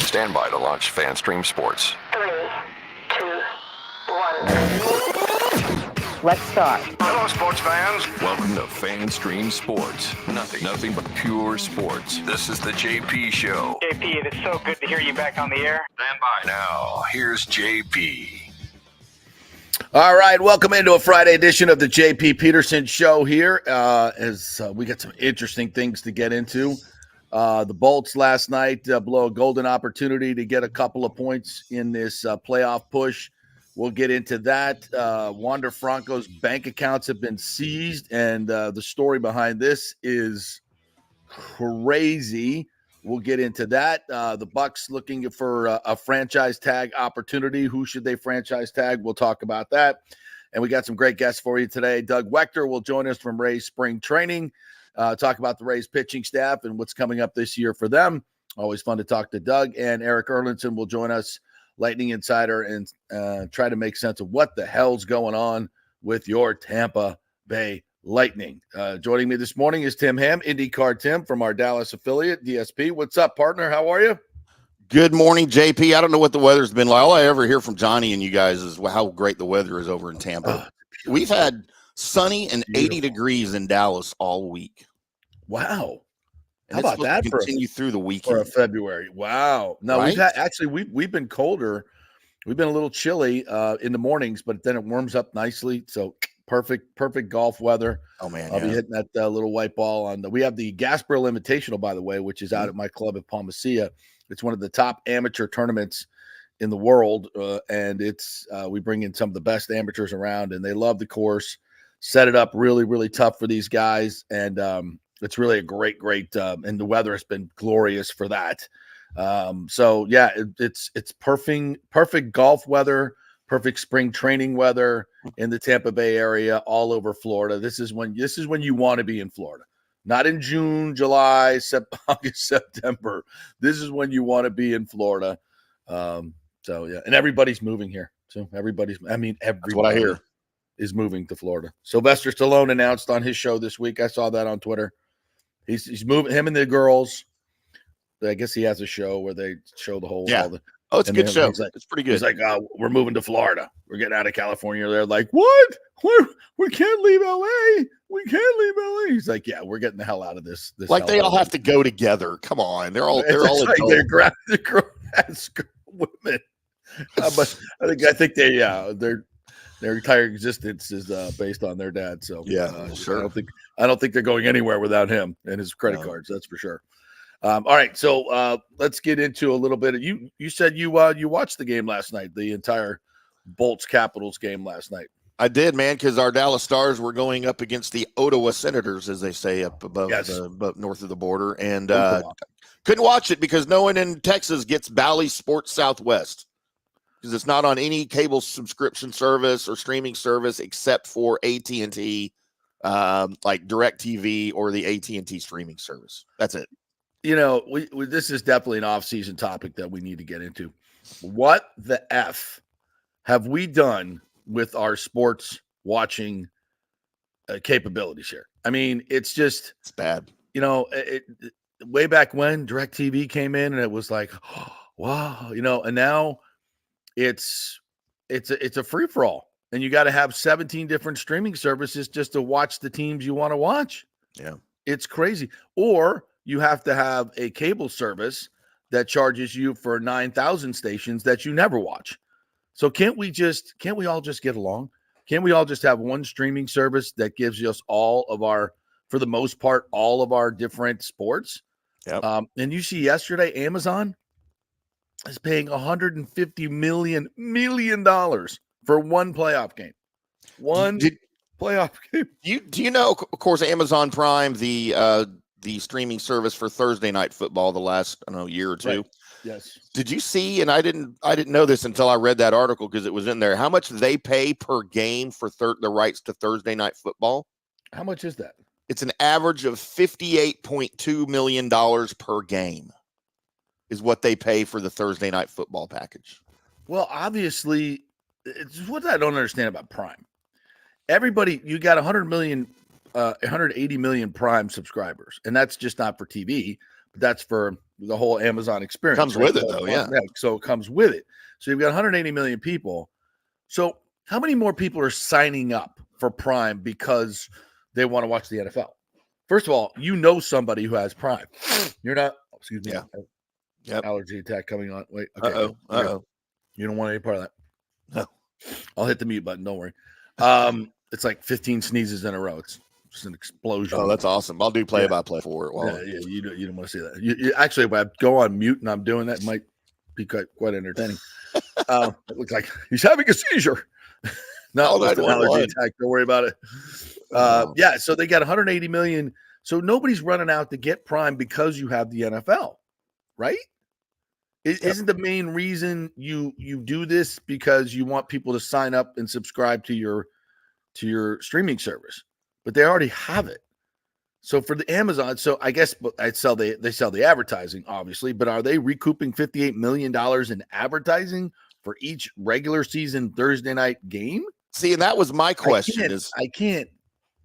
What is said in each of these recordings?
Stand by to launch FanStream Sports. 3, 2, 1. Let's start. Hello, sports fans. Welcome to FanStream Sports. Nothing but pure sports. This is the JP Show. JP, it is so good to hear you back on the air. Stand by now. Here's JP. All right, welcome into a Friday edition of the JP Peterson Show here. As we got some interesting things to get into. The Bolts last night blow a golden opportunity to get a couple of points in this playoff push. We'll get into that. Wander Franco's bank accounts have been seized, and the story behind this is crazy. We'll get into that. The Bucks looking for a franchise tag opportunity. Who should they franchise tag? We'll talk about that. And we got some great guests for you today. Doug Waechter will join us from Rays Spring Training. Talk about the Rays pitching staff and what's coming up this year for them. Always fun to talk to Doug. And Eric Erlendssen will join us, Lightning Insider, and try to make sense of what the hell's going on with your Tampa Bay Lightning. Joining me this morning is Tim Ham, IndyCar Tim from our Dallas affiliate, DSP. What's up, partner? How are you? Good morning, JP. I don't know what the weather's been like. All I ever hear from Johnny and you guys is how great the weather is over in Tampa. We've had sunny and 80 degrees in Dallas all week. Wow. And How about that for continue through the weekend for February? Wow. No, right? we've been colder. We've been a little chilly in the mornings, but then it warms up nicely. So perfect golf weather. Oh man, I'll be hitting that little white ball on we have the Gasparilla Invitational, by the way, which is out at my club at Palmacia. It's one of the top amateur tournaments in the world, and it's we bring in some of the best amateurs around, and they love the course. Set it up really, really tough for these guys, and it's really a great, and the weather has been glorious for that. So yeah, it's perfect golf weather, perfect spring training weather in the Tampa Bay area, all over Florida. This is when you want to be in Florida, not in June, July, August, September. This is when you want to be in Florida. So yeah, and everybody's moving here. So everybody That's what I hear. Is moving to Florida. Sylvester Stallone announced on his show this week. I saw that on Twitter. He's moving, him and the girls. I guess he has a show where they show the whole. Yeah. It's a good show. Like, it's pretty good. He's like, we're moving to Florida. We're getting out of California. They're like, what? We can't leave LA. We can't leave LA. He's like, yeah, we're getting the hell out of this. Like they all have to go together. Come on, they're all like they're grown-ass women. But I think their entire existence is based on their dad. So yeah, sure. I don't think they're going anywhere without him and his credit cards. That's for sure. All right, so let's get into a little bit. You said you watched the game last night, the entire Bolts Capitals game last night. I did, man, because our Dallas Stars were going up against the Ottawa Senators, as they say, up above north of the border, and couldn't watch it because no one in Texas gets Bally Sports Southwest because it's not on any cable subscription service or streaming service except for AT&T, like DirecTV or the AT&T streaming service. That's it. You know, this is definitely an off-season topic that we need to get into. What the F have we done with our sports watching capabilities here? I mean, it's bad. You know, way back when DirecTV came in and it was like, oh, wow, you know, and now it's a free-for-all. And you got to have 17 different streaming services just to watch the teams you want to watch. Yeah. It's crazy. Or you have to have a cable service that charges you for 9,000 stations that you never watch. So can't we all just get along? Can't we all just have one streaming service that gives us for the most part, all of our different sports? Yep. And you see yesterday, Amazon is paying $150 million for one playoff game. Playoff game. Do you know, of course, Amazon Prime, the streaming service for Thursday night football the last year or two. Right. Yes. Did you see? And I didn't know this until I read that article because it was in there. How much they pay per game for the rights to Thursday night football? How much is that? It's an average of $58.2 million per game is what they pay for the Thursday night football package. Well, obviously, it's what I don't understand about Prime. Everybody, you got 180 million Prime subscribers, and that's just not for TV. That's for the whole Amazon experience. Comes with it, though, yeah. So it comes with it. So you've got 180 million people. So how many more people are signing up for Prime because they want to watch the NFL? First of all, somebody who has Prime. You're not. Excuse me. Yeah. Yep. Allergy attack coming on. Wait. Okay. Uh-oh. You don't want any part of that. No. I'll hit the mute button. Don't worry. It's like 15 sneezes in a row. It's just an explosion. Oh, that's awesome. I'll do play-by-play for it. Yeah, you don't want to see that. You actually, if I go on mute and I'm doing that, it might be quite entertaining. It looks like he's having a seizure. No, that's an allergy attack. Don't worry about it. Yeah, so they got 180 million. So nobody's running out to get Prime because you have the NFL, right? Isn't the main reason you do this because you want people to sign up and subscribe to your streaming service, but they already have it. So for the Amazon, so I guess they sell the advertising, obviously, but are they recouping $58 million in advertising for each regular season Thursday night game? See, and that was my question. I can't.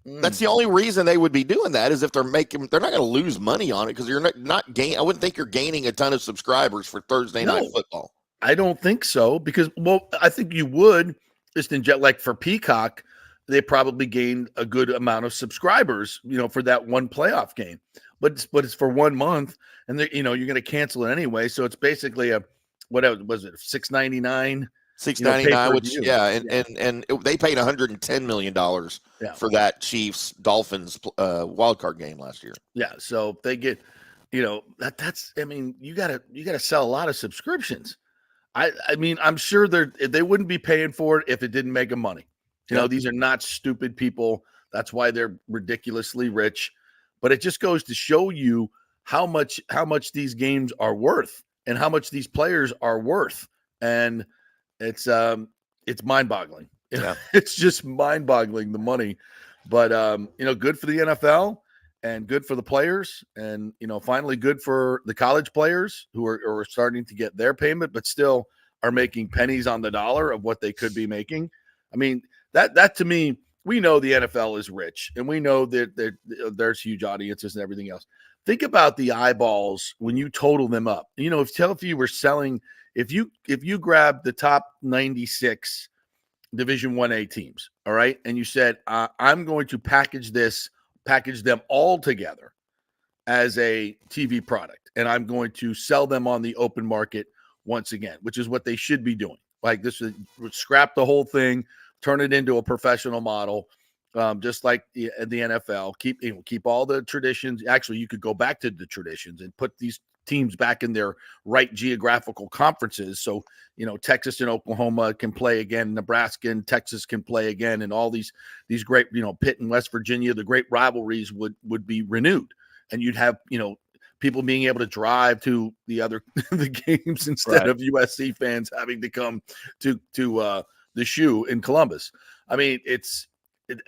That's the only reason they would be doing that is if they're not going to lose money on it because you're not gaining. I wouldn't think you're gaining a ton of subscribers for Thursday night football. I don't think so because, I think you would just like for Peacock, they probably gained a good amount of subscribers, for that one playoff game, but it's for 1 month and you're going to cancel it anyway. So it's basically what was it? $6.99. $6.99, which and they paid $110 million for that Chiefs Dolphins wild card game last year. Yeah, so they get, that's. I mean, you gotta sell a lot of subscriptions. I mean, I'm sure they wouldn't be paying for it if it didn't make them money. These are not stupid people. That's why they're ridiculously rich. But it just goes to show you how much these games are worth and how much these players are worth, and it's mind-boggling. Yeah. It's just mind-boggling, the money. But good for the NFL and good for the players, and finally good for the college players who are starting to get their payment, but still are making pennies on the dollar of what they could be making. I mean, that to me, we know the NFL is rich, and we know that there's huge audiences and everything else. Think about the eyeballs when you total them up. If you were selling. If you grab the top 96 Division 1A teams, all right, and you said, I'm going to package them all together as a TV product, and I'm going to sell them on the open market once again, which is what they should be doing. Like this is scrap the whole thing, turn it into a professional model, just like the NFL. Keep all the traditions. Actually, you could go back to the traditions and put these teams back in their right geographical conferences. So, Texas and Oklahoma can play again, Nebraska and Texas can play again, and all these great, Pitt and West Virginia, the great rivalries would be renewed. And you'd have, people being able to drive to the games instead of USC fans having to come to the shoe in Columbus. I mean,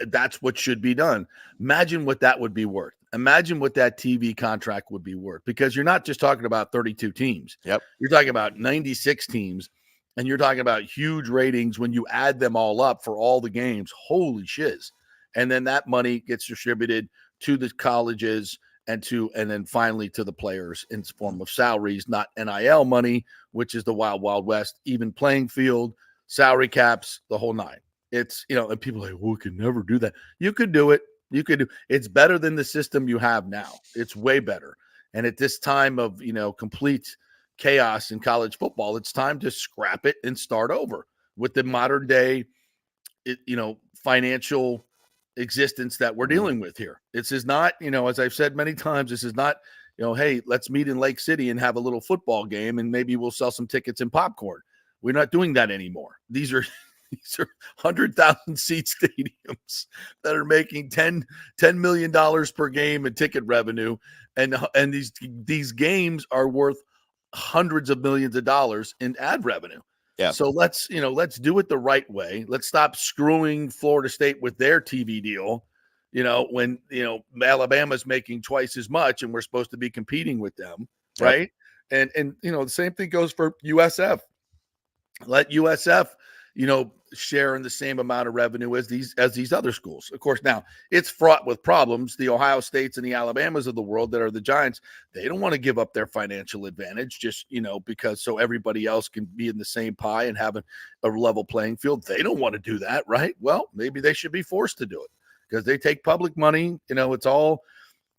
that's what should be done. Imagine what that would be worth. Imagine what that TV contract would be worth, because you're not just talking about 32 teams. Yep. You're talking about 96 teams, and you're talking about huge ratings when you add them all up for all the games. Holy shiz. And then that money gets distributed to the colleges and then finally to the players in the form of salaries, not NIL money, which is the wild, wild west, even playing field, salary caps, the whole nine. It's, and people are like, we can never do that. You could do it. It's better than the system you have now. It's way better. And at this time of, complete chaos in college football, it's time to scrap it and start over with the modern day, financial existence that we're dealing with here. This is not, as I've said many times, this is not, hey, let's meet in Lake City and have a little football game and maybe we'll sell some tickets and popcorn. We're not doing that anymore. These are 100,000 seat stadiums that are making $10 million per game in ticket revenue. And these games are worth hundreds of millions of dollars in ad revenue. Yeah. So let's do it the right way. Let's stop screwing Florida State with their TV deal, when, Alabama's making twice as much and we're supposed to be competing with them. Yep. Right. And the same thing goes for USF. Let USF, sharing the same amount of revenue as these other schools. Of course, now it's fraught with problems. The Ohio States and the Alabamas of the world that are the giants, they don't want to give up their financial advantage just, because so everybody else can be in the same pie and have a level playing field. They don't want to do that, right? Well, maybe they should be forced to do it because they take public money.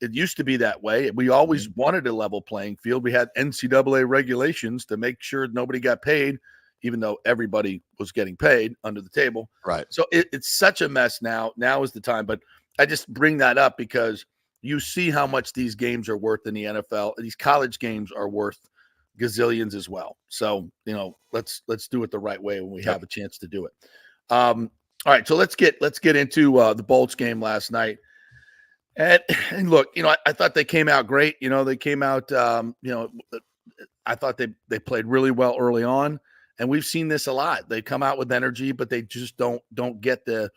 It used to be that way. We always wanted a level playing field. We had NCAA regulations to make sure nobody got paid, even though everybody was getting paid under the table. Right. So it's such a mess now. Now is the time. But I just bring that up because you see how much these games are worth in the NFL. These college games are worth gazillions as well. So, let's do it the right way when we have a chance to do it. All right. So let's get into the Bolts game last night. And look, I thought they came out great. They came out, I thought they played really well early on. And we've seen this a lot. They come out with energy, but they just don't get the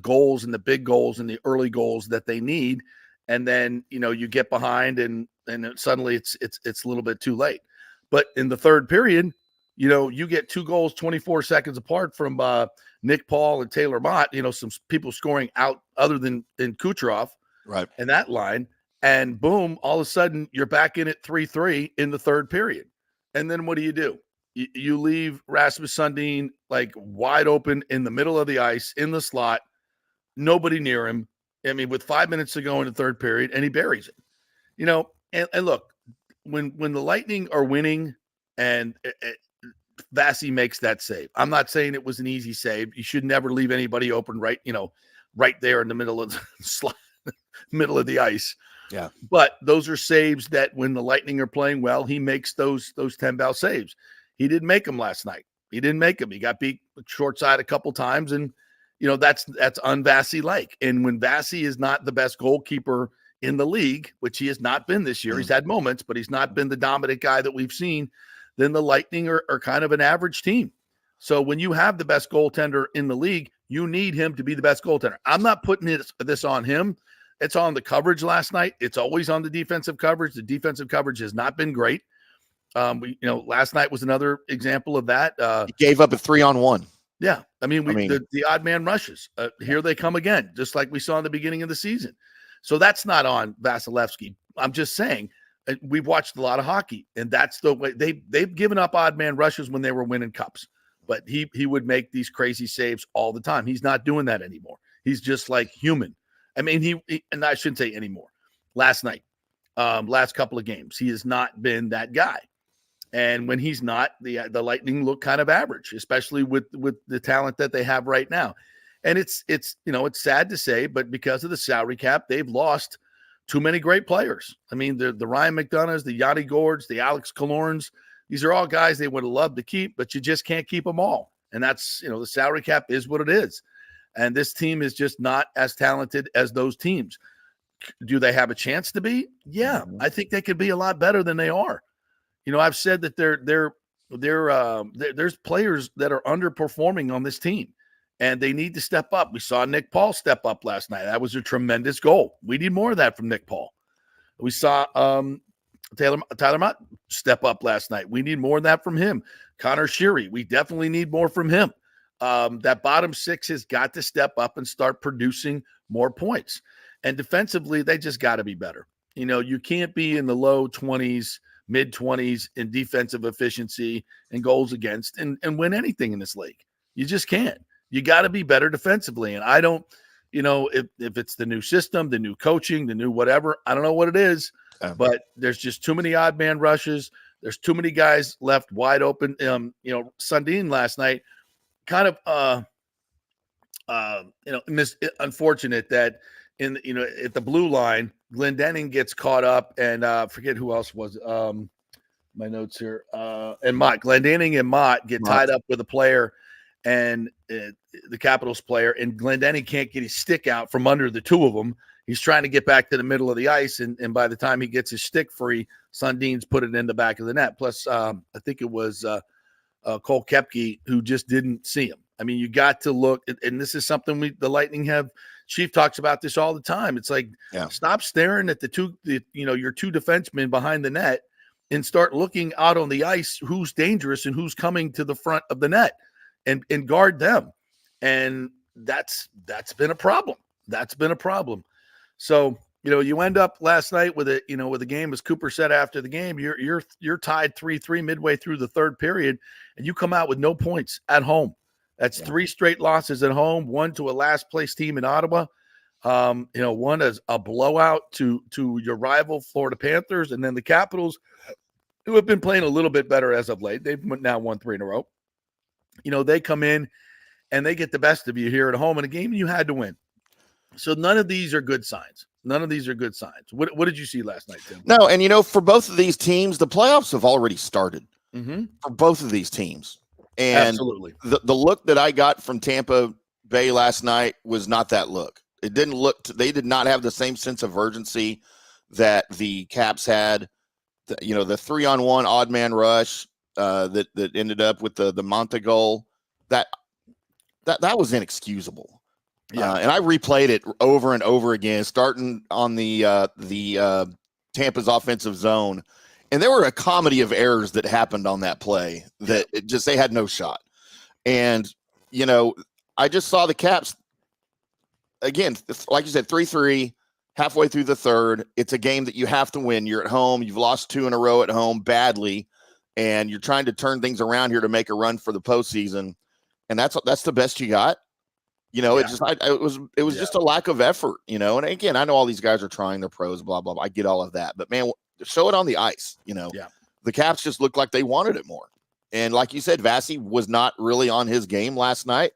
goals and the big goals and the early goals that they need. And then, you get behind and suddenly it's a little bit too late. But in the third period, you get 2 goals 24 seconds apart from Nick Paul and Taylor Mott, some people scoring out other than Kucherov. Right. And that line, and boom, all of a sudden you're back in at 3-3 in the third period. And then what do? You leave Rasmus Sundin like wide open in the middle of the ice in the slot, nobody near him. I mean, with 5 minutes to go in the third period, and he buries it. And look, when the Lightning are winning and Vasi makes that save, I'm not saying it was an easy save. You should never leave anybody open right there in the middle of the slot. Middle of the ice. Yeah. But those are saves that when the Lightning are playing well, he makes those 10-ball saves. He didn't make them last night. He didn't make them. He got beat short side a couple times. And, that's un-Vasi-like. And when Vasi is not the best goalkeeper in the league, which he has not been this year, he's had moments, but he's not been the dominant guy that we've seen, then the Lightning are kind of an average team. So when you have the best goaltender in the league, you need him to be the best goaltender. I'm not putting this on him. It's on the coverage last night. It's always on the defensive coverage. The defensive coverage has not been great. Last night was another example of that. He gave up a 3-on-1. Yeah. The odd man rushes. Here they come again, just like we saw in the beginning of the season. So that's not on Vasilevsky. I'm just saying we've watched a lot of hockey, and that's the way they've given up odd man rushes when they were winning cups. But he would make these crazy saves all the time. He's not doing that anymore. He's just like human. I mean, and I shouldn't say anymore. Last night, last couple of games, he has not been that guy. And when he's not, the Lightning look kind of average, especially with the talent that they have right now. And it's sad to say, but because of the salary cap, they've lost too many great players. I mean, the Ryan McDonoughs, the Yanni Gords, the Alex Killorns, these are all guys they would have loved to keep, but you just can't keep them all. And that's, the salary cap is what it is. And this team is just not as talented as those teams. Do they have a chance to be? Yeah, I think they could be a lot better than they are. I've said that there's players that are underperforming on this team, and they need to step up. We saw Nick Paul step up last night. That was a tremendous goal. We need more of that from Nick Paul. We saw Tyler Mott step up last night. We need more of that from him. Connor Sheary, we definitely need more from him. That bottom six has got to step up and start producing more points. And defensively, they just got to be better. You can't be in the low 20s, mid 20s in defensive efficiency and goals against and win anything in this league. You just can't. You got to be better defensively. And I don't, if it's the new system, the new coaching, the new whatever, I don't know what it is, but there's just too many odd man rushes. There's too many guys left wide open. Sundin last night, kind of unfortunate that at the blue line, Glendening gets caught up and forget who else was my notes here. And Glendening and Mott get tied up with a player and the Capitals player, and Glendening can't get his stick out from under the two of them. He's trying to get back to the middle of the ice, and by the time he gets his stick free, Sundin's put it in the back of the net. Plus, I think it was Cole Koepke who just didn't see him. I mean, you got to look, and this is something the Lightning have. Chief talks about this all the time. It's like, stop staring at your two defensemen behind the net and start looking out on the ice who's dangerous and who's coming to the front of the net and guard them. And that's been a problem. That's been a problem. So, you end up last night with a game, as Cooper said after the game, you're tied 3-3 midway through the third period, and you come out with no points at home. That's 3 straight losses at home, one to a last place team in Ottawa. One is a blowout to your rival Florida Panthers, and then the Capitals, who have been playing a little bit better as of late. They've now won 3 in a row. They come in and they get the best of you here at home in a game you had to win. So none of these are good signs. None of these are good signs. What did you see last night, Tim? No, and for both of these teams, the playoffs have already started for both of these teams. And absolutely, the look that I got from Tampa Bay last night was not that look. It didn't look. They did not have the same sense of urgency that the Caps had. The 3-on-1 odd man rush that ended up with the Monta goal. That was inexcusable. Yeah, and I replayed it over and over again, starting on the Tampa's offensive zone, and there were a comedy of errors that happened on that play that they had no shot. And I just saw the Caps again, like you said, 3-3 halfway through the third. It's a game that you have to win. You're at home. You've lost 2 in a row at home badly, and you're trying to turn things around here to make a run for the postseason. And that's the best you got. It was just a lack of effort, and again, I know all these guys are trying, they're pros, blah, blah, blah. I get all of that, but man, show it on the ice. The Caps just looked like they wanted it more. And like you said, Vasi was not really on his game last night.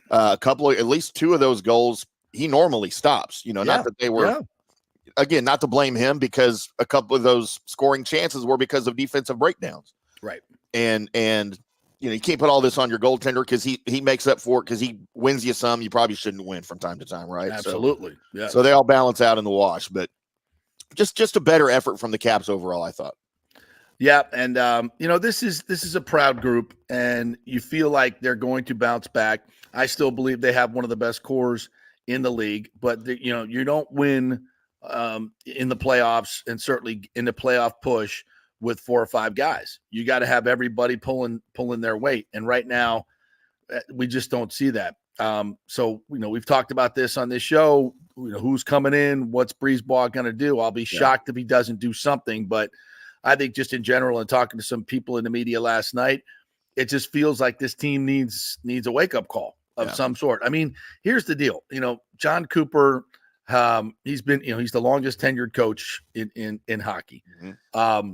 At least 2 of those goals, he normally stops, not that they were, again, not to blame him, because a couple of those scoring chances were because of defensive breakdowns. Right. And you can't put all this on your goaltender, because he makes up for it, because he wins you some you probably shouldn't win from time to time, right? Absolutely. So they all balance out in the wash, but just a better effort from the Caps overall, I thought. Yeah, and this is a proud group, and you feel like they're going to bounce back. I still believe they have one of the best cores in the league, but you don't win in the playoffs, and certainly in the playoff push, with 4 or 5 guys. You got to have everybody pulling their weight. And right now, we just don't see that. So, we've talked about this on this show, who's coming in, what's Breezeball going to do. I'll be shocked if he doesn't do something. But I think just in general, and talking to some people in the media last night, it just feels like this team needs a wake-up call of some sort. I mean, here's the deal. John Cooper, he's been, he's the longest tenured coach in hockey. Mm-hmm.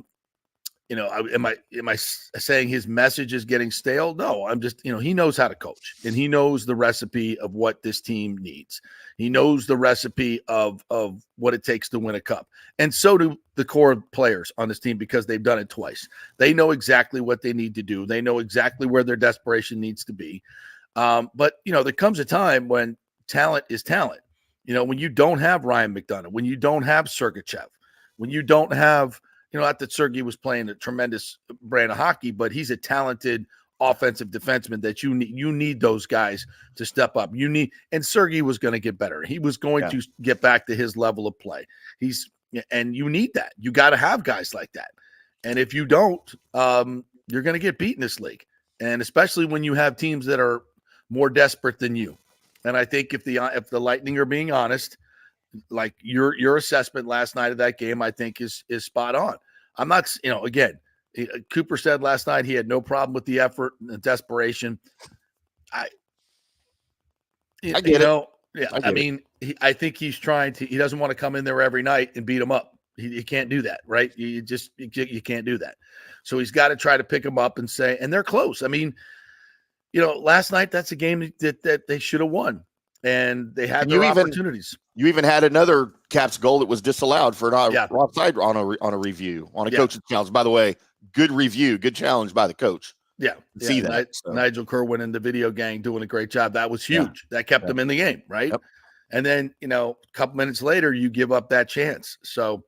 Am I saying his message is getting stale? No, I'm just, he knows how to coach, and he knows the recipe of what this team needs. He knows the recipe of what it takes to win a cup. And so do the core players on this team, because they've done it twice. They know exactly what they need to do. They know exactly where their desperation needs to be. But there comes a time when talent is talent. When you don't have Ryan McDonough, when you don't have Sergachev, when you don't have, not that Sergei was playing a tremendous brand of hockey, but he's a talented offensive defenseman that you need those guys to step up. And Sergei was going to get better. He was going to get back to his level of play. And you need that. You got to have guys like that. And if you don't, you're going to get beat in this league. And especially when you have teams that are more desperate than you. And I think if the Lightning are being honest, like your assessment last night of that game, I think is spot on. I'm not, again, Cooper said last night he had no problem with the effort and the desperation. I get it. Yeah, I mean, I think he's trying to. He doesn't want to come in there every night and beat him up. He can't do that, right? You can't do that. So he's got to try to pick him up and say, and they're close. I mean, last night that's a game that they should have won, and they had their opportunities. You even had another Caps goal that was disallowed for an offside on a review on a coach's challenge. By the way, good review, good challenge by the coach. Yeah, see that. Nigel Kerwin and the video gang doing a great job. That was huge. That kept them in the game, right? Yep. And then a couple minutes later, you give up that chance. So,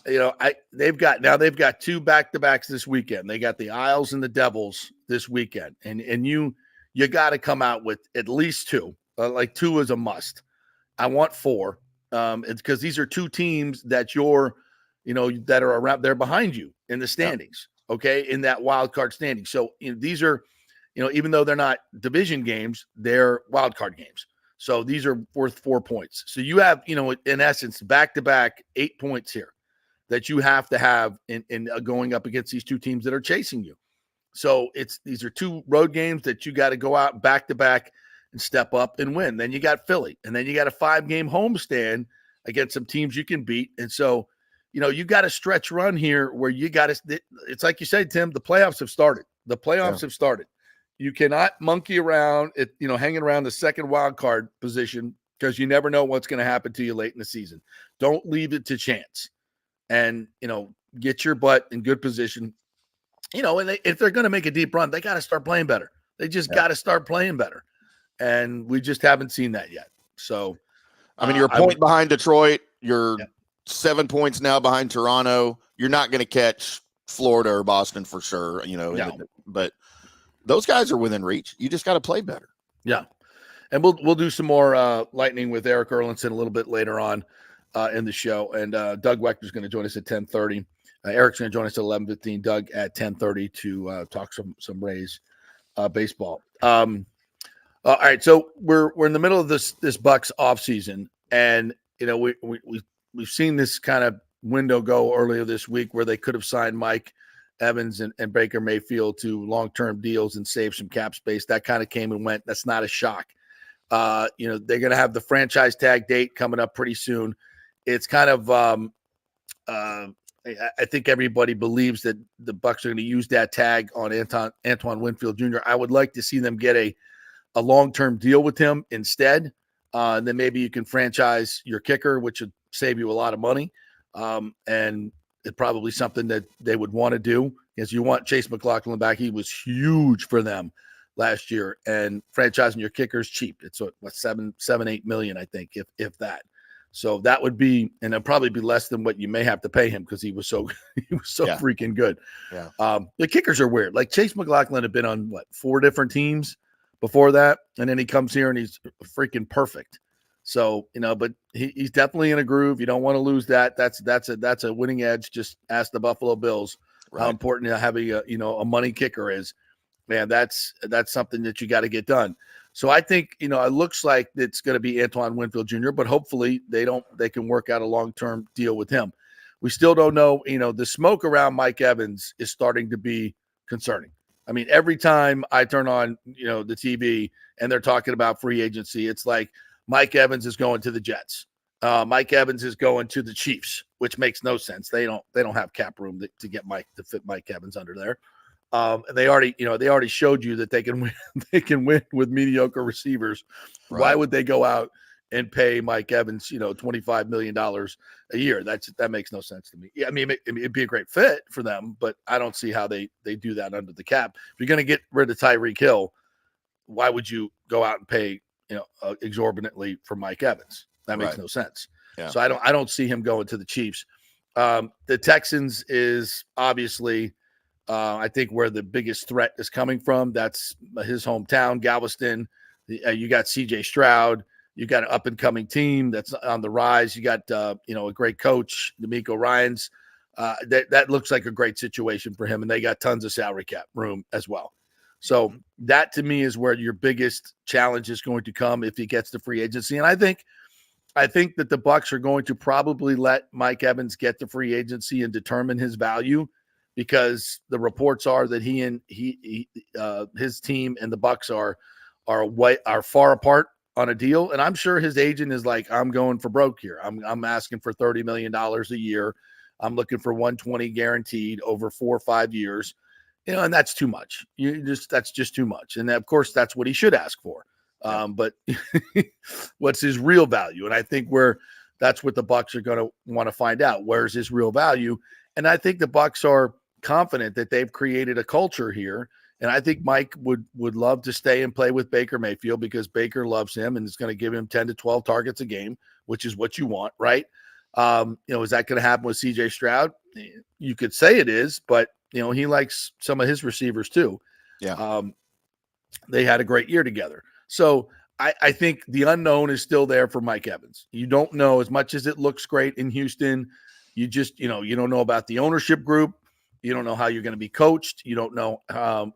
they've got 2 back-to-backs this weekend. They got the Isles and the Devils this weekend, and you got to come out with at least 2. Like 2 is a must. I want 4. It's because these are 2 teams that that are around. They're behind you in the standings. Okay, in that wild card standing. So these are, even though they're not division games, they're wild card games. So these are worth 4 points. So you have, in essence, back-to-back 8 points here that you have to have in going up against these two teams that are chasing you. So these are 2 road games that you got to go out back-to-back and step up and win. Then you got Philly, and then you got a 5-game homestand against some teams you can beat. And so, you got a stretch run here where you got to – it's like you said, Tim, the playoffs have started. The playoffs have started. You cannot monkey around, hanging around the second wild card position because you never know what's going to happen to you late in the season. Don't leave it to chance. And, get your butt in good position. And if they're going to make a deep run, they got to start playing better. They just got to start playing better. And we just haven't seen that yet. So, you're a point behind Detroit. You're 7 points now behind Toronto. You're not going to catch Florida or Boston for sure, but those guys are within reach. You just got to play better. Yeah. And we'll do some more lightning with Eric Erlendssen a little bit later on in the show. And Doug Waechter is going to join us at 10:30. Eric's going to join us at 11:15. Doug at 10:30 to talk some Rays baseball. All right, so we're in the middle of this Bucks offseason, and we've seen this kind of window go earlier this week where they could have signed Mike Evans and Baker Mayfield to long-term deals and save some cap space. That kind of came and went. That's not a shock. They're going to have the franchise tag date coming up pretty soon. It's kind of I think everybody believes that the Bucks are going to use that tag on Antoine Winfield Jr. I would like to see them get a long-term deal with him instead. And then maybe you can franchise your kicker, which would save you a lot of money. And it's probably something that they would want to do because you want Chase McLaughlin back. He was huge for them last year, and franchising your kicker is cheap. It's what, $7-8 million, I think, if that. So that would be, and it'll probably be less than what you may have to pay him because he was so freaking good. Yeah. The kickers are weird. Like Chase McLaughlin had been on 4 different teams before that, and then he comes here and he's freaking perfect. So, but he's definitely in a groove. You don't want to lose that. That's a winning edge. Just ask the Buffalo Bills how important having a money kicker is. Man, that's something that you got to get done. So I think, it looks like it's going to be Antoine Winfield Jr., but hopefully they can work out a long-term deal with him. We still don't know, the smoke around Mike Evans is starting to be concerning. I mean, every time I turn on, the TV and they're talking about free agency, it's like Mike Evans is going to the Jets. Mike Evans is going to the Chiefs, which makes no sense. They don't have cap room to get to fit Mike Evans under there. And they already showed you that they can win. They can win with mediocre receivers. Right. Why would they go out and pay Mike Evans, $25 million a year? That makes no sense to me. Yeah, I mean, it'd be a great fit for them, but I don't see how they do that under the cap. If you're going to get rid of Tyreek Hill, why would you go out and pay exorbitantly for Mike Evans? That makes no sense. Yeah. So I don't see him going to the Chiefs. The Texans is obviously. I think where the biggest threat is coming from, that's his hometown, Galveston. You got C.J. Stroud. You got an up-and-coming team that's on the rise. You got, a great coach, D'Amico Ryans. That looks like a great situation for him, and they got tons of salary cap room as well. So that, to me, is where your biggest challenge is going to come if he gets to free agency. And I think that the Bucs are going to probably let Mike Evans get to free agency and determine his value, because the reports are that his team and the Bucs are far apart on a deal. And I'm sure his agent is like, I'm going for broke here. I'm asking for $30 million a year. I'm looking for 120 guaranteed over 4 or 5 years. And that's too much. That's just too much. And of course, that's what he should ask for. But what's his real value? And I think that's what the Bucs are going to want to find out. Where's his real value? And I think the Bucs are confident that they've created a culture here. And I think Mike would love to stay and play with Baker Mayfield because Baker loves him and is going to give him 10 to 12 targets a game, which is what you want, right? Is that going to happen with C.J. Stroud? You could say it is, but, he likes some of his receivers too. Yeah. They had a great year together. So I think the unknown is still there for Mike Evans. You don't know, as much as it looks great in Houston. You just, you don't know about the ownership group. You don't know how you're going to be coached. You don't know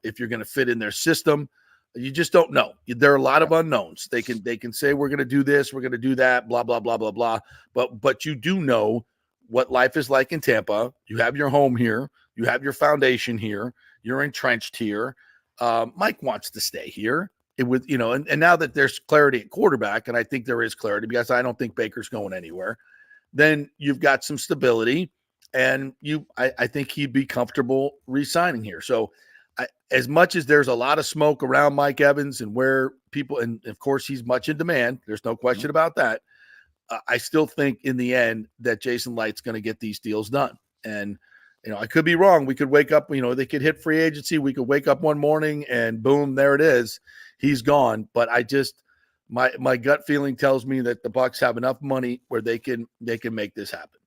if you're going to fit in their system. You just don't know. There are a lot of unknowns. They can say we're going to do this, we're going to do that, blah blah blah blah blah. But you do know what life is like in Tampa. You have your home here. You have your foundation here. You're entrenched here. Mike wants to stay here. It would, and now that there's clarity at quarterback, and I think there is clarity because I don't think Baker's going anywhere. Then you've got some stability, and I think he'd be comfortable re-signing here. So, as much as there's a lot of smoke around Mike Evans and where people, and of course he's much in demand, there's no question about that. I still think in the end that Jason Light's going to get these deals done. And, I could be wrong. We could wake up, they could hit free agency. We could wake up one morning and boom, there it is. He's gone. But my gut feeling tells me that the Bucs have enough money where they can make this happen.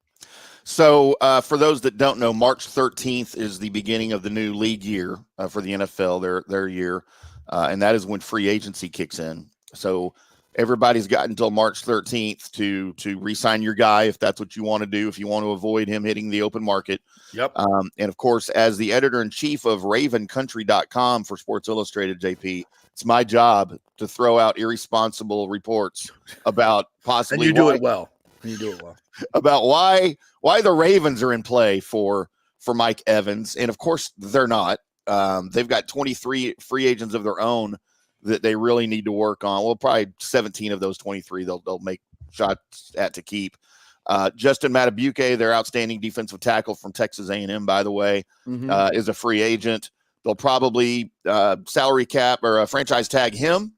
So for those that don't know, March 13th is the beginning of the new league year for the NFL, their year. And that is when free agency kicks in. So everybody's got until March 13th to re-sign your guy if that's what you want to do, if you want to avoid him hitting the open market. Yep. And of course, as the editor-in-chief of RavenCountry.com for Sports Illustrated, JP, it's my job to throw out irresponsible reports about possibly and you do it well. About why the Ravens are in play for Mike Evans. And of course they're not. They've got 23 free agents of their own that they really need to work on. Well, probably 17 of those 23 they'll make shots at to keep. Justin Matabuke, their outstanding defensive tackle from Texas A&M, by the way, is a free agent. They'll probably salary cap or franchise tag him.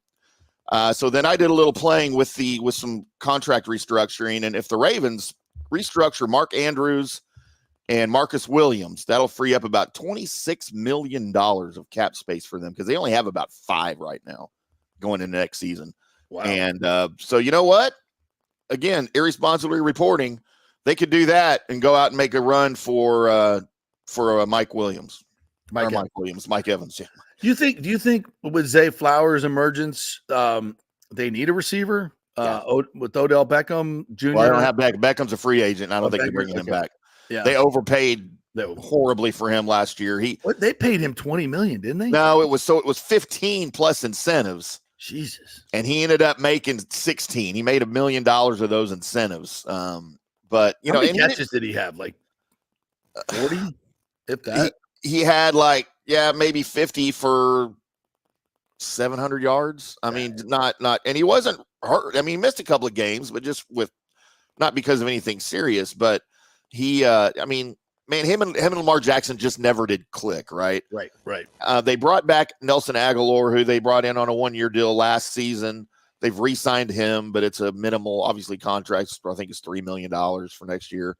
So then I did a little playing with some contract restructuring, and if the Ravens restructure Mark Andrews and Marcus Williams, that'll free up about $26 million of cap space for them because they only have about 5 right now going into next season. Wow. And so you know what? Again, irresponsibly reporting, they could do that and go out and make a run for Mike Williams. Mike Evans. Yeah. Do you think with Zay Flowers' emergence, they need a receiver? With Odell Beckham Jr. Well, I don't have Beckham's a free agent. I don't think they're bringing him back. Yeah. They overpaid horribly for him last year. They paid him $20 million, didn't they? No, it was 15 plus incentives. Jesus. And he ended up making 16. He made $1 million of those incentives. But how many catches did he have? Like 40? If that. He had maybe 50 for 700 yards. I mean, not, and he wasn't hurt. I mean, he missed a couple of games, but just not because of anything serious, but he, him and Lamar Jackson just never did click. Right. They brought back Nelson Aguilar, who they brought in on a 1-year deal last season. They've re-signed him, but it's a minimal, obviously, contract. I think it's $3 million for next year,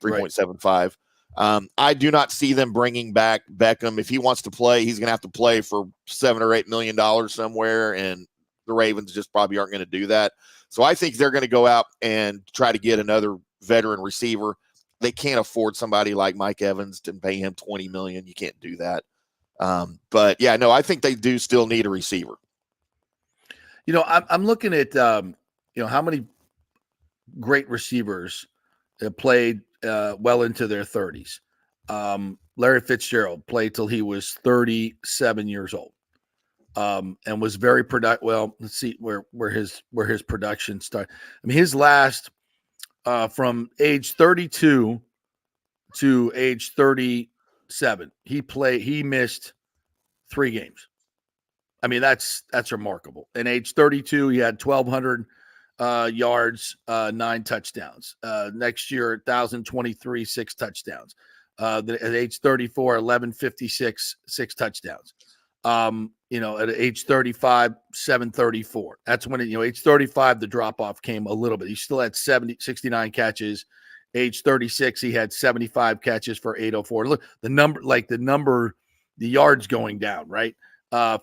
3.75. I do not see them bringing back Beckham. If he wants to play, he's going to have to play for $7 or $8 million somewhere, and the Ravens just probably aren't going to do that. So I think they're going to go out and try to get another veteran receiver. They can't afford somebody like Mike Evans to pay him $20 million. You can't do that. But yeah, no, I think they do still need a receiver. I'm looking at how many great receivers have played well into their 30s. Larry Fitzgerald played till he was 37 years old, and was very productive. Well, let's see where his production started. I mean, his last from age 32 to age 37, he missed 3 games. I mean, that's remarkable. In age 32, he had 1,200 yards, 9 touchdowns. Next year, 1,023, 6 touchdowns. At age 34, 1,156, 6 touchdowns. At age 35, 734. That's when age 35, the drop off came a little bit. He still had 69 catches. Age 36, he had 75 catches for 804. Look, the yards going down, right?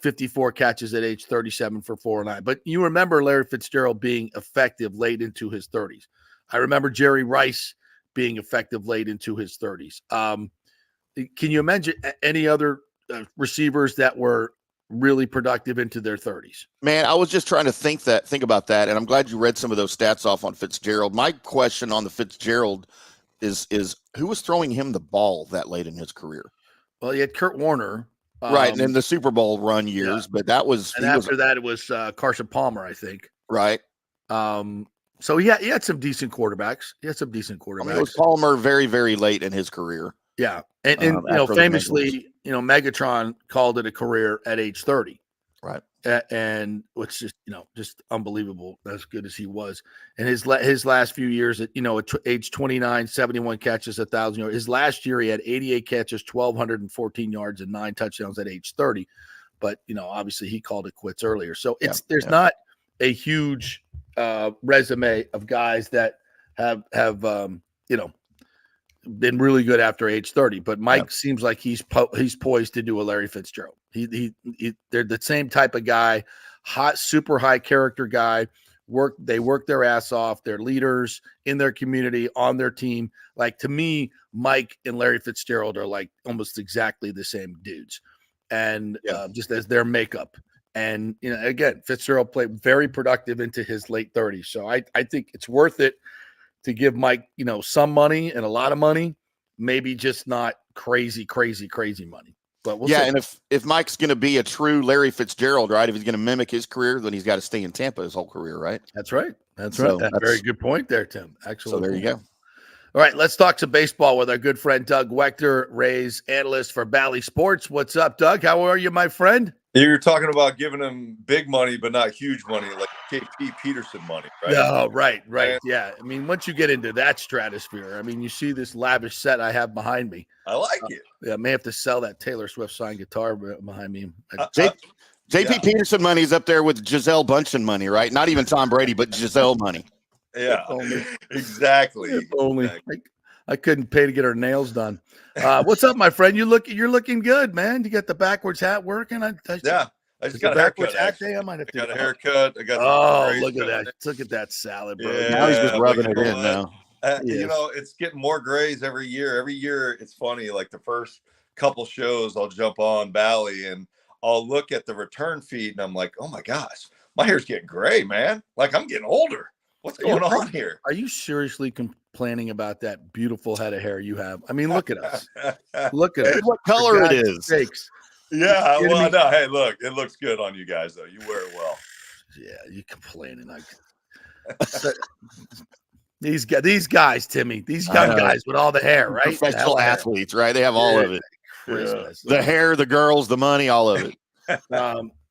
54 catches at age 37 for 409. But you remember Larry Fitzgerald being effective late into his 30s. I remember Jerry Rice being effective late into his 30s. Can you imagine any other receivers that were really productive into their 30s? Man, I was just trying to think about that, and I'm glad you read some of those stats off on Fitzgerald. My question on the Fitzgerald is who was throwing him the ball that late in his career? Well, you had Kurt Warner. Right. And then the Super Bowl run years, but that was, and after that, it was Carson Palmer, I think. Right. So he had some decent quarterbacks. He had some decent quarterbacks. I mean, it was Palmer very, very late in his career. Yeah. And you know, famously, you know, Megatron called it a career at age 30. Right. And which just, you know, just unbelievable as good as he was. And his last few years at, you know, at age 29, 71 catches, 1,000 yards. His last year, he had 88 catches, 1,214 yards, and 9 touchdowns at age 30. But, you know, obviously he called it quits earlier. So there's not a huge resume of guys that have you know, been really good after age 30, but Mike seems like he's poised to do a Larry Fitzgerald. They're the same type of guy, hot, super high character guy. They work their ass off. They're leaders in their community, on their team. Like, to me, Mike and Larry Fitzgerald are like almost exactly the same dudes, and just as their makeup. And, you know, again, Fitzgerald played very productive into his late 30s. So I think it's worth it to give Mike, you know, some money and a lot of money, maybe just not crazy money. But we'll see. And if Mike's going to be a true Larry Fitzgerald, right, if he's going to mimic his career, then he's got to stay in Tampa his whole career, right? That's right. That's right. That's a very good point there, Tim. Actually. So there you go. All right, let's talk some baseball with our good friend Doug Waechter, Rays analyst for Bally Sports. What's up, Doug? How are you, my friend? You're talking about giving him big money, but not huge money, like JP Peterson money, right? Oh, right. Yeah. I mean, once you get into that stratosphere, I mean, you see this lavish set I have behind me. I like it. Yeah, I may have to sell that Taylor Swift signed guitar behind me. JP Peterson money is up there with Gisele Bundchen money, right? Not even Tom Brady, but Gisele money. Yeah, exactly. I couldn't pay to get her nails done. What's up, my friend? You're looking good, man. You got the backwards hat working. I just got a haircut. I might have to got a haircut. I got. Oh, look at that! Look at that salad, bro. Yeah, now he's just rubbing it in now. You know, it's getting more grays every year. Every year, it's funny. Like the first couple shows, I'll jump on Bally and I'll look at the return feed, and I'm like, oh my gosh, my hair's getting gray, man. Like I'm getting older. What's going on here? Are you seriously complaining about that beautiful head of hair you have? I mean, look at us. Look at us. What color it is. Sakes. Yeah, well, no, hey, look, it looks good on you guys, though. You wear it well. Yeah, you complaining. These guys, Timmy, these young guys with all the hair, right? Professional athletes, right? They have all of it. Yeah. The hair, the girls, the money, all of it.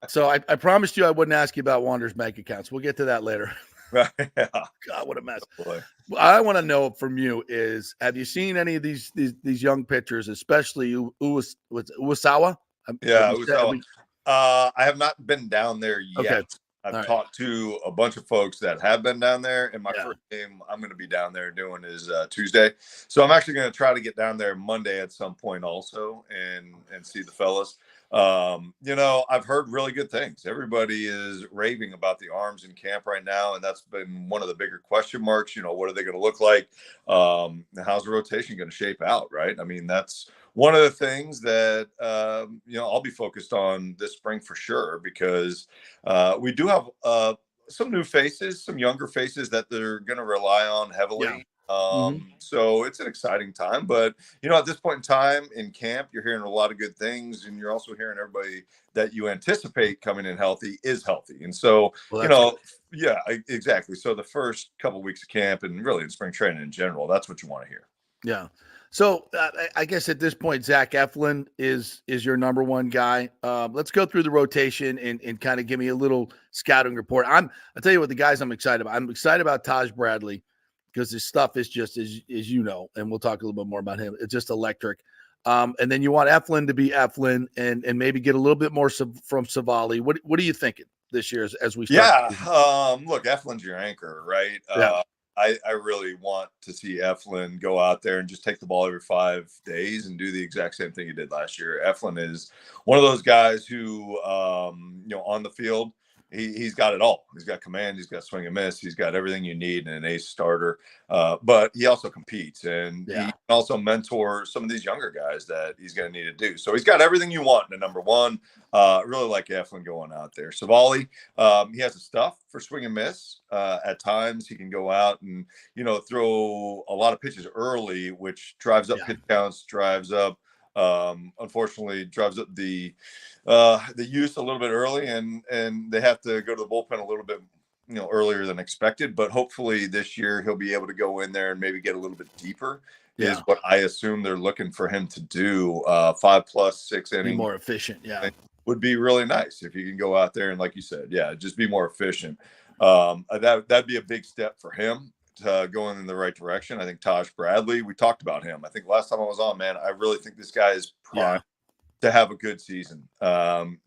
So I promised you I wouldn't ask you about Wander's bank accounts. We'll get to that later. Right. God, what a mess. Boy. What I want to know from you is, have you seen any of these young pitchers, especially Uwasawa? Yeah, Uwasawa. I have not been down there yet. Okay. I've talked to a bunch of folks that have been down there, and my first game I'm going to be down there doing is Tuesday. So I'm actually going to try to get down there Monday at some point also and see the fellas. You know, I've heard really good things. Everybody is raving about the arms in camp right now, and that's been one of the bigger question marks. You know, what are they going to look like? How's the rotation going to shape out, right? I mean, that's one of the things that, you know, I'll be focused on this spring for sure, because we do have some new faces, some younger faces that they're going to rely on heavily. Yeah. So it's an exciting time, but you know, at this point in time in camp, you're hearing a lot of good things, and you're also hearing everybody that you anticipate coming in healthy is healthy. And so, you know, exactly. So the first couple of weeks of camp and really in spring training in general, that's what you want to hear. Yeah. So I guess at this point, Zach Eflin is your number one guy. Let's go through the rotation and kind of give me a little scouting report. I'll tell you what the guys I'm excited about. I'm excited about Taj Bradley, because his stuff is just, as you know, and we'll talk a little bit more about him. It's just electric. And then you want Eflin to be Eflin and maybe get a little bit more from Savali. What are you thinking this year as we start? Yeah. Look, Eflin's your anchor, right? Yeah. I really want to see Eflin go out there and just take the ball every 5 days and do the exact same thing he did last year. Eflin is one of those guys who, you know, on the field, he's got it all. He's got command. He's got swing and miss. He's got everything you need in an ace starter. But he also competes, and he can also mentor some of these younger guys that he's going to need to do. So he's got everything you want in a number one. Really like Eflin going out there. Savali, he has the stuff for swing and miss. At times he can go out and, you know, throw a lot of pitches early, which drives up pitch counts, drives up Unfortunately, drives up the use a little bit early, and they have to go to the bullpen a little bit earlier than expected. But hopefully this year he'll be able to go in there and maybe get a little bit deeper. Yeah. Is what I assume they're looking for him to do. 5+, 6 innings, be more efficient. Yeah, would be really nice if you can go out there and, like you said, yeah, just be more efficient. That'd be a big step for him to going in the right direction. I think Taj Bradley, we talked about him. I think last time I was on, man, I really think this guy is primed to have a good season.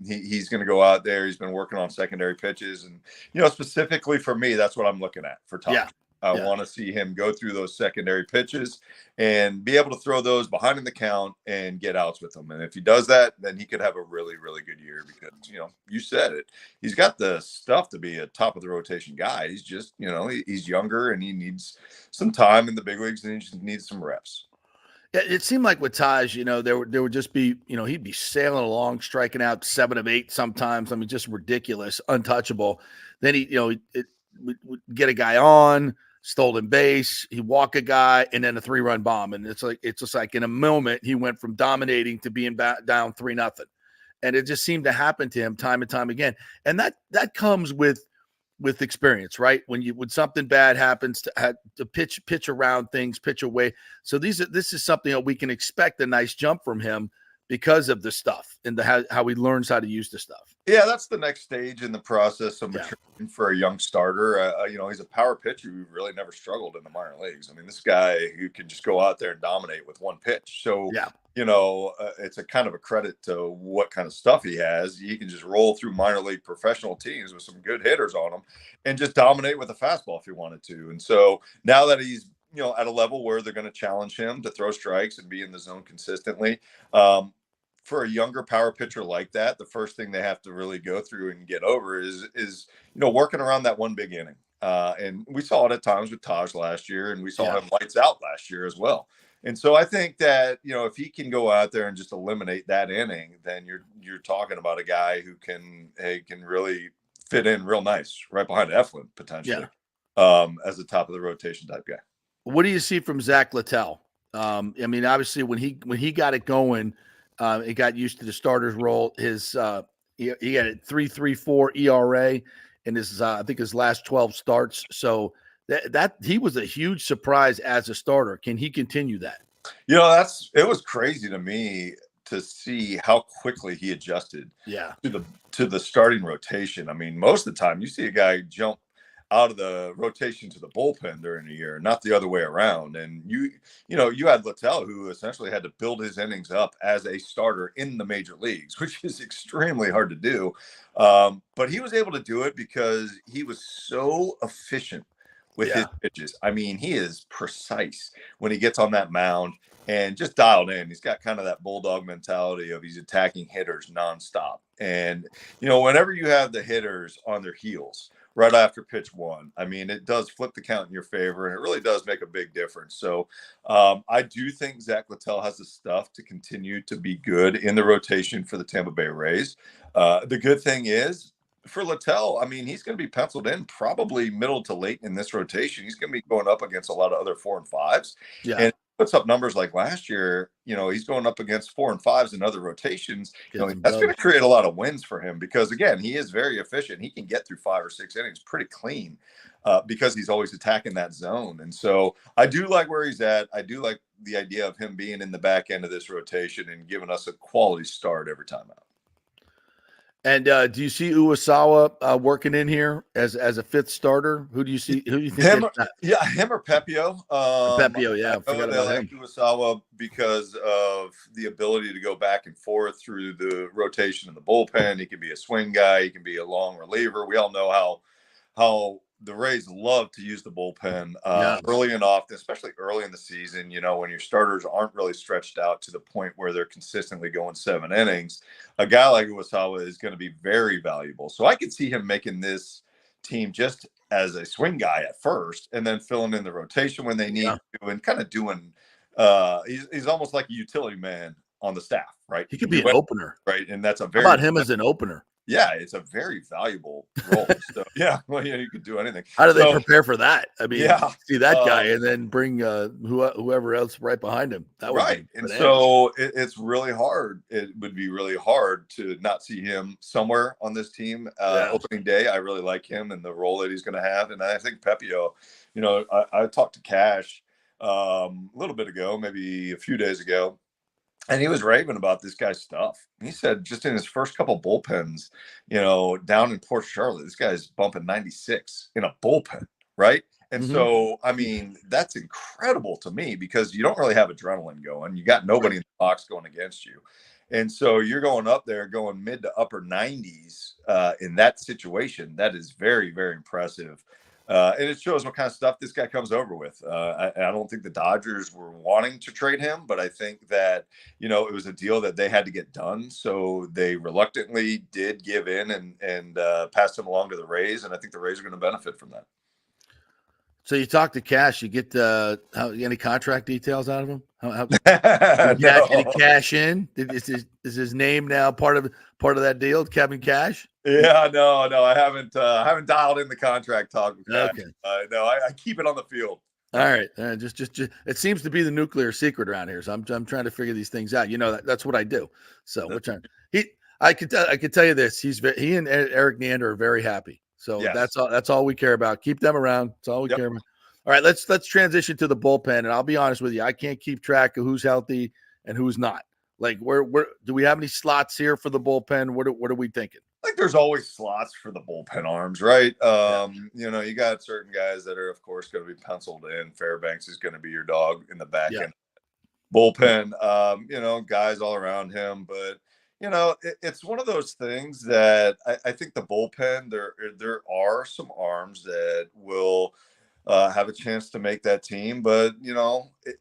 He's going to go out there. He's been working on secondary pitches, and specifically for me, that's what I'm looking at for Taj. I want to see him go through those secondary pitches and be able to throw those behind in the count and get outs with them. And if he does that, then he could have a really, really good year because, you said it. He's got the stuff to be a top of the rotation guy. He's just, he's younger and he needs some time in the big leagues and he just needs some reps. Yeah, it seemed like with Taj, there would just be, he'd be sailing along, striking out 7 of 8 sometimes. I mean, just ridiculous, untouchable. Then he, would get a guy on, stolen base, he walk a guy, and then a 3-run bomb. And it's just like in a moment, he went from dominating to being down 3-0. And it just seemed to happen to him time and time again. And that comes with experience, right? When something bad happens, to pitch around things, pitch away. So this is something that we can expect a nice jump from him because of the stuff and how he learns how to use the stuff. Yeah, that's the next stage in the process of maturing for a young starter. He's a power pitcher who really never struggled in the minor leagues. I mean, this guy who can just go out there and dominate with one pitch. So, it's a kind of a credit to what kind of stuff he has. He can just roll through minor league professional teams with some good hitters on him and just dominate with a fastball if he wanted to. And so now that he's, at a level where they're going to challenge him to throw strikes and be in the zone consistently, for a younger power pitcher like that, the first thing they have to really go through and get over is working around that one big inning. And we saw it at times with Taj last year, and we saw him lights out last year as well. And so I think that, if he can go out there and just eliminate that inning, then you're talking about a guy who can really fit in real nice right behind Eflin potentially as a top of the rotation type guy. What do you see from Zach Littell? I mean, obviously when he got it going, he got used to the starter's role. His he had a 3.34 ERA in his I think his last 12 starts. So that he was a huge surprise as a starter. Can he continue that? It was crazy to me to see how quickly he adjusted to the starting rotation. I mean, most of the time you see a guy jump out of the rotation to the bullpen during the year, not the other way around. And you had Littell, who essentially had to build his innings up as a starter in the major leagues, which is extremely hard to do. But he was able to do it because he was so efficient with his pitches. I mean, he is precise when he gets on that mound and just dialed in. He's got kind of that bulldog mentality of he's attacking hitters nonstop. And, whenever you have the hitters on their heels right after pitch one, I mean, it does flip the count in your favor, and it really does make a big difference. So I do think Zach Littell has the stuff to continue to be good in the rotation for the Tampa Bay Rays. The good thing is for Littell, I mean, he's going to be penciled in probably middle to late in this rotation. He's going to be going up against a lot of other 4 and 5s. Yeah. And puts up numbers like last year, he's going up against 4 and 5s in other rotations. That's going to create a lot of wins for him because, again, he is very efficient. He can get through 5 or 6 innings pretty clean because he's always attacking that zone. And so I do like where he's at. I do like the idea of him being in the back end of this rotation and giving us a quality start every time out. And do you see Uwasawa working in here as a 5th starter? Who do you see? Who do you think? Him or Pepio? Pepio, yeah. I forgot about him. Uwasawa because of the ability to go back and forth through the rotation in the bullpen. He can be a swing guy. He can be a long reliever. We all know how the Rays love to use the bullpen early and often, especially early in the season, when your starters aren't really stretched out to the point where they're consistently going 7 innings. A guy like Uwasawa is going to be very valuable. So I could see him making this team just as a swing guy at first and then filling in the rotation when they need to and kind of doing he's almost like a utility man on the staff, right? He could be an opener. Right. And that's How about him as an opener? Yeah, it's a very valuable role. So yeah, well, you could do anything. How do they prepare for that? I mean, yeah, see that guy and then bring whoever else right behind him. That would right. be And bananas. so it's really hard. It would be really hard to not see him somewhere on this team. Opening day, I really like him and the role that he's going to have. And I think Pepio, I talked to Cash a little bit ago, maybe a few days ago, and he was raving about this guy's stuff. He said just in his first couple bullpens, down in Port Charlotte, this guy's bumping 96 in a bullpen, right? And so, I mean, that's incredible to me because you don't really have adrenaline going. You got nobody in the box going against you. And so you're going up there, going mid to upper 90s in that situation. That is very, very impressive. And it shows what kind of stuff this guy comes over with. I don't think the Dodgers were wanting to trade him, but I think that, it was a deal that they had to get done. So they reluctantly did give in and pass him along to the Rays. And I think the Rays are going to benefit from that. So you talk to Cash, you get any contract details out of him? No. Did he cash in? Is his name now part of that deal, Kevin Cash? Yeah, no, I haven't dialed in the contract talk with Cash. Okay. No, I keep it on the field. All right, just it seems to be the nuclear secret around here. So I'm trying to figure these things out. That's what I do. So we're trying. I could tell you this. He and Eric Neander are very happy. So yes. That's all we care about. Keep them around. That's all we care about. All right, let's transition to the bullpen. And I'll be honest with you, I can't keep track of who's healthy and who's not. Like, where do we have any slots here for the bullpen? What are we thinking? Like, there's always slots for the bullpen arms, right? You got certain guys that are, of course, going to be penciled in. Fairbanks is going to be your dog in the back end bullpen. Guys all around him, but. It's one of those things that I think the bullpen, there are some arms that will have a chance to make that team, but,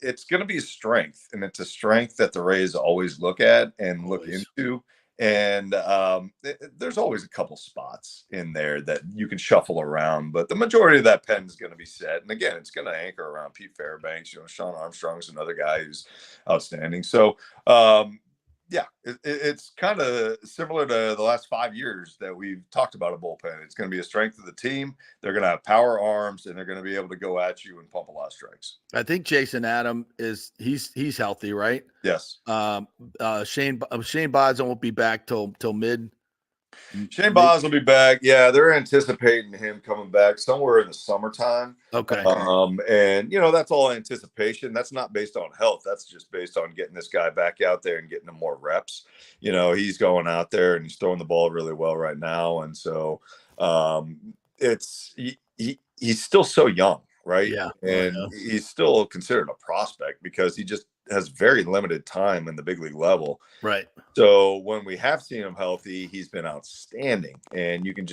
it's going to be a strength, and it's a strength that the Rays always look at and look into. And there's always a couple spots in there that you can shuffle around, but the majority of that pen is going to be set. And again, it's going to anchor around Pete Fairbanks. Sean Armstrong's another guy who's outstanding. So, it's kind of similar to the last 5 years that we've talked about a bullpen. It's going to be a strength of the team. They're going to have power arms, and they're going to be able to go at you and pump a lot of strikes. I think Jason Adam he's healthy, right? Yes. Shane Boston won't be back till mid. Shane Boston will be back. Yeah, they're anticipating him coming back somewhere in the summertime. Okay. And that's all anticipation. That's not based on health. That's just based on getting this guy back out there and getting him more reps. He's going out there and he's throwing the ball really well right now. And so he's still so young, right? Yeah. And he's still considered a prospect because he just has very limited time in the big league level. Right. So when we have seen him healthy, he's been outstanding. And you can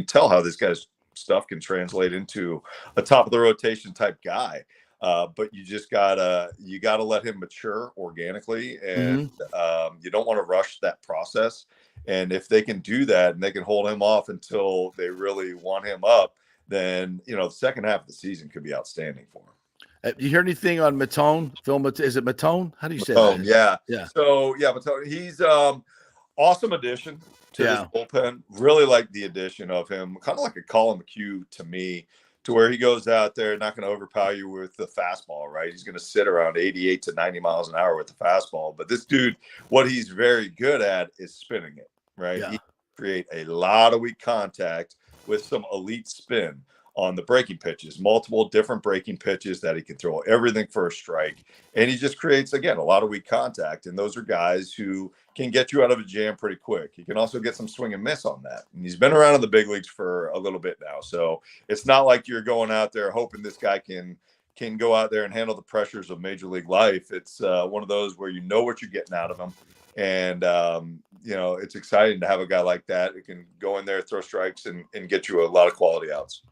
tell how this guy's stuff can translate into a top of the rotation type guy. But you just gotta let him mature organically, and you don't want to rush that process. And if they can do that and they can hold him off until they really want him up, then the second half of the season could be outstanding for him. You hear anything on Matone? Is it Matone? How do you say Matone, that? Yeah. So Matone, he's awesome addition to this bullpen. Really like the addition of him, kind of like a Colin McHugh to me, to where he goes out there, not going to overpower you with the fastball, right? He's going to sit around 88 to 90 miles an hour with the fastball. But this dude, what he's very good at is spinning it, right? Yeah. He create a lot of weak contact with some elite spin on the breaking pitches, multiple different breaking pitches that he can throw everything for a strike. And he just creates, again, a lot of weak contact. And those are guys who can get you out of a jam pretty quick. He can also get some swing and miss on that. And he's been around in the big leagues for a little bit now. So it's not like you're going out there hoping this guy can go out there and handle the pressures of major league life. It's one of those where you know what you're getting out of him. And, it's exciting to have a guy like that who can go in there, throw strikes, and get you a lot of quality outs.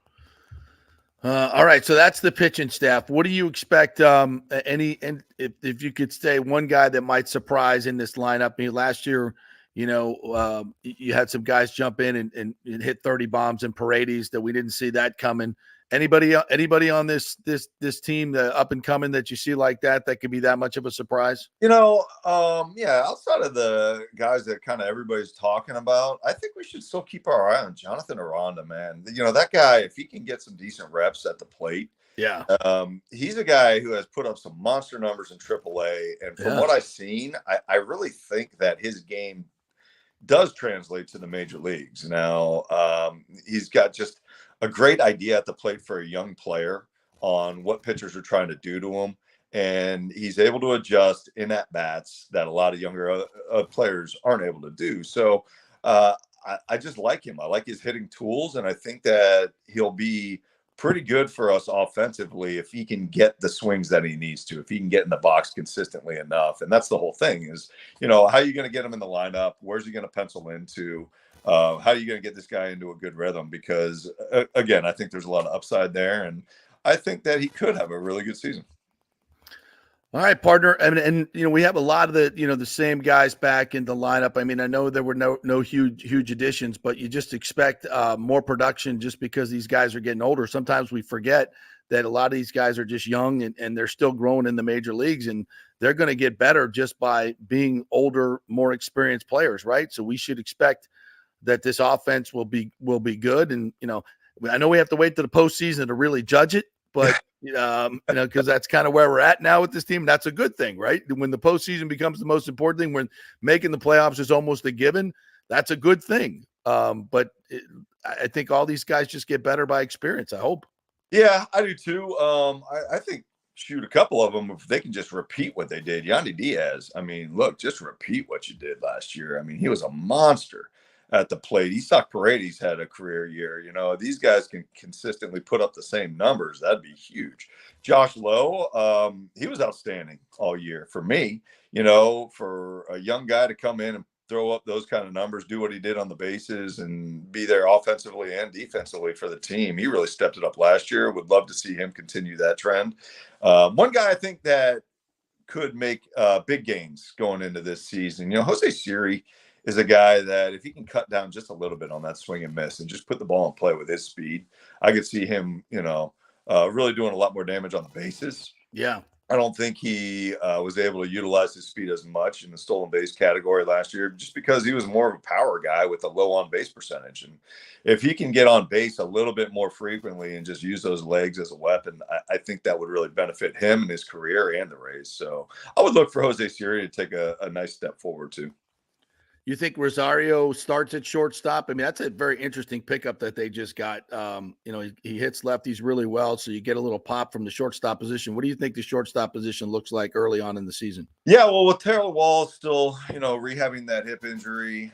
All right, so that's the pitching staff. What do you expect? If you could say one guy that might surprise in this lineup. I mean, last year, you had some guys jump in and hit 30 bombs in Paredes that we didn't see that coming. Anybody on this team up and coming that you see like that could be that much of a surprise? Yeah, outside of the guys that kind of everybody's talking about, I think we should still keep our eye on Jonathan Aranda, man. That guy, if he can get some decent reps at the plate, yeah, he's a guy who has put up some monster numbers in AAA. And from what I've seen, I really think that his game does translate to the major leagues. Now, he's got just a great idea at the plate for a young player on what pitchers are trying to do to him. And he's able to adjust in at bats that a lot of younger players aren't able to do. So I just like him. I like his hitting tools. And I think that he'll be pretty good for us offensively if he can get the swings that he needs to, if he can get in the box consistently enough. And that's the whole thing is, how are you going to get him in the lineup? Where's he going to pencil into? How are you going to get this guy into a good rhythm? Because again, I think there's a lot of upside there, and I think that he could have a really good season. All right, partner. And we have a lot of the same guys back in the lineup. I mean, I know there were no huge additions, but you just expect more production just because these guys are getting older. Sometimes we forget that a lot of these guys are just young and they're still growing in the major leagues, and they're going to get better just by being older, more experienced players, right? So we should expect that this offense will be good. And I know we have to wait to the postseason to really judge it, but because that's kind of where we're at now with this team. That's a good thing, right? When the postseason becomes the most important thing, when making the playoffs is almost a given, that's a good thing. But I think all these guys just get better by experience, I hope. Yeah, I do too. I think, a couple of them, if they can just repeat what they did. Yandy Diaz, I mean, look, just repeat what you did last year. I mean, he was a monster at the plate. Isaac Paredes had a career year. These guys can consistently put up the same numbers. That'd be huge. Josh Lowe, he was outstanding all year for me. For a young guy to come in and throw up those kind of numbers, do what he did on the bases, and be there offensively and defensively for the team. He really stepped it up last year. Would love to see him continue that trend. One guy I think that could make big gains going into this season, Jose Siri is a guy that if he can cut down just a little bit on that swing and miss and just put the ball in play with his speed, I could see him, really doing a lot more damage on the bases. Yeah. I don't think he was able to utilize his speed as much in the stolen base category last year, just because he was more of a power guy with a low on base percentage. And if he can get on base a little bit more frequently and just use those legs as a weapon, I think that would really benefit him and his career and the Rays. So I would look for Jose Siri to take a nice step forward too. You think Rosario starts at shortstop? I mean, that's a very interesting pickup that they just got. He hits lefties really well, so you get a little pop from the shortstop position. What do you think the shortstop position looks like early on in the season? Yeah, well, with Taylor Wall still, rehabbing that hip injury,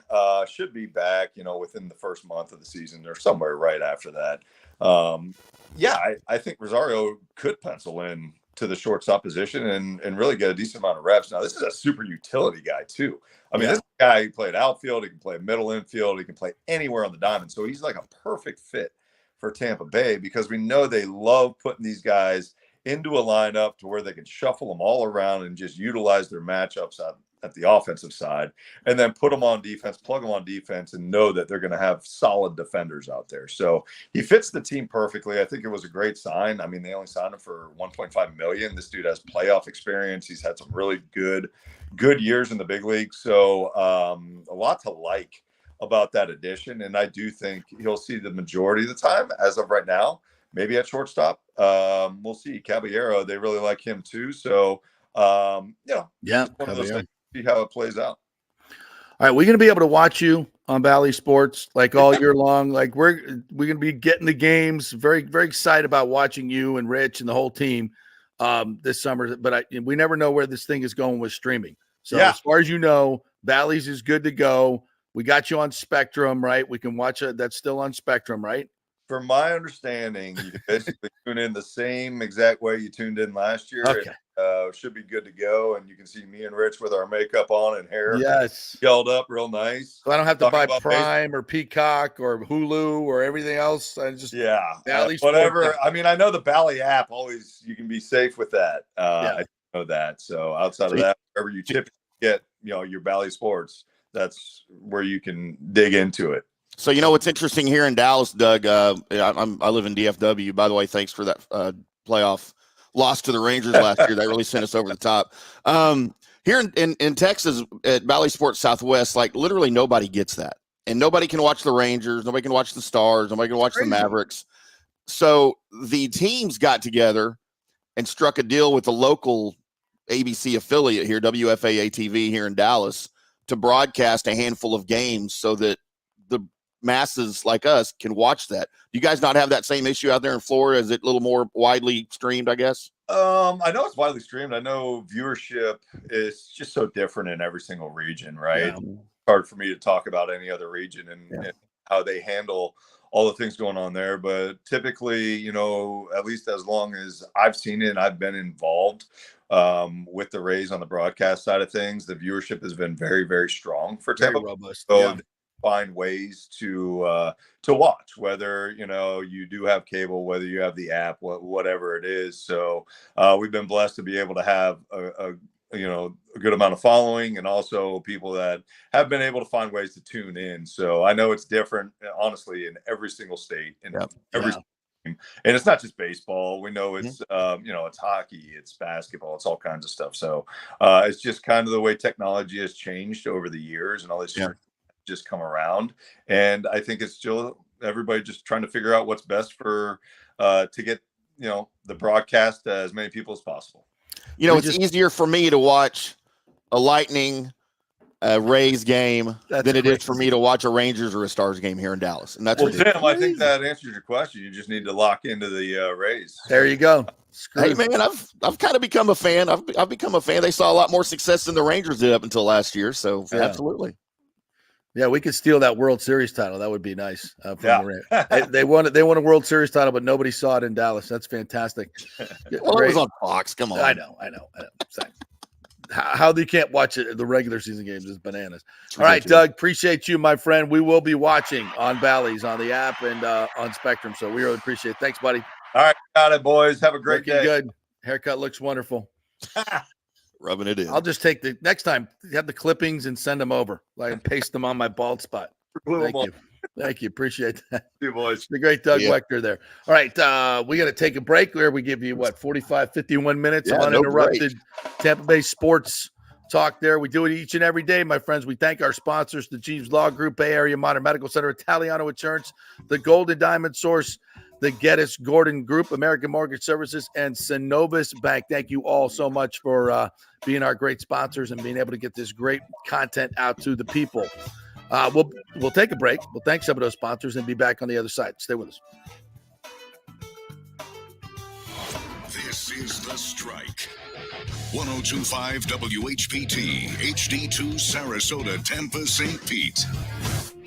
should be back, within the first month of the season or somewhere right after that. I think Rosario could pencil in to the shortstop position and really get a decent amount of reps. Now, this is a super utility guy too. I mean, This guy, he played outfield, he can play middle infield, he can play anywhere on the diamond. So he's like a perfect fit for Tampa Bay because we know they love putting these guys into a lineup to where they can shuffle them all around and just utilize their matchups at the offensive side, and then put them on defense, plug them on defense, and know that they're going to have solid defenders out there. So he fits the team perfectly. I think it was a great sign. I mean, they only signed him for $1.5 million. This dude has playoff experience. He's had some really good years in the big league. So a lot to like about that addition. And I do think he'll see the majority of the time as of right now, maybe at shortstop. We'll see. Caballero, they really like him too. So, one of those things, see how it plays out. All right, we're going to be able to watch you on Valley Sports like all year long. Like we're going to be getting the games. Very, very excited about watching you and Rich and the whole team this summer. But we never know where this thing is going with streaming. So as far as you know, Valley's is good to go. We got you on Spectrum, right? We can watch it. That's still on Spectrum, right? From my understanding, you can basically tune in the same exact way you tuned in last year. Okay. Should be good to go. And you can see me and Rich with our makeup on and hair gelled up real nice. So I don't have to buy Prime or Peacock or Hulu or everything else. I just Valley whatever. I mean, I know the Valley app always, you can be safe with that. I know that. So outside of that, wherever you get your Valley Sports, that's where you can dig into it. So, what's interesting here in Dallas, Doug, I live in DFW. By the way, thanks for that playoff loss to the Rangers last year. That really sent us over the top. Here in Texas at Valley Sports Southwest, like literally nobody gets that. And nobody can watch the Rangers. Nobody can watch the Stars. Nobody can watch the Mavericks. So the teams got together and struck a deal with the local ABC affiliate here, WFAA-TV here in Dallas, to broadcast a handful of games so that the masses like us can watch that. Do you guys not have that same issue out there in Florida? Is it a little more widely streamed, I guess? I know it's widely streamed. I know viewership is just so different in every single region, right? Yeah. It's hard for me to talk about any other region and how they handle all the things going on there. But typically, at least as long as I've seen it and I've been involved with the Rays on the broadcast side of things, the viewership has been very, very strong for Tampa. Very robust. So they find ways to watch, whether you do have cable, whether you have the app, whatever it is. So we've been blessed to be able to have a good amount of following, and also people that have been able to find ways to tune in. So I know it's different, honestly, in every single state, in every team. And it's not just baseball. We know it's it's hockey, it's basketball, it's all kinds of stuff. So it's just kind of the way technology has changed over the years, and all this just come around. And I think it's still everybody just trying to figure out what's best for to get the broadcast to as many people as possible. It's easier for me to watch a Lightning, Rays game than it is for me to watch a Rangers or a Stars game here in Dallas. And that's Tim, I think that answers your question. You just need to lock into the Rays. There you go. Hey man, I've kind of become a fan. I've become a fan. They saw a lot more success than the Rangers did up until last year. So absolutely. Yeah, we could steal that World Series title. That would be nice. They won a World Series title, but nobody saw it in Dallas. That's fantastic. Well, it was on Fox. Come on. I know. How they can't watch it, the regular season games is bananas. All right, Doug, appreciate you, my friend. We will be watching on Bally's, on the app, and on Spectrum. So we really appreciate it. Thanks, buddy. All right, got it, boys. Have a great day. Good. Haircut looks wonderful. Rubbing it in. I'll just take the next time, have the clippings and send them over. Like paste them on my bald spot. Thank you. Appreciate that. You boys. The great Doug Waechter there. All right. We got to take a break where we give you 51 minutes of uninterrupted Tampa Bay sports talk there. We do it each and every day, my friends. We thank our sponsors, the Jeeves Law Group, Bay Area Modern Medical Center, Italiano Insurance, the Golden Diamond Source, the Geddes Gordon Group, American Mortgage Services, and Synovus Bank. Thank you all so much for being our great sponsors and being able to get this great content out to the people. We'll take a break. We'll thank some of those sponsors and be back on the other side. Stay with us. This is The Strike. 102.5 WHPT, HD2 Sarasota, Tampa, St. Pete.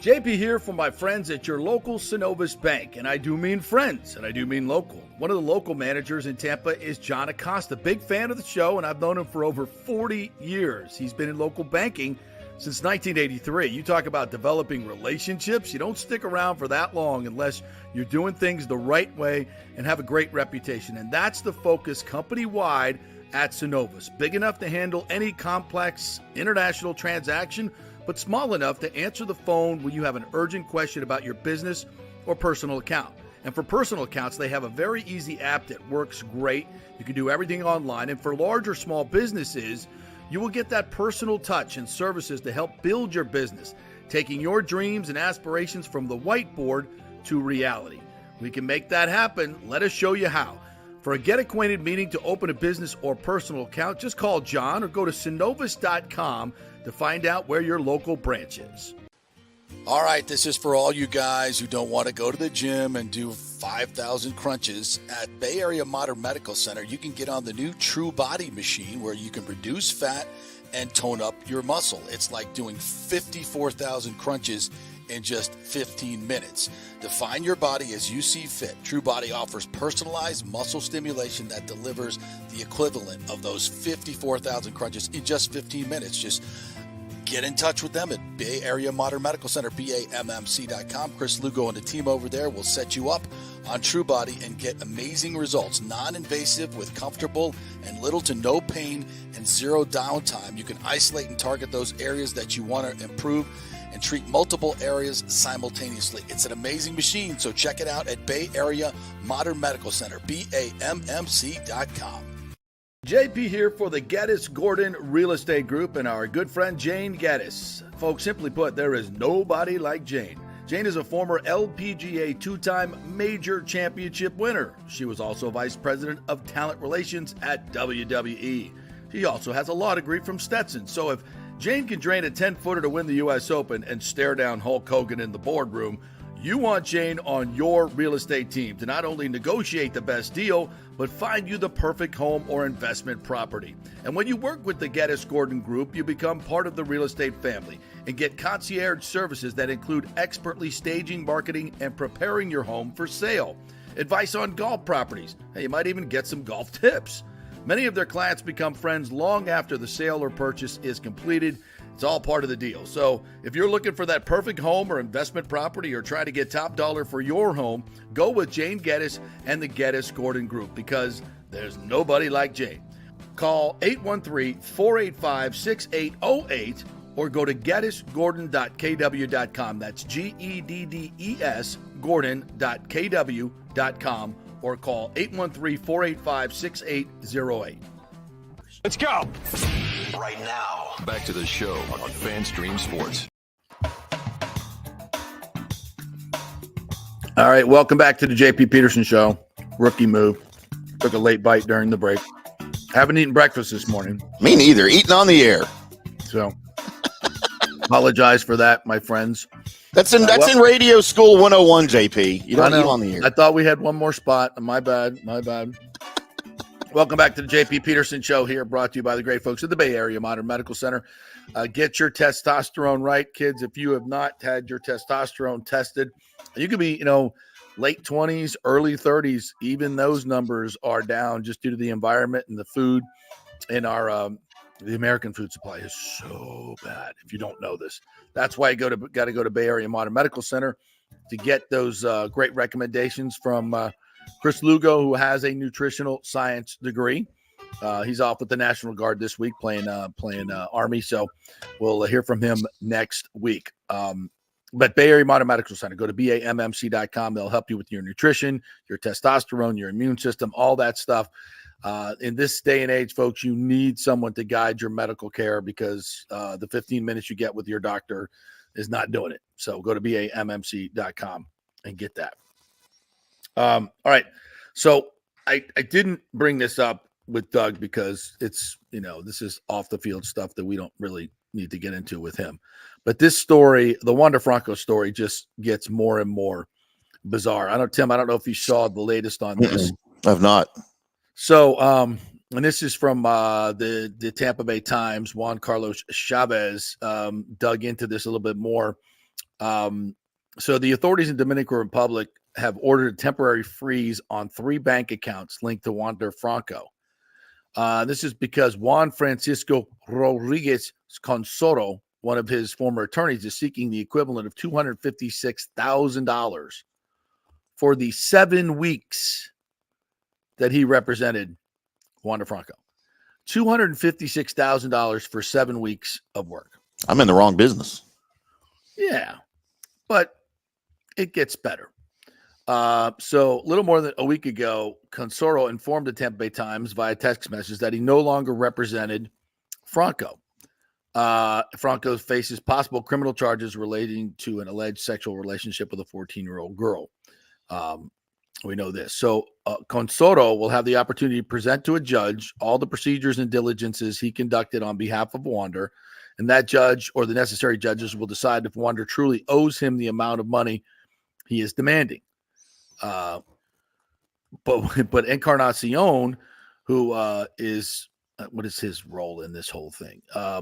JP here for my friends at your local Synovus Bank, and I do mean friends, and I do mean local. One of the local managers in Tampa is John Acosta, big fan of the show, and I've known him for over 40 years. He's been in local banking since 1983. You talk about developing relationships. You don't stick around for that long unless you're doing things the right way and have a great reputation, and that's the focus company-wide at Synovus. Big enough to handle any complex international transaction, but small enough to answer the phone when you have an urgent question about your business or personal account. And for personal accounts, they have a very easy app that works great. You can do everything online. And for large or small businesses, you will get that personal touch and services to help build your business, taking your dreams and aspirations from the whiteboard to reality. We can make that happen. Let us show you how. For a Get Acquainted meeting to open a business or personal account, just call John or go to synovus.com to find out where your local branch is. All right, this is for all you guys who don't want to go to the gym and do 5,000 crunches. At Bay Area Modern Medical Center, you can get on the new True Body machine where you can reduce fat and tone up your muscle. It's like doing 54,000 crunches in just 15 minutes. Define your body as you see fit. True Body offers personalized muscle stimulation that delivers the equivalent of those 54,000 crunches in just 15 minutes. Just get in touch with them at Bay Area Modern Medical Center, BAMMC.com. Chris Lugo and the team over there will set you up on TrueBody and get amazing results. Non-invasive with comfortable and little to no pain and zero downtime. You can isolate and target those areas that you want to improve and treat multiple areas simultaneously. It's an amazing machine, so check it out at Bay Area Modern Medical Center, BAMMC.com. JP here for the Geddes Gordon Real Estate Group and our good friend Jane Geddes. Folks, simply put, there is nobody like Jane. Jane is a former LPGA two-time major championship winner. She was also vice president of talent relations at WWE. She also has a law degree from Stetson. So if Jane can drain a 10-footer to win the U.S. Open and stare down Hulk Hogan in the boardroom, you want Jane on your real estate team to not only negotiate the best deal, but find you the perfect home or investment property. And when you work with the Geddes Gordon Group, you become part of the real estate family and get concierge services that include expertly staging, marketing, and preparing your home for sale. Advice on golf properties. Hey, you might even get some golf tips. Many of their clients become friends long after the sale or purchase is completed. It's all part of the deal. So if you're looking for that perfect home or investment property or trying to get top dollar for your home, go with Jane Geddes and the Geddes Gordon Group because there's nobody like Jane. Call 813-485-6808 or go to geddesgordon.kw.com. That's GEDDES Gordon.kw.com or call 813-485-6808. Let's go. Right now, back to the show on FanStream Sports. All right, welcome back to the JP Peterson Show. Rookie move. Took a late bite during the break. Haven't eaten breakfast this morning. Me neither. Eating on the air. So apologize for that, my friends. That's in Radio School 101, JP. You don't eat on the air. I thought we had one more spot. My bad. Welcome back to the JP Peterson Show here, brought to you by the great folks at the Bay Area Modern Medical Center. Get your testosterone right, kids. If you have not had your testosterone tested, you could be, late 20s, early 30s. Even those numbers are down just due to the environment and the food. And our the American food supply is so bad. If you don't know this, that's why you got to go to Bay Area Modern Medical Center to get those great recommendations from Chris Lugo, who has a nutritional science degree. He's off with the National Guard this week playing Army. So we'll hear from him next week. But Bay Area Modern Medical Center, go to BAMMC.com. They'll help you with your nutrition, your testosterone, your immune system, all that stuff. In this day and age, folks, you need someone to guide your medical care because the 15 minutes you get with your doctor is not doing it. So go to BAMMC.com and get that. All right. So I didn't bring this up with Doug because it's, this is off the field stuff that we don't really need to get into with him. But this story, the Wander Franco story, just gets more and more bizarre. Tim, I don't know if you saw the latest on this. I've not. So, and this is from the Tampa Bay Times. Juan Carlos Chavez dug into this a little bit more. So the authorities in Dominican Republic have ordered a temporary freeze on 3 bank accounts linked to Wander Franco. This is because Juan Francisco Rodriguez Consoro, one of his former attorneys, is seeking the equivalent of $256,000 for the 7 weeks that he represented Wander Franco. $256,000 for 7 weeks of work. I'm in the wrong business. Yeah, but it gets better. So a little more than a week ago, Consoro informed the Tampa Bay Times via text message that he no longer represented Franco. Franco faces possible criminal charges relating to an alleged sexual relationship with a 14-year-old girl. We know this. So Consoro will have the opportunity to present to a judge all the procedures and diligences he conducted on behalf of Wander, and that judge or the necessary judges will decide if Wander truly owes him the amount of money he is demanding. But Encarnacion, who is what is his role in this whole thing? I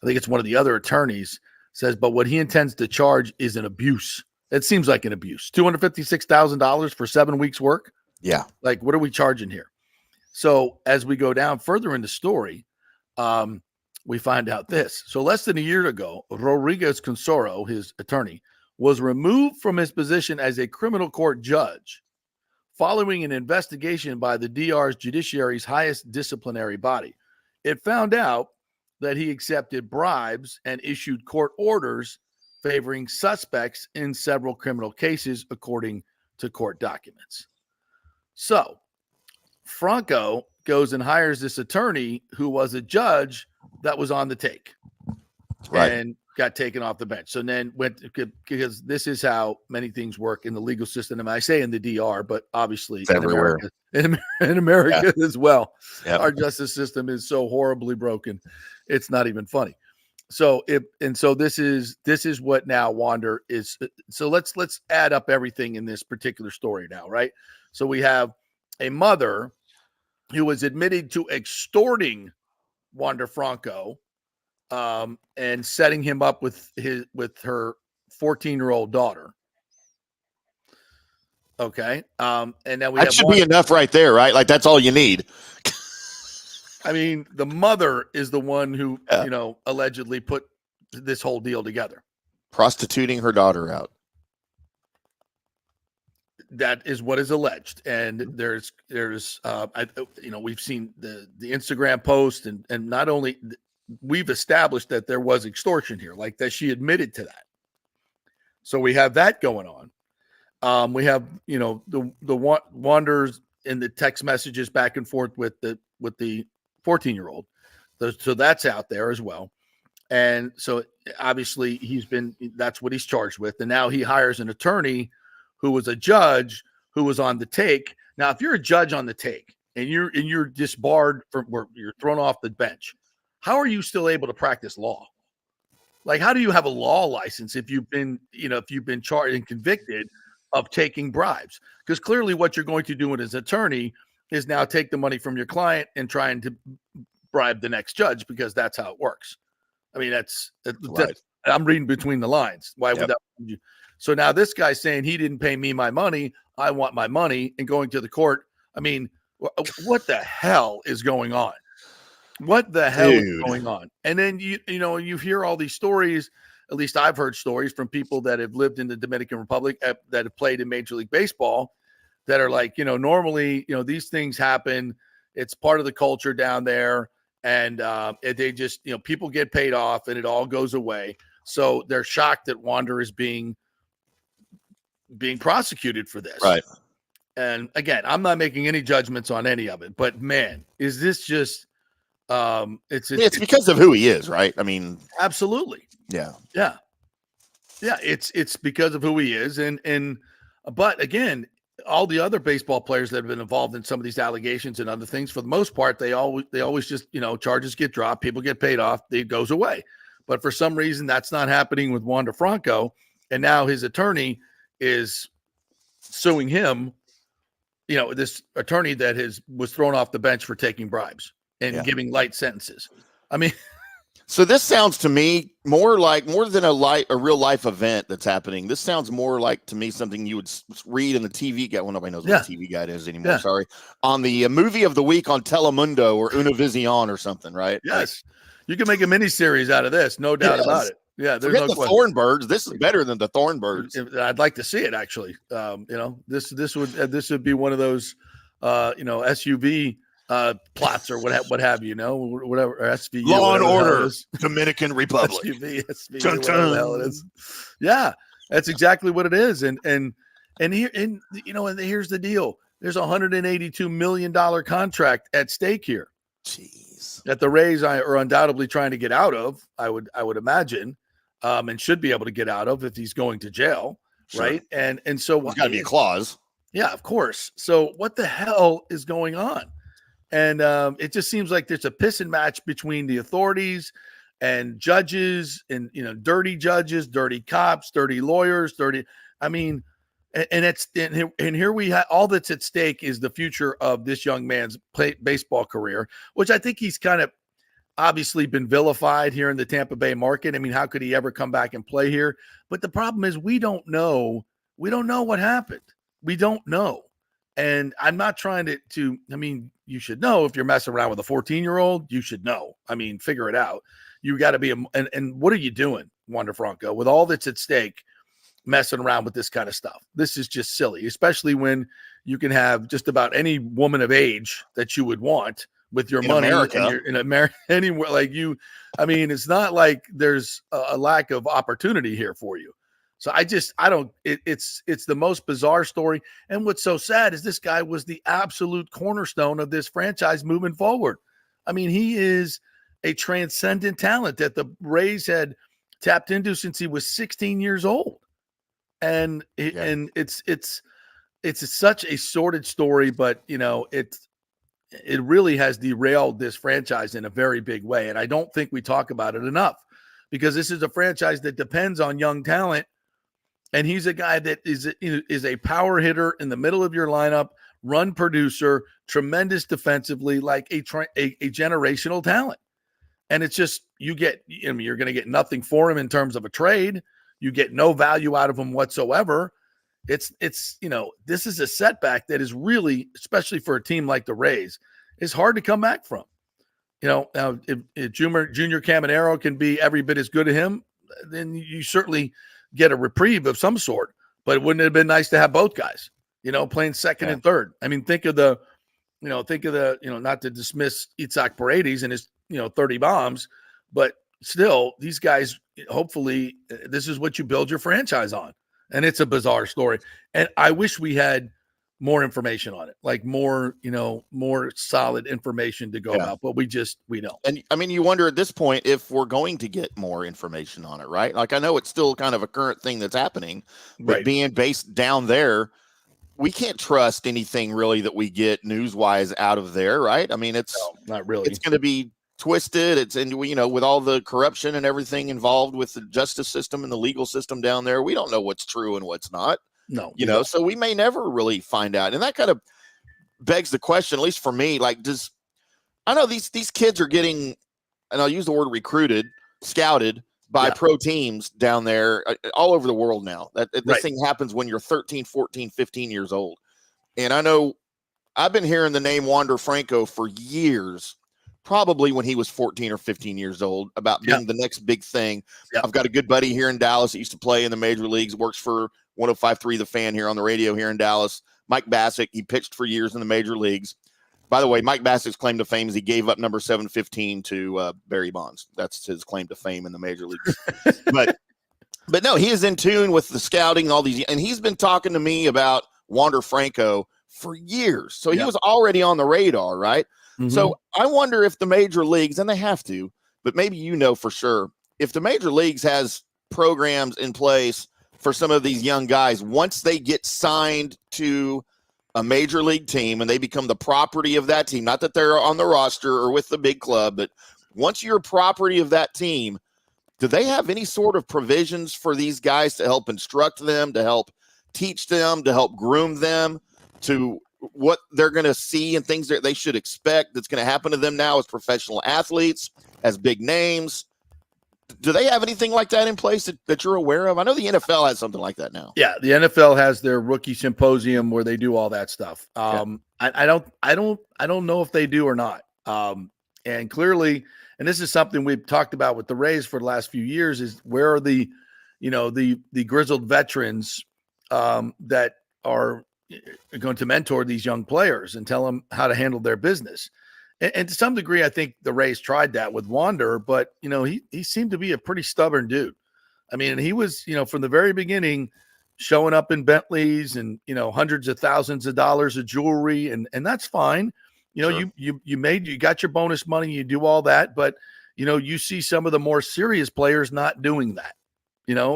think it's one of the other attorneys, says, but what he intends to charge is an abuse. It seems like an abuse. $256,000 for 7 weeks work. Yeah. Like, what are we charging here? So as we go down further in the story, we find out this. So less than a year ago, Rodriguez Consoro, his attorney, was removed from his position as a criminal court judge following an investigation by the DR's judiciary's highest disciplinary body. It found out that he accepted bribes and issued court orders favoring suspects in several criminal cases, according to court documents. So Franco goes and hires this attorney who was a judge that was on the take, right, and got taken off the bench. So then went, because this is how many things work in the legal system. And I say in the DR, but obviously it's everywhere. In America as well. Yep. Our justice system is so horribly broken. It's not even funny. So this is what now Wander is. So let's add up everything in this particular story now, right? So we have a mother who was admitted to extorting Wander Franco, and setting him up with her 14-year-old daughter. Okay. And then we that should be enough right there, right? Like that's all you need. I mean, the mother is the one who, allegedly put this whole deal together. Prostituting her daughter out. That is what is alleged. And there's we've seen the Instagram post and not only we've established that there was extortion here, like that she admitted to that. So we have that going on. We have, the Wanders in the text messages back and forth with the 14-year-old. So that's out there as well. And so obviously that's what he's charged with. And now he hires an attorney who was a judge who was on the take. Now, if you're a judge on the take and you're disbarred from where you're thrown off the bench, how are you still able to practice law? Like, how do you have a law license if you've been charged and convicted of taking bribes? Because clearly what you're going to do as an attorney is now take the money from your client and trying to bribe the next judge, because that's how it works. I mean, that's I'm reading between the lines. Why would that? So now this guy's saying he didn't pay me my money. I want my money, and going to the court. I mean, what the hell is going on? What the hell is going on? And then you hear all these stories. At least I've heard stories from people that have lived in the Dominican Republic that have played in Major League Baseball that are like, normally, these things happen. It's part of the culture down there. And they just, people get paid off and it all goes away. So they're shocked that Wander is being prosecuted for this. Right. And again, I'm not making any judgments on any of it, but man, is this just, it's because of who he is, right? I mean, absolutely. Yeah. It's because of who he is. But again, all the other baseball players that have been involved in some of these allegations and other things, for the most part, they always just, charges get dropped, people get paid off, it goes away. But for some reason, that's not happening with Wander Franco. And now his attorney is suing him, this attorney that was thrown off the bench for taking bribes and giving light sentences. I mean, so this sounds to me more than a real life event that's happening. This sounds more like to me something you would read in the TV guide. Well, nobody knows what a TV guide is anymore. Sorry, on the movie of the week on Telemundo or Univision or something, right? Yes, you can make a miniseries out of this, no doubt about it. Yeah, there's no question. Thornbirds. This is better than the Thornbirds. I'd like to see it actually. This would be one of those, SUV plots or what have you, whatever, or SVU. Law and Order, Dominican Republic. SUV, whatever the hell it is. Yeah, that's exactly what it is. And here's the deal. There's a $182 million contract at stake here. Jeez. That the Rays are undoubtedly trying to get out of, I would imagine, and should be able to get out of if he's going to jail, sure. Right? And so there's got to be a clause. Yeah, of course. So what the hell is going on? And it just seems like there's a piss and match between the authorities and judges, and dirty judges, dirty cops, dirty lawyers, and here we have all that's at stake is the future of this young man's baseball career, which I think he's kind of obviously been vilified here in the Tampa Bay market. I mean, how could he ever come back and play here? But the problem is we don't know what happened. We don't know. And I'm not trying to, I mean, you should know if you're messing around with a 14-year-old, you should know. I mean, figure it out. You got to be, and what are you doing, Wander Franco, with all that's at stake, messing around with this kind of stuff? This is just silly, especially when you can have just about any woman of age that you would want with your money America. and you're in America, anywhere like you. I mean, it's not like there's a lack of opportunity here for you. So it's the most bizarre story. And what's so sad is this guy was the absolute cornerstone of this franchise moving forward. I mean, he is a transcendent talent that the Rays had tapped into since he was 16 years old. And it's such a sordid story, but it really has derailed this franchise in a very big way. And I don't think we talk about it enough, because this is a franchise that depends on young talent. And he's a guy that is a power hitter in the middle of your lineup, run producer, tremendous defensively, like a generational talent. And it's just, you're going to get nothing for him in terms of a trade. You get no value out of him whatsoever. It's this is a setback that is really, especially for a team like the Rays, is hard to come back from. If Junior Caminero can be every bit as good as him, then you certainly get a reprieve of some sort. But wouldn't it have been nice to have both guys, playing second and third? I mean, think of the, not to dismiss Itzhak Paredes and his, 30 bombs, but still, these guys, hopefully, this is what you build your franchise on. And it's a bizarre story. And I wish we had more information on it, like more solid information to go about, but we don't. And I mean, you wonder at this point if we're going to get more information on it, right? Like, I know it's still kind of a current thing that's happening, but being based down there, we can't trust anything really that we get news wise out of there, right? I mean, not really. It's going to be twisted. With all the corruption and everything involved with the justice system and the legal system down there, we don't know what's true and what's not. No, so we may never really find out. And that kind of begs the question, at least for me, like, I know these kids are getting, and I'll use the word recruited, scouted by pro teams down there all over the world now. This thing happens when you're 13, 14, 15 years old. And I know I've been hearing the name Wander Franco for years, probably when he was 14 or 15 years old, about being the next big thing. I've got a good buddy here in Dallas that used to play in the major leagues, works for 105.3 The Fan here on the radio here in Dallas. Mike Bassick, he pitched for years in the major leagues. By the way, Mike Bassick's claim to fame is he gave up number 715 to Barry Bonds. That's his claim to fame in the major leagues. But no, he is in tune with the scouting, all these, and he's been talking to me about Wander Franco for years. So he was already on the radar, right? Mm-hmm. So I wonder if the major leagues, and they have to, but maybe for sure, if the major leagues has programs in place for some of these young guys, once they get signed to a major league team and they become the property of that team, not that they're on the roster or with the big club, but once you're property of that team, do they have any sort of provisions for these guys to help instruct them, to help teach them, to help groom them to what they're going to see and things that they should expect that's going to happen to them now as professional athletes, as big names? Do they have anything like that in place that you're aware of? I know the NFL has something like that now. Yeah, the NFL has their rookie symposium where they do all that stuff. I don't know if they do or not. And clearly, and this is something we've talked about with the Rays for the last few years, is where are the grizzled veterans that are going to mentor these young players and tell them how to handle their business. And to some degree, I think the Rays tried that with Wander, but, he seemed to be a pretty stubborn dude. I mean, he was, from the very beginning, showing up in Bentleys and, hundreds of thousands of dollars of jewelry. And that's fine. Sure. You got your bonus money, you do all that, but, you see some of the more serious players not doing that,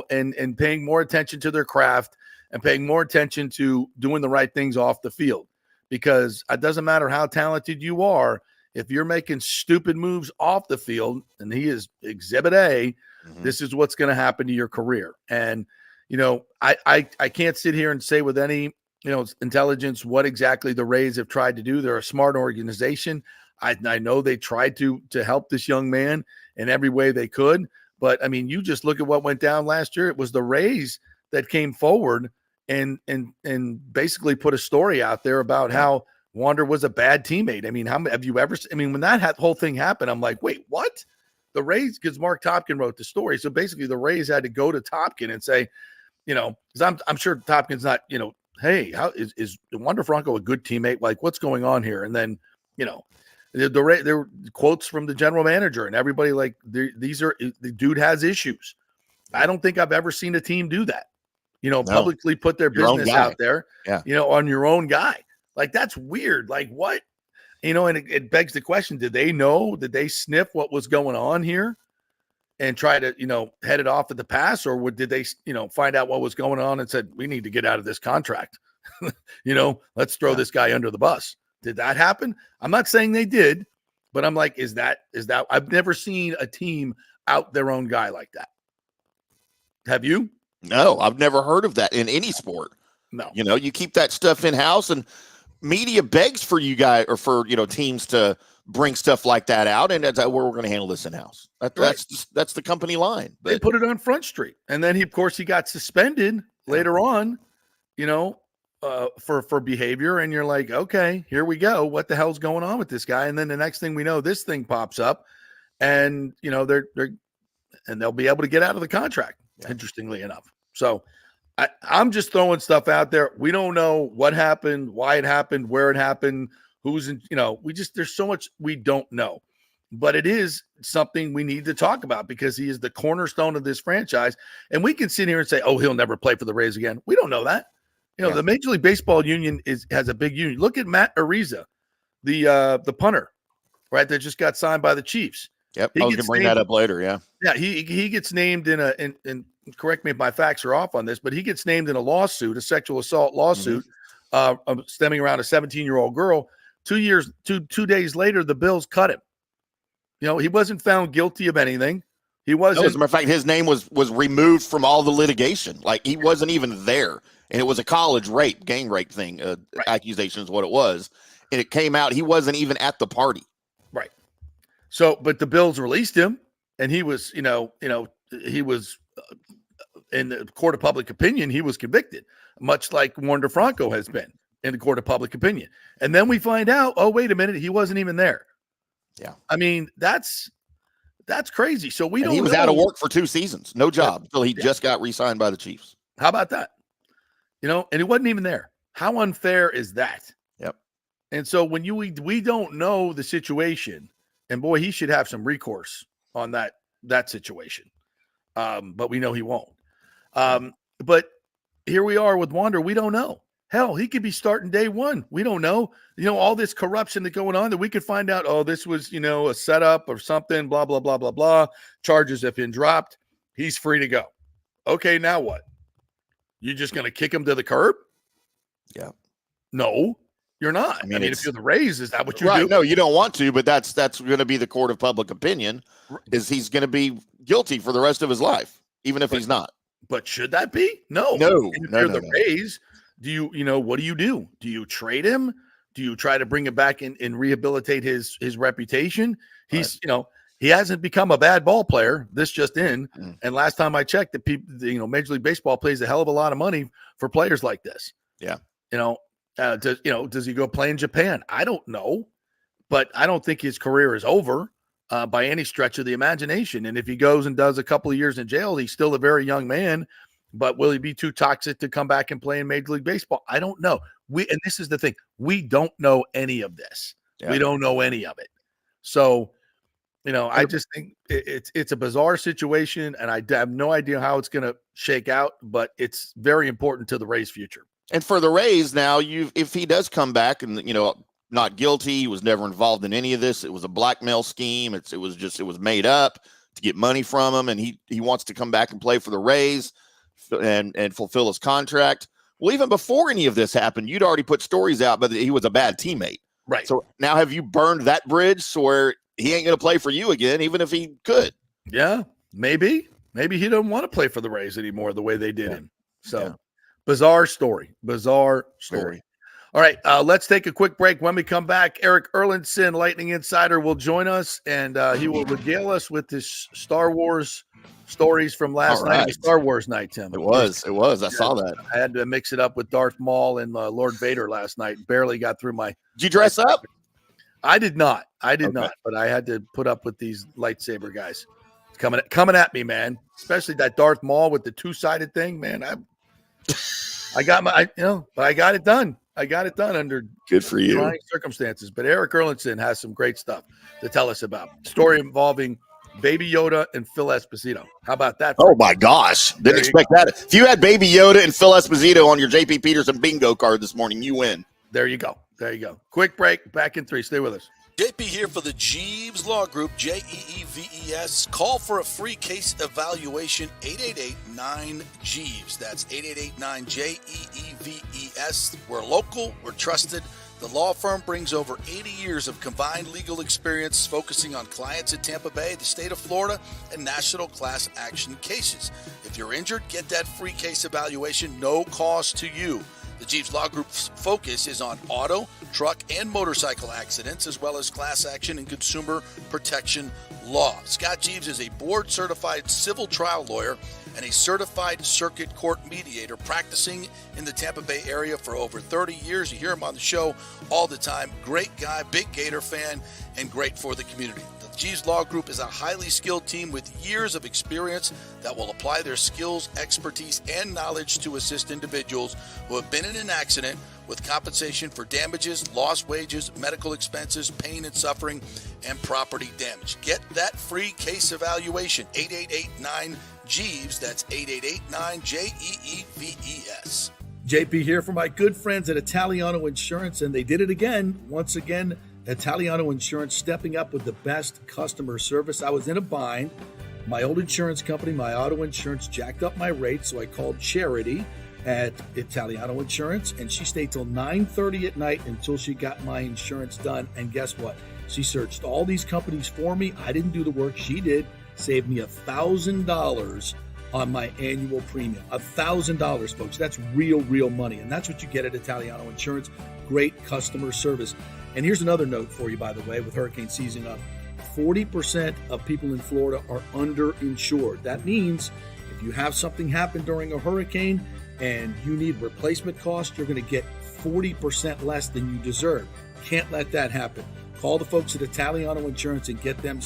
and paying more attention to their craft and paying more attention to doing the right things off the field, because it doesn't matter how talented you are. If you're making stupid moves off the field, and he is exhibit A, this is what's going to happen to your career. And, I can't sit here and say with any, intelligence what exactly the Rays have tried to do. They're a smart organization. I know they tried to help this young man in every way they could. But, I mean, you just look at what went down last year. It was the Rays that came forward and basically put a story out there about how Wander was a bad teammate. I mean, how have you ever? I mean, when that whole thing happened, I'm like, wait, what? The Rays, because Mark Topkin wrote the story. So basically, the Rays had to go to Topkin and say, because I'm sure Topkin's not, hey, how is Wander Franco a good teammate? Like, what's going on here? And then, there were quotes from the general manager and everybody like, the dude has issues. I don't think I've ever seen a team do that. Publicly put their business out there, on your own guy. Like, that's weird. Like, what? And it begs the question, did they know? Did they sniff what was going on here and try to, head it off at the pass? Or did they, find out what was going on and said, we need to get out of this contract? Let's throw this guy under the bus. Did that happen? I'm not saying they did, but I'm like, is that I've never seen a team out their own guy like that. Have you? No, I've never heard of that in any sport. No. You keep that stuff in house, and media begs for you guys or for teams to bring stuff like that out, and that's where we're going to handle this in house. That's the company line. But they put it on Front Street, and then he got suspended later on, for behavior, and you're like, okay, here we go. What the hell's going on with this guy? And then the next thing we know, this thing pops up, and they'll be able to get out of the contract. Interestingly enough. So I'm just throwing stuff out there. We don't know what happened, why it happened, where it happened, who's in, there's so much we don't know, but it is something we need to talk about because he is the cornerstone of this franchise. And we can sit here and say, oh, he'll never play for the Rays again. We don't know that. The Major League Baseball union has a big union. Look at Matt Ariza, the punter, right? That just got signed by the Chiefs. Yep, I was going to bring that up later. Yeah, he gets named in correct me if my facts are off on this, but he gets named in a lawsuit, a sexual assault lawsuit, stemming around a 17-year-old girl. 2 days later, the Bills cut him. He wasn't found guilty of anything. He wasn't. As a matter of fact, his name was removed from all the litigation. Like, he wasn't even there, and it was a college gang rape thing. Accusation is what it was, and it came out he wasn't even at the party. Right. So, but the Bills released him, and he was, he was in the court of public opinion, he was convicted, much like Wander Franco has been in the court of public opinion. And then we find out, oh, wait a minute, he wasn't even there. Yeah. I mean, that's crazy. So he was out of work for 2 seasons, no job, until he just got re-signed by the Chiefs. How about that? And he wasn't even there. How unfair is that? Yep. And so when we don't know the situation, and boy, he should have some recourse on that situation. But we know he won't. But here we are with Wander. We don't know. Hell, he could be starting day one. We don't know. All this corruption that's going on that we could find out, oh, this was, a setup or something, blah, blah, blah, blah, blah. Charges have been dropped. He's free to go. Okay, now what? You just going to kick him to the curb? Yeah. No, you're not. I mean if you're the Rays, is that what you do? No, you don't want to, but that's going to be the court of public opinion, is he's going to be guilty for the rest of his life, even if he's not. But should that be? No. If you're the Rays, do you, what do you do? Do you trade him? Do you try to bring him back and rehabilitate his reputation? He's, he hasn't become a bad ball player. This just in. And last time I checked, Major League Baseball pays a hell of a lot of money for players like this. Yeah. Does he go play in Japan? I don't know, but I don't think his career is over by any stretch of the imagination. And if he goes and does a couple of years in jail, he's still a very young man. But will he be too toxic to come back and play in Major League Baseball? I don't know. And this is the thing. We don't know any of this. Yeah. We don't know any of it. So, I just think it's a bizarre situation, and I have no idea how it's going to shake out, but it's very important to the Rays' future. And for the Rays now, if he does come back and, not guilty, he was never involved in any of this. It was a blackmail scheme. It was made up to get money from him, and he wants to come back and play for the Rays and fulfill his contract. Well, even before any of this happened, you'd already put stories out, but he was a bad teammate. Right. So now have you burned that bridge so where he ain't going to play for you again, even if he could? Yeah, maybe. Maybe he doesn't want to play for the Rays anymore the way they did him. So bizarre story. All right, let's take a quick break. When we come back, Eric Erlendssen, Lightning Insider, will join us, and he will regale us with his Star Wars stories from last night. It was Star Wars night, Tim. It was. I saw that. I had to mix it up with Darth Maul and Lord Vader last night. Barely got through my. Did you dress up? I did not. But I had to put up with these lightsaber guys coming at me, man. Especially that Darth Maul with the two-sided thing, man. I got but I got it done. Under good for you trying circumstances. But Eric Erlendssen has some great stuff to tell us about. Story involving Baby Yoda and Phil Esposito. How about that? Oh my gosh. Didn't expect that. If you had Baby Yoda and Phil Esposito on your JP Peterson bingo card this morning, you win. There you go. Quick break. Back in 3. Stay with us. JP here for the Jeeves Law Group, Jeeves. Call for a free case evaluation, 888-9-JEEVES. That's 888-9-JEEVES. We're local, we're trusted. The law firm brings over 80 years of combined legal experience focusing on clients in Tampa Bay, the state of Florida, and national class action cases. If you're injured, get that free case evaluation, no cost to you. The Jeeves Law Group's focus is on auto, truck, and motorcycle accidents, as well as class action and consumer protection law. Scott Jeeves is a board-certified civil trial lawyer and a certified circuit court mediator practicing in the Tampa Bay area for over 30 years. You hear him on the show all the time. Great guy, big Gator fan, and great for the community. The Jeeves Law Group is a highly skilled team with years of experience that will apply their skills, expertise, and knowledge to assist individuals who have been in an accident with compensation for damages, lost wages, medical expenses, pain and suffering, and property damage. Get that free case evaluation, 888-9-JEEVES. That's 888-9-JEEVES. JP here for my good friends at Italiano Insurance, and they did it again. Once again, Italiano Insurance stepping up with the best customer service. I was in a bind. My old insurance company, my auto insurance, jacked up my rates, so I called Charity at Italiano Insurance, and she stayed till 9:30 at night until she got my insurance done. And guess what? She searched all these companies for me. I didn't do the work. She did. Saved me $1,000 on my annual premium. $1,000, folks. That's real money. And that's what you get at Italiano Insurance. Great customer service. And here's another note for you, by the way, with hurricane season up. 40% of people in Florida are underinsured. That means if you have something happen during a hurricane and you need replacement costs, you're going to get 40% less than you deserve. Can't let that happen. Call the folks at Italiano Insurance and get them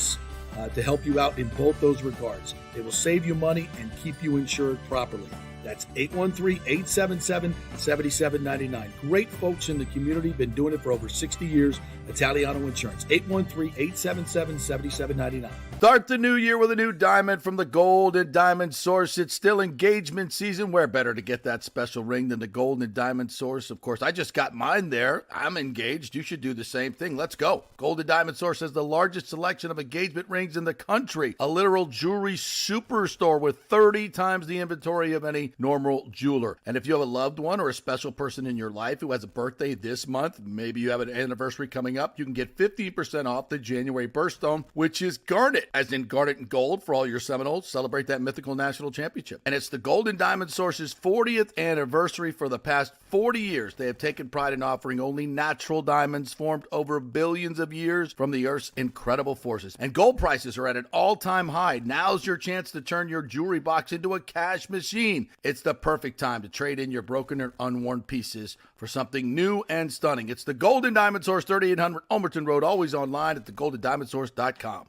to help you out in both those regards. They will save you money and keep you insured properly. That's 813-877-7799. Great folks in the community, been doing it for over 60 years. Italiano Insurance, 813-877-7799. Start the new year with a new diamond from the Gold and Diamond Source. It's still engagement season. Where better to get that special ring than the Gold and Diamond Source? Of course, I just got mine there. I'm engaged. You should do the same thing. Let's go. Gold and Diamond Source has the largest selection of engagement rings in the country. A literal jewelry superstore with 30 times the inventory of any normal jeweler. And if you have a loved one or a special person in your life who has a birthday this month, maybe you have an anniversary coming up, you can get 15% off the January birthstone, which is garnet, as in garnet and gold for all your Seminoles. Celebrate that mythical national championship. And it's the Gold and Diamond Source's 40th anniversary. For the past 40 years, they have taken pride in offering only natural diamonds formed over billions of years from the Earth's incredible forces. And gold prices are at an all-time high. Now's your chance to turn your jewelry box into a cash machine. It's the perfect time to trade in your broken or unworn pieces for something new and stunning. It's the Gold and Diamond Source, 3800 Omerton Road, always online at thegoldendiamondsource.com.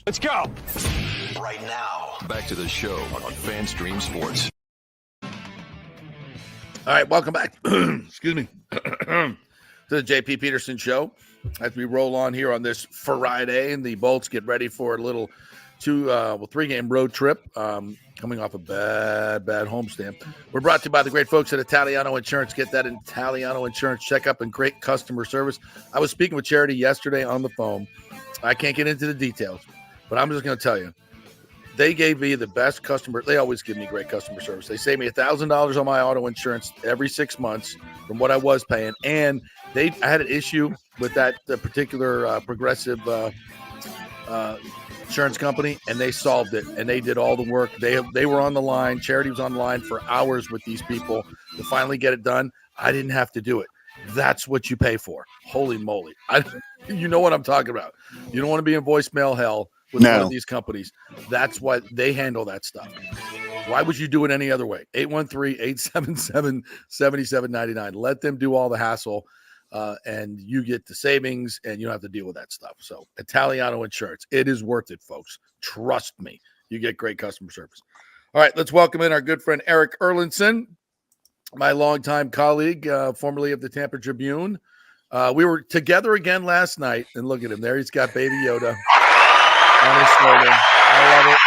Let's go. Right now, back to the show on FanStream Sports. All right, welcome back. Excuse me. To the JP Peterson Show as we roll on here on this Friday, and the Bolts get ready for a little 3-game road trip. Coming off a bad homestand. We're brought to you by the great folks at Italiano Insurance. Get that Italiano Insurance checkup and great customer service. I was speaking with Charity yesterday on the phone. I can't get into the details, but I'm just going to tell you, they gave me the best customer. They always give me great customer service. They saved me $1,000 on my auto insurance every 6 months from what I was paying. And I had an issue with that particular progressive insurance company, and they solved it, and they did all the work. They were on the line. Charity was on the line for hours with these people to finally get it done. I didn't have to do it. That's what you pay for. Holy moly. You know what I'm talking about. You don't want to be in voicemail hell. with one of these companies. That's why they handle that stuff. Why would you do it any other way? 813-877-7799. Let them do all the hassle, and you get the savings, and you don't have to deal with that stuff. So Italiano Insurance, it is worth it, folks. Trust me. You get great customer service. All right, let's welcome in our good friend Eric Erlendssen, my longtime colleague, formerly of the Tampa Tribune. We were together again last night, and look at him there. He's got Baby Yoda on his shoulder. I love it.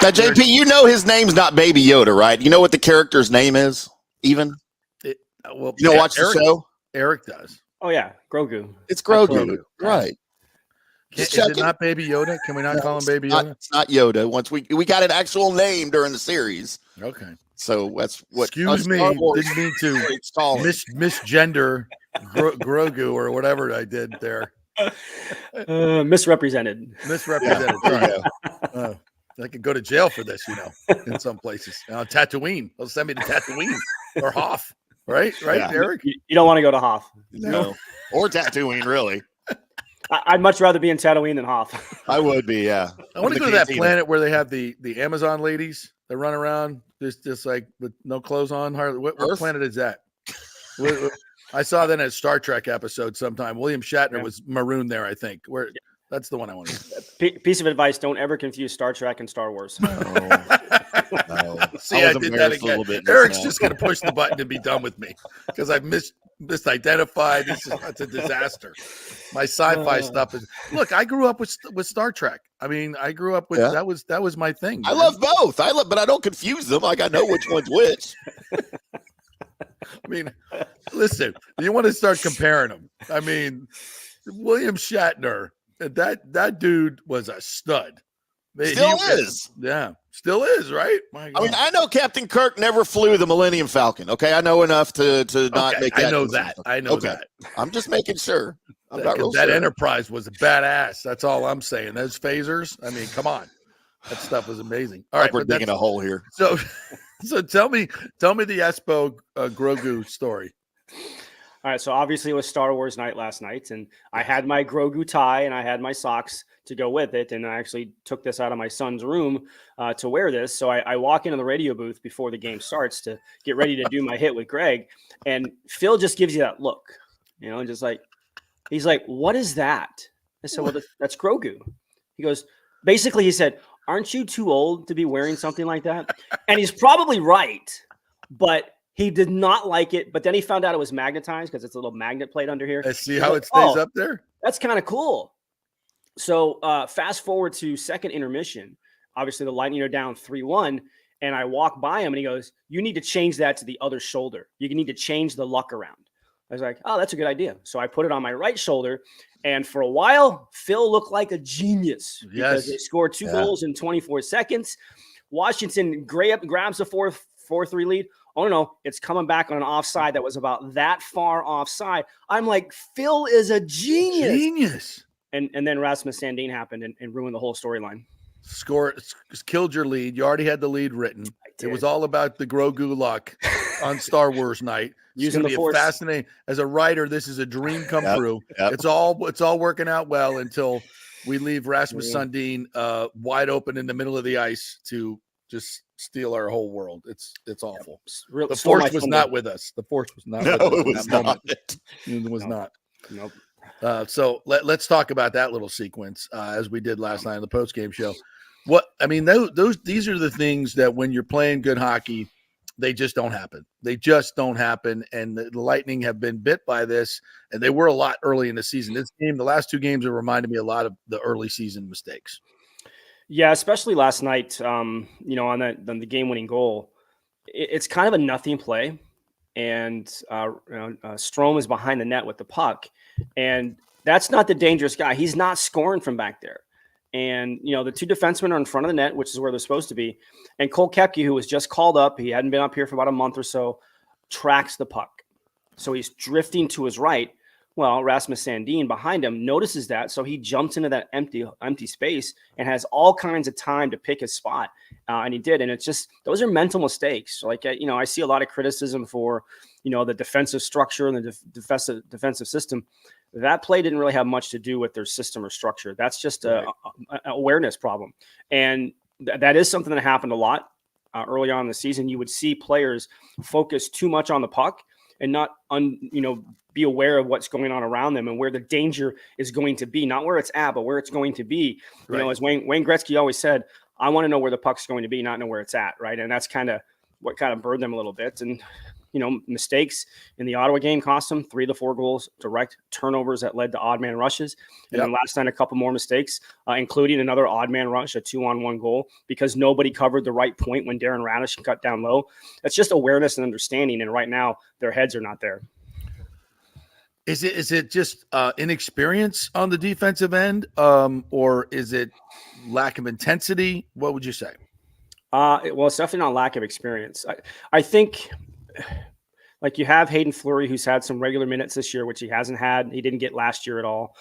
Now, JP, you know his name's not Baby Yoda, right? You know what the character's name is, even? Well, you don't watch the show? Eric does. Oh, yeah. Grogu. It's Grogu. Right. Is it not Baby Yoda? Can we not call him Baby Yoda? It's not Yoda. Once we got an actual name during the series. Okay. So that's what. Excuse me. Didn't mean to misgender Grogu or whatever I did there. Misrepresented. Misrepresented. Yeah, I could go to jail for this, in some places. Tatooine. They'll send me to Tatooine or Hoth. Right, yeah. Eric? You don't want to go to Hoth. No. Or Tatooine, really. I'd much rather be in Tatooine than Hoth. I would be, yeah. I want to go to that planet where they have the Amazon ladies that run around just like with no clothes on. What planet is that? I saw that in a Star Trek episode sometime. William Shatner was marooned there, I think. That's the one I want to see. Piece of advice: don't ever confuse Star Trek and Star Wars. No. See, I did that again. Eric's just going to push the button and be done with me because I've misidentified. It's a disaster. My sci-fi stuff is. Look, I grew up with Star Trek. I mean, I grew up with that was my thing. Man. I love both. But I don't confuse them. Like I know which one's which. I mean, listen, you want to start comparing them. I mean, William Shatner, that dude was a stud. Still is. Yeah, still is, right? I mean, I know Captain Kirk never flew the Millennium Falcon. Okay, I know enough to not make that. I know that. I'm just making sure. That Enterprise was a badass. That's all I'm saying. Those phasers, I mean, come on. That stuff was amazing. All right, we're digging a hole here. So tell me the Espo Grogu story. All right, so obviously it was Star Wars night last night, and I had my Grogu tie and I had my socks to go with it, and I actually took this out of my son's room to wear this. So I walk into the radio booth before the game starts to get ready to do my hit with Greg, and Phil just gives you that look, just like, he's like, "What is that?" I said, "Well, that's Grogu." He goes, basically, he said, "Aren't you too old to be wearing something like that?" And he's probably right, but he did not like it, but then he found out it was magnetized because it's a little magnet plate under here. I see how it stays up there. That's kind of cool. So fast forward to second intermission. Obviously, the Lightning are down 3-1, and I walk by him, and he goes, "You need to change that to the other shoulder. You need to change the luck around." I was like, "Oh, that's a good idea." So I put it on my right shoulder, and for a while, Phil looked like a genius because they scored 2 goals in 24 seconds. Washington grabs the 4-3 lead. Oh, no, it's coming back on an offside that was about that far offside. I'm like, Phil is a genius. And then Rasmus Sandin happened and ruined the whole storyline. Killed your lead. You already had the lead written. It was all about the Grogu luck on Star Wars night. It's going to be fascinating. As a writer, this is a dream come true. Yep. It's all working out well until we leave Rasmus Sandin wide open in the middle of the ice to just steal our whole world. It's awful. The Force was not with us. The Force was not with us. No, it was not. It was not. Nope. So let's talk about that little sequence as we did last night on the post-game show. These are the things that when you're playing good hockey, they just don't happen. They just don't happen. And the Lightning have been bit by this, and they were a lot early in the season. This game, the last 2 games, have reminded me a lot of the early season mistakes. Yeah, especially last night, on the game-winning goal. It's kind of a nothing play, and Strome is behind the net with the puck, and that's not the dangerous guy. He's not scoring from back there. And, the 2 defensemen are in front of the net, which is where they're supposed to be. And Cole Koepke, who was just called up, he hadn't been up here for about a month or so, tracks the puck. So he's drifting to his right. Well, Rasmus Sandin behind him notices that, so he jumps into that empty space and has all kinds of time to pick his spot, and he did. And it's just those are mental mistakes. Like I see a lot of criticism for the defensive structure and the defensive system. That play didn't really have much to do with their system or structure. That's just an awareness problem, and that is something that happened a lot early on in the season. You would see players focus too much on the puck and not be aware of what's going on around them and where the danger is going to be, not where it's at, but where it's going to be. As Wayne Gretzky always said, I want to know where the puck's going to be, not know where it's at. Right. And that's kind of what kind of burned them a little bit. And, mistakes in the Ottawa game cost them 3 to 4 goals, direct turnovers that led to odd man rushes. And then last night, a couple more mistakes, including another odd man rush, a 2-on-1 goal, because nobody covered the right point when Darren Radish cut down low. That's just awareness and understanding. And right now their heads are not there. Is it just inexperience on the defensive end, or is it lack of intensity? What would you say? Well, it's definitely not lack of experience. I think, like, you have Hayden Fleury, who's had some regular minutes this year, which he hasn't had. He didn't get last year at all.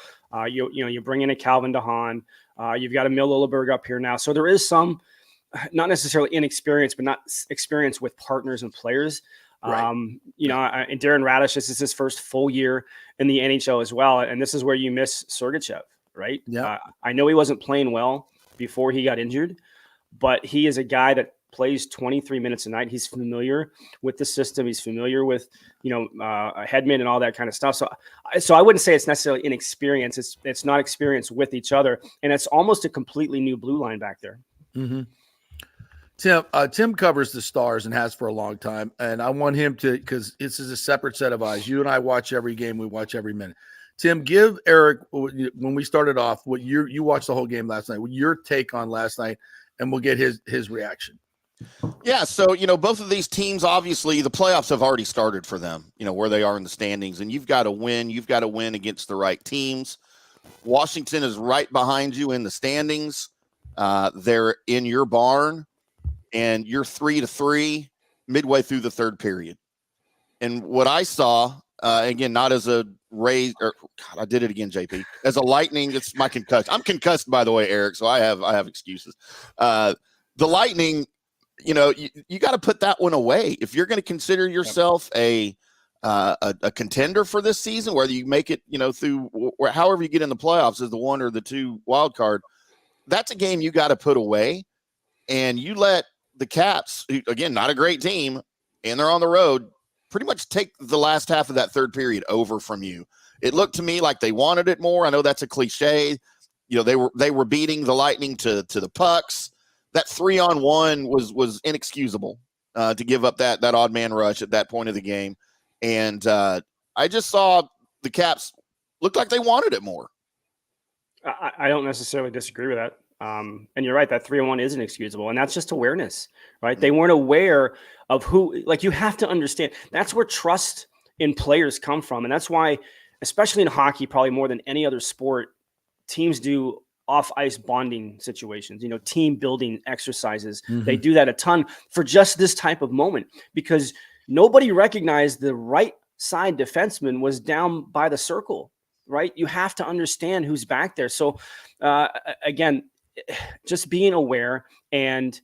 You bring in a Calvin DeHaan. You've got a Mil Lilleberg up here now. So there is some, not necessarily inexperience, but not experience with partners and players. Right. And Darren Radish, this is his first full year in the NHL as well. And this is where you miss Sergachev, right? Yeah. I know he wasn't playing well before he got injured, but he is a guy that plays 23 minutes a night. He's familiar with the system. He's familiar with, Hedman and all that kind of stuff. So I wouldn't say it's necessarily inexperience. It's not experience with each other. And it's almost a completely new blue line back there. Mm-hmm. Tim covers the Stars and has for a long time. And I want him to, because this is a separate set of eyes. You and I watch every game. We watch every minute. Tim, give Eric, when we started off, what you watched the whole game last night, your take on last night, and we'll get his reaction. Yeah, so, both of these teams, obviously, the playoffs have already started for them, where they are in the standings, and you've got to win. You've got to win against the right teams. Washington is right behind you in the standings. They're in your barn, and you're 3-3 midway through the third period. And what I saw, again, not as a raise, or God, I did it again, JP, as a Lightning, it's my concussion. I'm concussed, by the way, Eric, so I have excuses. The Lightning, you got to put that one away. If you're going to consider yourself a contender for this season, whether you make it, through or however you get in the playoffs as the 1 or the 2 wild card, that's a game you got to put away. And you let the Caps, who, again, not a great team, and they're on the road, pretty much take the last half of that third period over from you. It looked to me like they wanted it more. I know that's a cliche. They were beating the Lightning to the pucks. That 3-on-1 was inexcusable to give up that odd man rush at that point of the game. And I just saw the Caps look like they wanted it more. I don't necessarily disagree with that. And you're right, that 3-on-1 is inexcusable. And that's just awareness, right? Mm-hmm. They weren't aware of who, like, you have to understand. That's where trust in players come from. And that's why, especially in hockey, probably more than any other sport, teams do off-ice bonding situations, team building exercises. Mm-hmm. They do that a ton for just this type of moment, because nobody recognized the right side defenseman was down by the circle, right? You have to understand who's back there. So again, just being aware and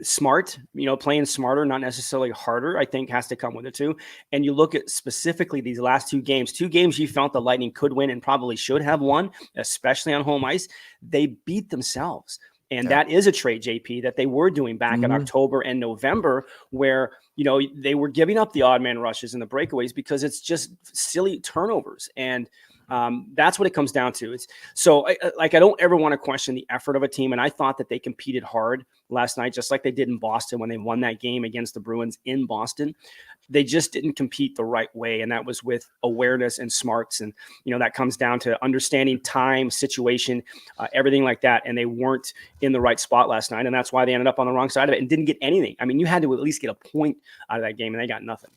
smart, playing smarter, not necessarily harder, I think has to come with it too. And you look at specifically these last two games you felt the Lightning could win and probably should have won, especially on home ice. They beat themselves. And that is a trait, JP, that they were doing back in October and November, where, they were giving up the odd man rushes and the breakaways because it's just silly turnovers. And that's what it comes down to. I don't ever want to question the effort of a team. And I thought that they competed hard last night, just like they did in Boston when they won that game against the Bruins in Boston. They just didn't compete the right way. And that was with awareness and smarts. And, that comes down to understanding time, situation, everything like that. And they weren't in the right spot last night. And that's why they ended up on the wrong side of it and didn't get anything. I mean, you had to at least get a point out of that game, and they got nothing.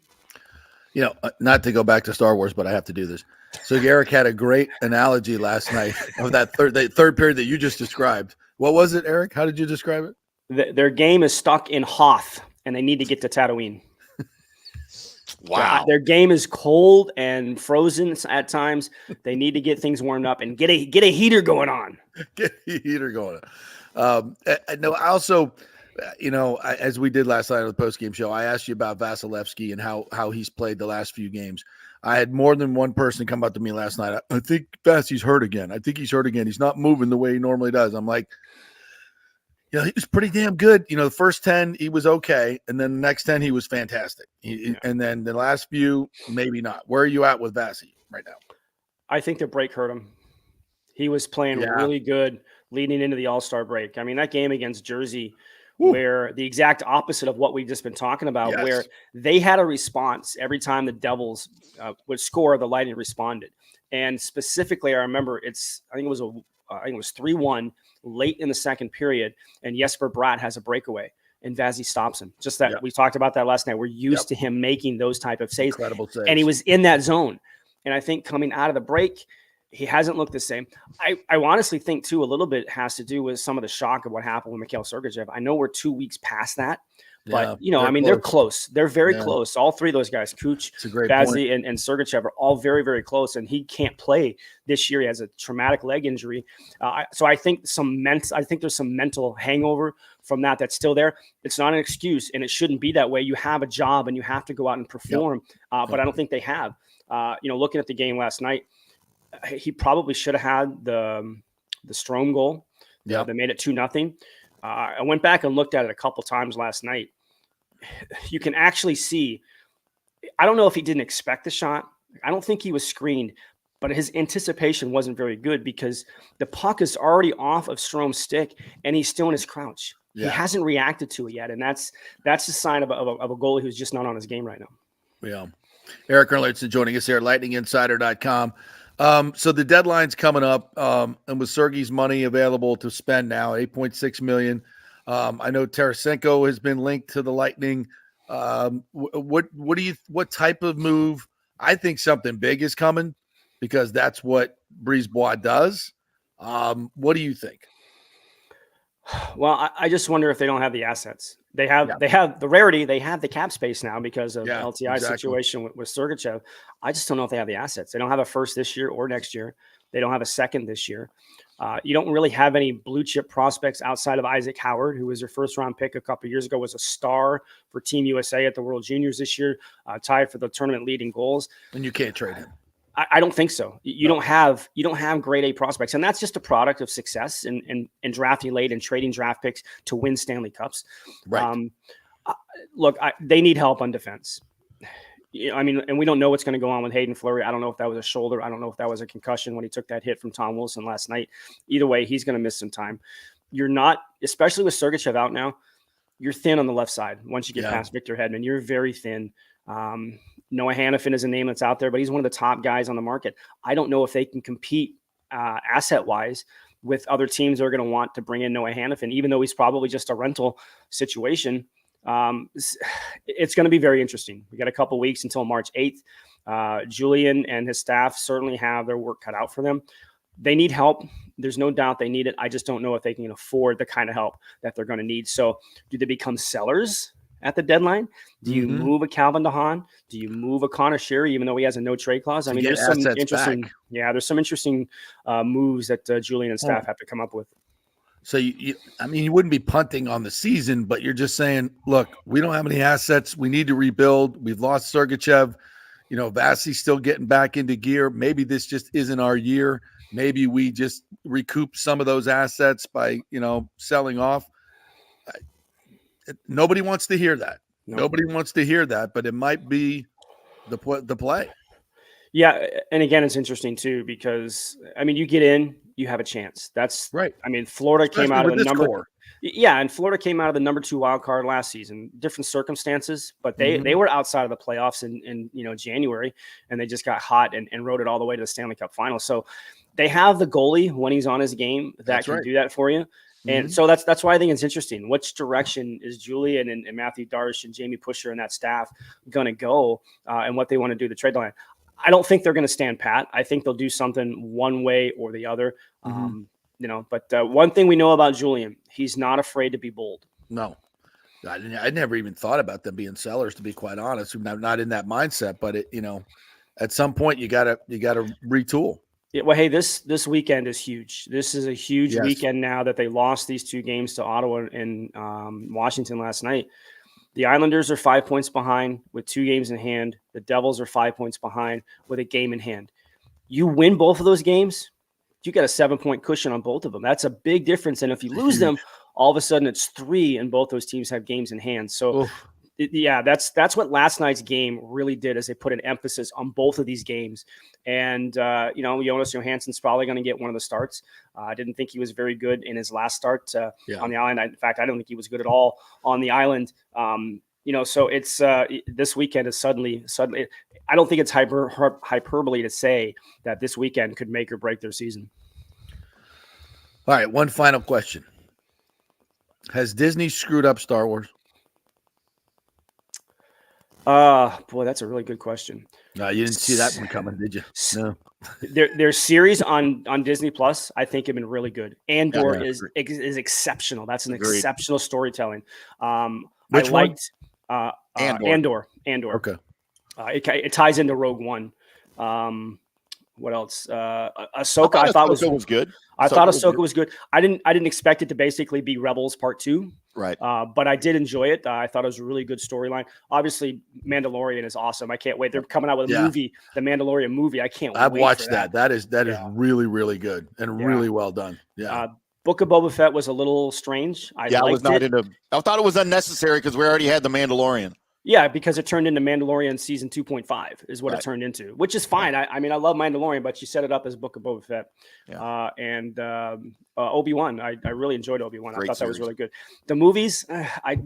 Not to go back to Star Wars, but I have to do this. So Eric had a great analogy last night of that third period that you just described. What was it, Eric? How did you describe it? Their game is stuck in Hoth, and they need to get to Tatooine. Wow. Their game is cold and frozen at times. They need to get things warmed up and get a heater going on. Get a heater going on. No, I also, as we did last night on the post-game show, I asked you about Vasilevsky and how he's played the last few games. I had more than one person come up to me last night. I think Vassy's hurt again. I think he's hurt again. He's not moving the way he normally does. I'm like, he was pretty damn good. The first 10, he was okay. And then the next 10, he was fantastic. And then the last few, maybe not. Where are you at with Vassy right now? I think the break hurt him. He was playing really good leading into the All-Star break. I mean, that game against Jersey, where the exact opposite of what we've just been talking about, where they had a response every time the Devils would score, the Lightning responded. And specifically, I remember I think it was 3-1 late in the second period, and Jesper Bratt has a breakaway, and Vazzy stops him. Just that we talked about that last night. We're used to him making those type of saves. Incredible saves. And he was in that zone. And I think coming out of the break, he hasn't looked the same. I honestly think, too, a little bit has to do with some of the shock of what happened with Mikhail Sergachev. I know we're 2 weeks past that, but, they're close. They're very close. All three of those guys, Kuch, Vazzy, and Sergachev, are all very, very close, and he can't play this year. He has a traumatic leg injury. So I think there's some mental hangover from that's still there. It's not an excuse, and it shouldn't be that way. You have a job, and you have to go out and perform, but I don't think they have. Looking at the game last night, he probably should have had the Strome goal. They made it 2-0. I went back and looked at it a couple times last night. You can actually see, I don't know if he didn't expect the shot. I don't think he was screened, but his anticipation wasn't very good because the puck is already off of Strome's stick and he's still in his crouch. He hasn't reacted to it yet. And that's a sign of a goalie who's just not on his game right now. Yeah. Eric Erlendssen joining us here at lightninginsider.com. So the deadline's coming up, and with Sergei's money available to spend now, $8.6 million. I know Tarasenko has been linked to the Lightning. What type of move? I think something big is coming because that's what Brisebois does. What do you think? Well, I just wonder if they don't have the assets. They have the rarity. They have the cap space now because of the LTI situation with Sergachev. I just don't know if they have the assets. They don't have a first this year or next year. They don't have a second this year. You don't really have any blue chip prospects outside of Isaac Howard, who was their first round pick a couple of years ago, was a star for Team USA at the World Juniors this year, tied for the tournament leading goals. And you can't trade him. I don't think so. You don't have grade A prospects, and that's just a product of success and drafting late and trading draft picks to win Stanley Cups. Right. Look, they need help on defense. I mean, and we don't know what's going to go on with Hayden Fleury. I don't know if that was a shoulder. I don't know if that was a concussion when he took that hit from Tom Wilson last night. Either way, he's going to miss some time. You're not, especially with Sergachev out now, you're thin on the left side. Once you get past Victor Hedman, you're very thin. Noah Hannafin is a name that's out there, but he's one of the top guys on the market. I don't know if they can compete asset-wise with other teams that are going to want to bring in Noah Hannafin, even though he's probably just a rental situation. It's going to be very interesting. We got a couple weeks until March 8th. Julian and his staff certainly have their work cut out for them. They need help. There's no doubt they need it. I just don't know if they can afford the kind of help that they're going to need. So do they become sellers at the deadline? Do you move a Calvin DeHaan? Do you move a Connor Sherry, even though he has a no trade clause? I mean, there's some interesting, there's some interesting moves that Julian and staff have to come up with. So you wouldn't be punting on the season, but you're just saying, look, we don't have any assets. We need to rebuild. We've lost Sergachev. Vassy's still getting back into gear. Maybe this just isn't our year. Maybe we just recoup some of those assets by, selling off. Nobody wants to hear that. No. Nobody wants to hear that, but it might be the play. Yeah, and again, it's interesting too because you get in, you have a chance. That's right. Florida came out of the number. Yeah, and Florida came out of the number 2 wild card last season. Different circumstances, but they were outside of the playoffs in January, and they just got hot and rode it all the way to the Stanley Cup final. So they have the goalie when he's on his game that can do that for you. And so that's why I think it's interesting. Which direction is Julian and Matthew Darsh and Jamie Pusher and that staff going to go and what they want to do the trade line? I don't think they're going to stand pat. I think they'll do something one way or the other. But one thing we know about Julian, he's not afraid to be bold. No. I never even thought about them being sellers, to be quite honest. I'm not in that mindset, but at some point you gotta retool. Yeah, well, hey, this weekend is huge. This is a huge weekend now that they lost these 2 games to Ottawa and Washington last night. The Islanders are 5 points behind with 2 games in hand. The Devils are 5 points behind with a game in hand. You win both of those games, you got a 7-point cushion on both of them. That's a big difference. And if you lose them, all of a sudden it's 3, and both those teams have games in hand. So, that's what last night's game really did, is they put an emphasis on both of these games. And, Jonas Johansson's probably going to get one of the starts. I didn't think he was very good in his last start on the island. In fact, I don't think he was good at all on the island. So it's this weekend is suddenly. I don't think it's hyperbole to say that this weekend could make or break their season. All right, one final question: has Disney screwed up Star Wars? Boy, that's a really good question. No, you didn't see that one coming, did you? No. Their series on Disney Plus, I think, have been really good. Andor is exceptional. That's an exceptional storytelling. Which one? Andor. Okay. It ties into Rogue One. What else? Ahsoka. I thought was good. I thought Ahsoka was good. I didn't expect it to basically be Rebels Part 2. Right. But I did enjoy it. I thought it was a really good storyline. Obviously, Mandalorian is awesome. I can't wait. They're coming out with a movie, the Mandalorian movie. I can't wait. I've watched that. That is really, really good and really well done. Yeah. Book of Boba Fett was a little strange. I thought it was unnecessary because we already had the Mandalorian. Yeah, because it turned into Mandalorian season 2.5 is what it turned into, which is fine. I mean, I love Mandalorian, but you set it up as Book of Boba Fett. Yeah. And Obi-Wan, I really enjoyed Obi-Wan. I thought that was really good. The movies, I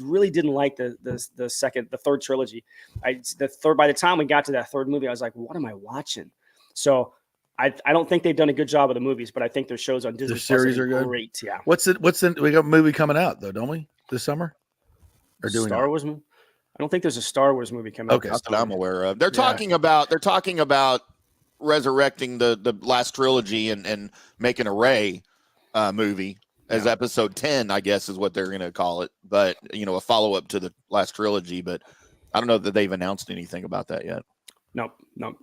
really didn't like the third trilogy. By the time we got to that third movie, I was like, what am I watching? So I don't think they've done a good job of the movies, but I think their shows on Disney Plus series are good. Great. Yeah. We got a movie coming out though, don't we? This summer? Or doing Star Wars movie? I don't think there's a Star Wars movie coming out. Okay, that's what I'm aware of. They're talking about resurrecting the last trilogy and making a Rey movie as episode 10, I guess is what they're going to call it. But a follow up to the last trilogy. But I don't know that they've announced anything about that yet. No.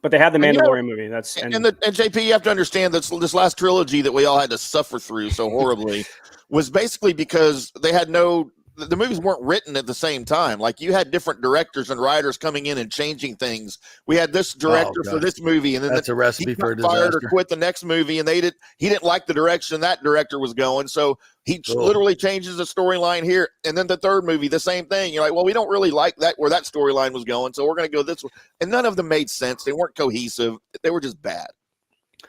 But they have the Mandalorian movie. And JP, you have to understand that this last trilogy that we all had to suffer through so horribly was basically because they had the movies weren't written at the same time. Like you had different directors and writers coming in and changing things. We had this director for this movie, and then that's a recipe for a disaster. Fired or quit the next movie, and he didn't like the direction that director was going, so he literally changes the storyline here. And then the third movie, the same thing. You're like, well, we don't really like that where that storyline was going, so we're going to go this way. And none of them made sense. They weren't cohesive. They were just bad.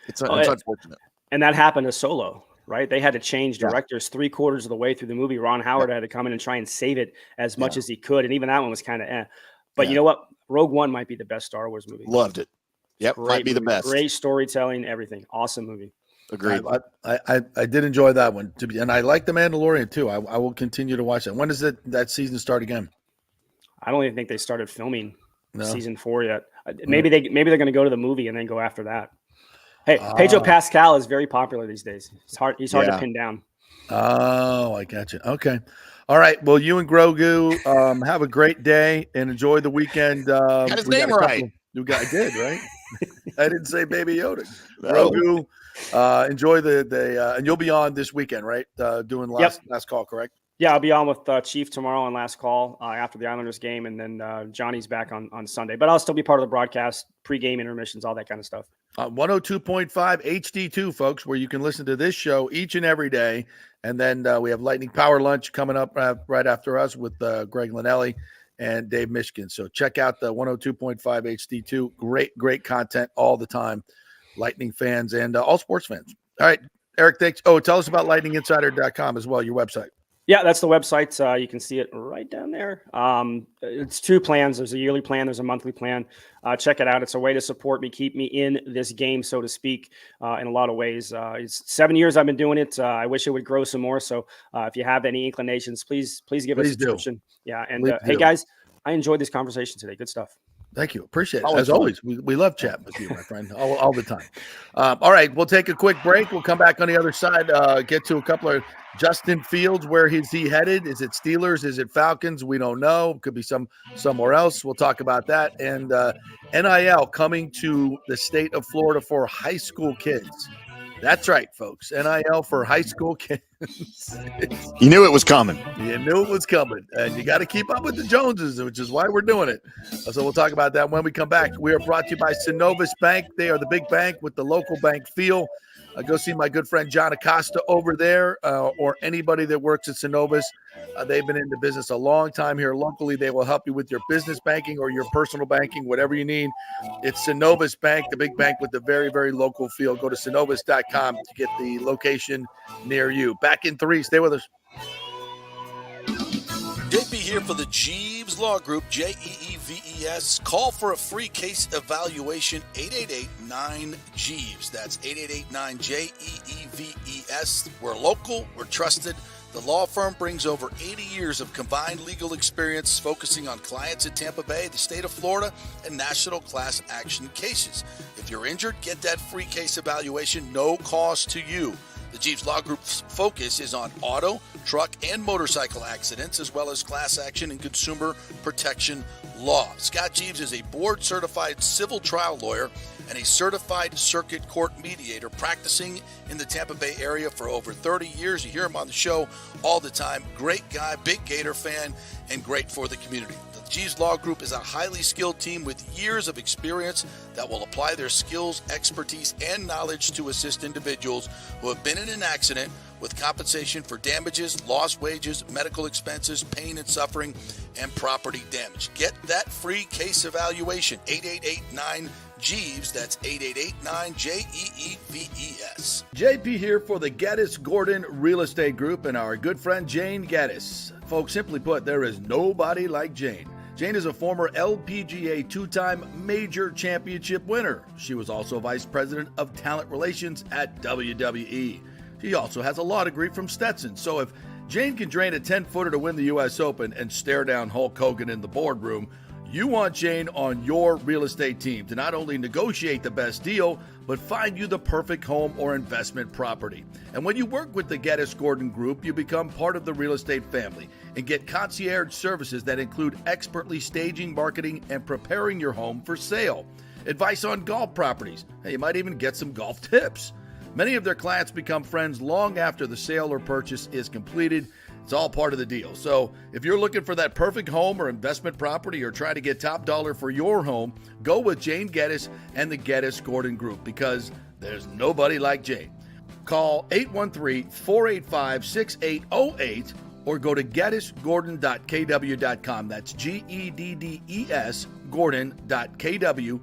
It's unfortunate. And that happened to Solo. Right, they had to change directors 3/4 of the way through the movie. Ron Howard had to come in and try and save it as much as he could, and even that one was kind of But you know what? Rogue One might be the best Star Wars movie. Loved it. Yep, might be the best. Great storytelling, everything. Awesome movie. Agreed. I did enjoy that one, and I like The Mandalorian too. I will continue to watch that. When does that season start again? I don't even think they started filming season 4 yet. Maybe they're going to go to the movie and then go after that. Hey, Pedro Pascal is very popular these days. He's hard to pin down. Oh, I got you. Okay. All right. Well, you and Grogu have a great day and enjoy the weekend. Got his name right. I did, right? I didn't say Baby Yoda. No. Grogu, enjoy the and you'll be on this weekend, right? Doing last call, correct? Yeah, I'll be on with Chief tomorrow on last call after the Islanders game, and then Johnny's back on Sunday. But I'll still be part of the broadcast, pregame intermissions, all that kind of stuff. 102.5 HD2, folks, where you can listen to this show each and every day. And then we have Lightning Power Lunch coming up right after us with Greg Linnelli and Dave Mishkin. So check out the 102.5 HD2. Great content all the time. Lightning fans and all sports fans. All right, Eric, thanks. Oh, tell us about lightninginsider.com as well, your website. Yeah, that's the website. You can see it right down there. It's 2 plans. There's a yearly plan. There's a monthly plan. Check it out. It's a way to support me, keep me in this game, so to speak, in a lot of ways. It's 7 years I've been doing it. I wish it would grow some more. So if you have any inclinations, please give us a subscription. Yeah. And hey, guys, I enjoyed this conversation today. Good stuff. Thank you. Appreciate it. As always, we love chatting with you, my friend, all the time. All right, we'll take a quick break. We'll come back on the other side, get to a couple of Justin Fields. Where is he headed? Is it Steelers? Is it Falcons? We don't know. Could be somewhere else. We'll talk about that. And NIL coming to the state of Florida for high school kids. That's right, folks. NIL for high school kids. You knew it was coming. You knew it was coming. And you got to keep up with the Joneses, which is why we're doing it. So we'll talk about that when we come back. We are brought to you by Synovus Bank. They are the big bank with the local bank feel. Go see my good friend John Acosta over there, or anybody that works at Synovus. They've been in the business a long time here locally. They will help you with your business banking or your personal banking, whatever you need. It's Synovus Bank, the big bank with the very, very local feel. Go to synovus.com to get the location near you. Back in 3. Stay with us. JP here for the Jeeves Law Group, Jeeves. Call for a free case evaluation, 888-9-JEEVES. That's 888-9-JEEVES. We're local, we're trusted. The law firm brings over 80 years of combined legal experience focusing on clients in Tampa Bay, the state of Florida, and national class action cases. If you're injured, get that free case evaluation, no cost to you. The Jeeves Law Group's focus is on auto, truck, and motorcycle accidents, as well as class action and consumer protection law. Scott Jeeves is a board-certified civil trial lawyer and a certified circuit court mediator practicing in the Tampa Bay area for over 30 years. You hear him on the show all the time. Great guy, big Gator fan, and great for the community. The Jeeves Law Group is a highly skilled team with years of experience that will apply their skills, expertise, and knowledge to assist individuals who have been in an accident with compensation for damages, lost wages, medical expenses, pain and suffering, and property damage. Get that free case evaluation, 888-9-JEEVES. That's 888-9-JEEVES. JP here for the Gaddis Gordon Real Estate Group and our good friend Jane Gaddis. Folks, simply put, there is nobody like Jane. Jane is a former LPGA 2-time major championship winner. She was also vice president of talent relations at WWE. She also has a law degree from Stetson. So if Jane can drain a 10-footer to win the U.S. Open and stare down Hulk Hogan in the boardroom, you want Jane on your real estate team to not only negotiate the best deal, but find you the perfect home or investment property. And when you work with the Gaddis Gordon Group, you become part of the real estate family and get concierge services that include expertly staging, marketing, and preparing your home for sale. Advice on golf properties. Hey, you might even get some golf tips. Many of their clients become friends long after the sale or purchase is completed. It's all part of the deal. So if you're looking for that perfect home or investment property or try to get top dollar for your home, go with Jane Gaddis and the Gaddis Gordon Group, because there's nobody like Jane. Call 813-485-6808 or go to gaddisgordon.kw.com. That's GEDDES Gordon.kw.com.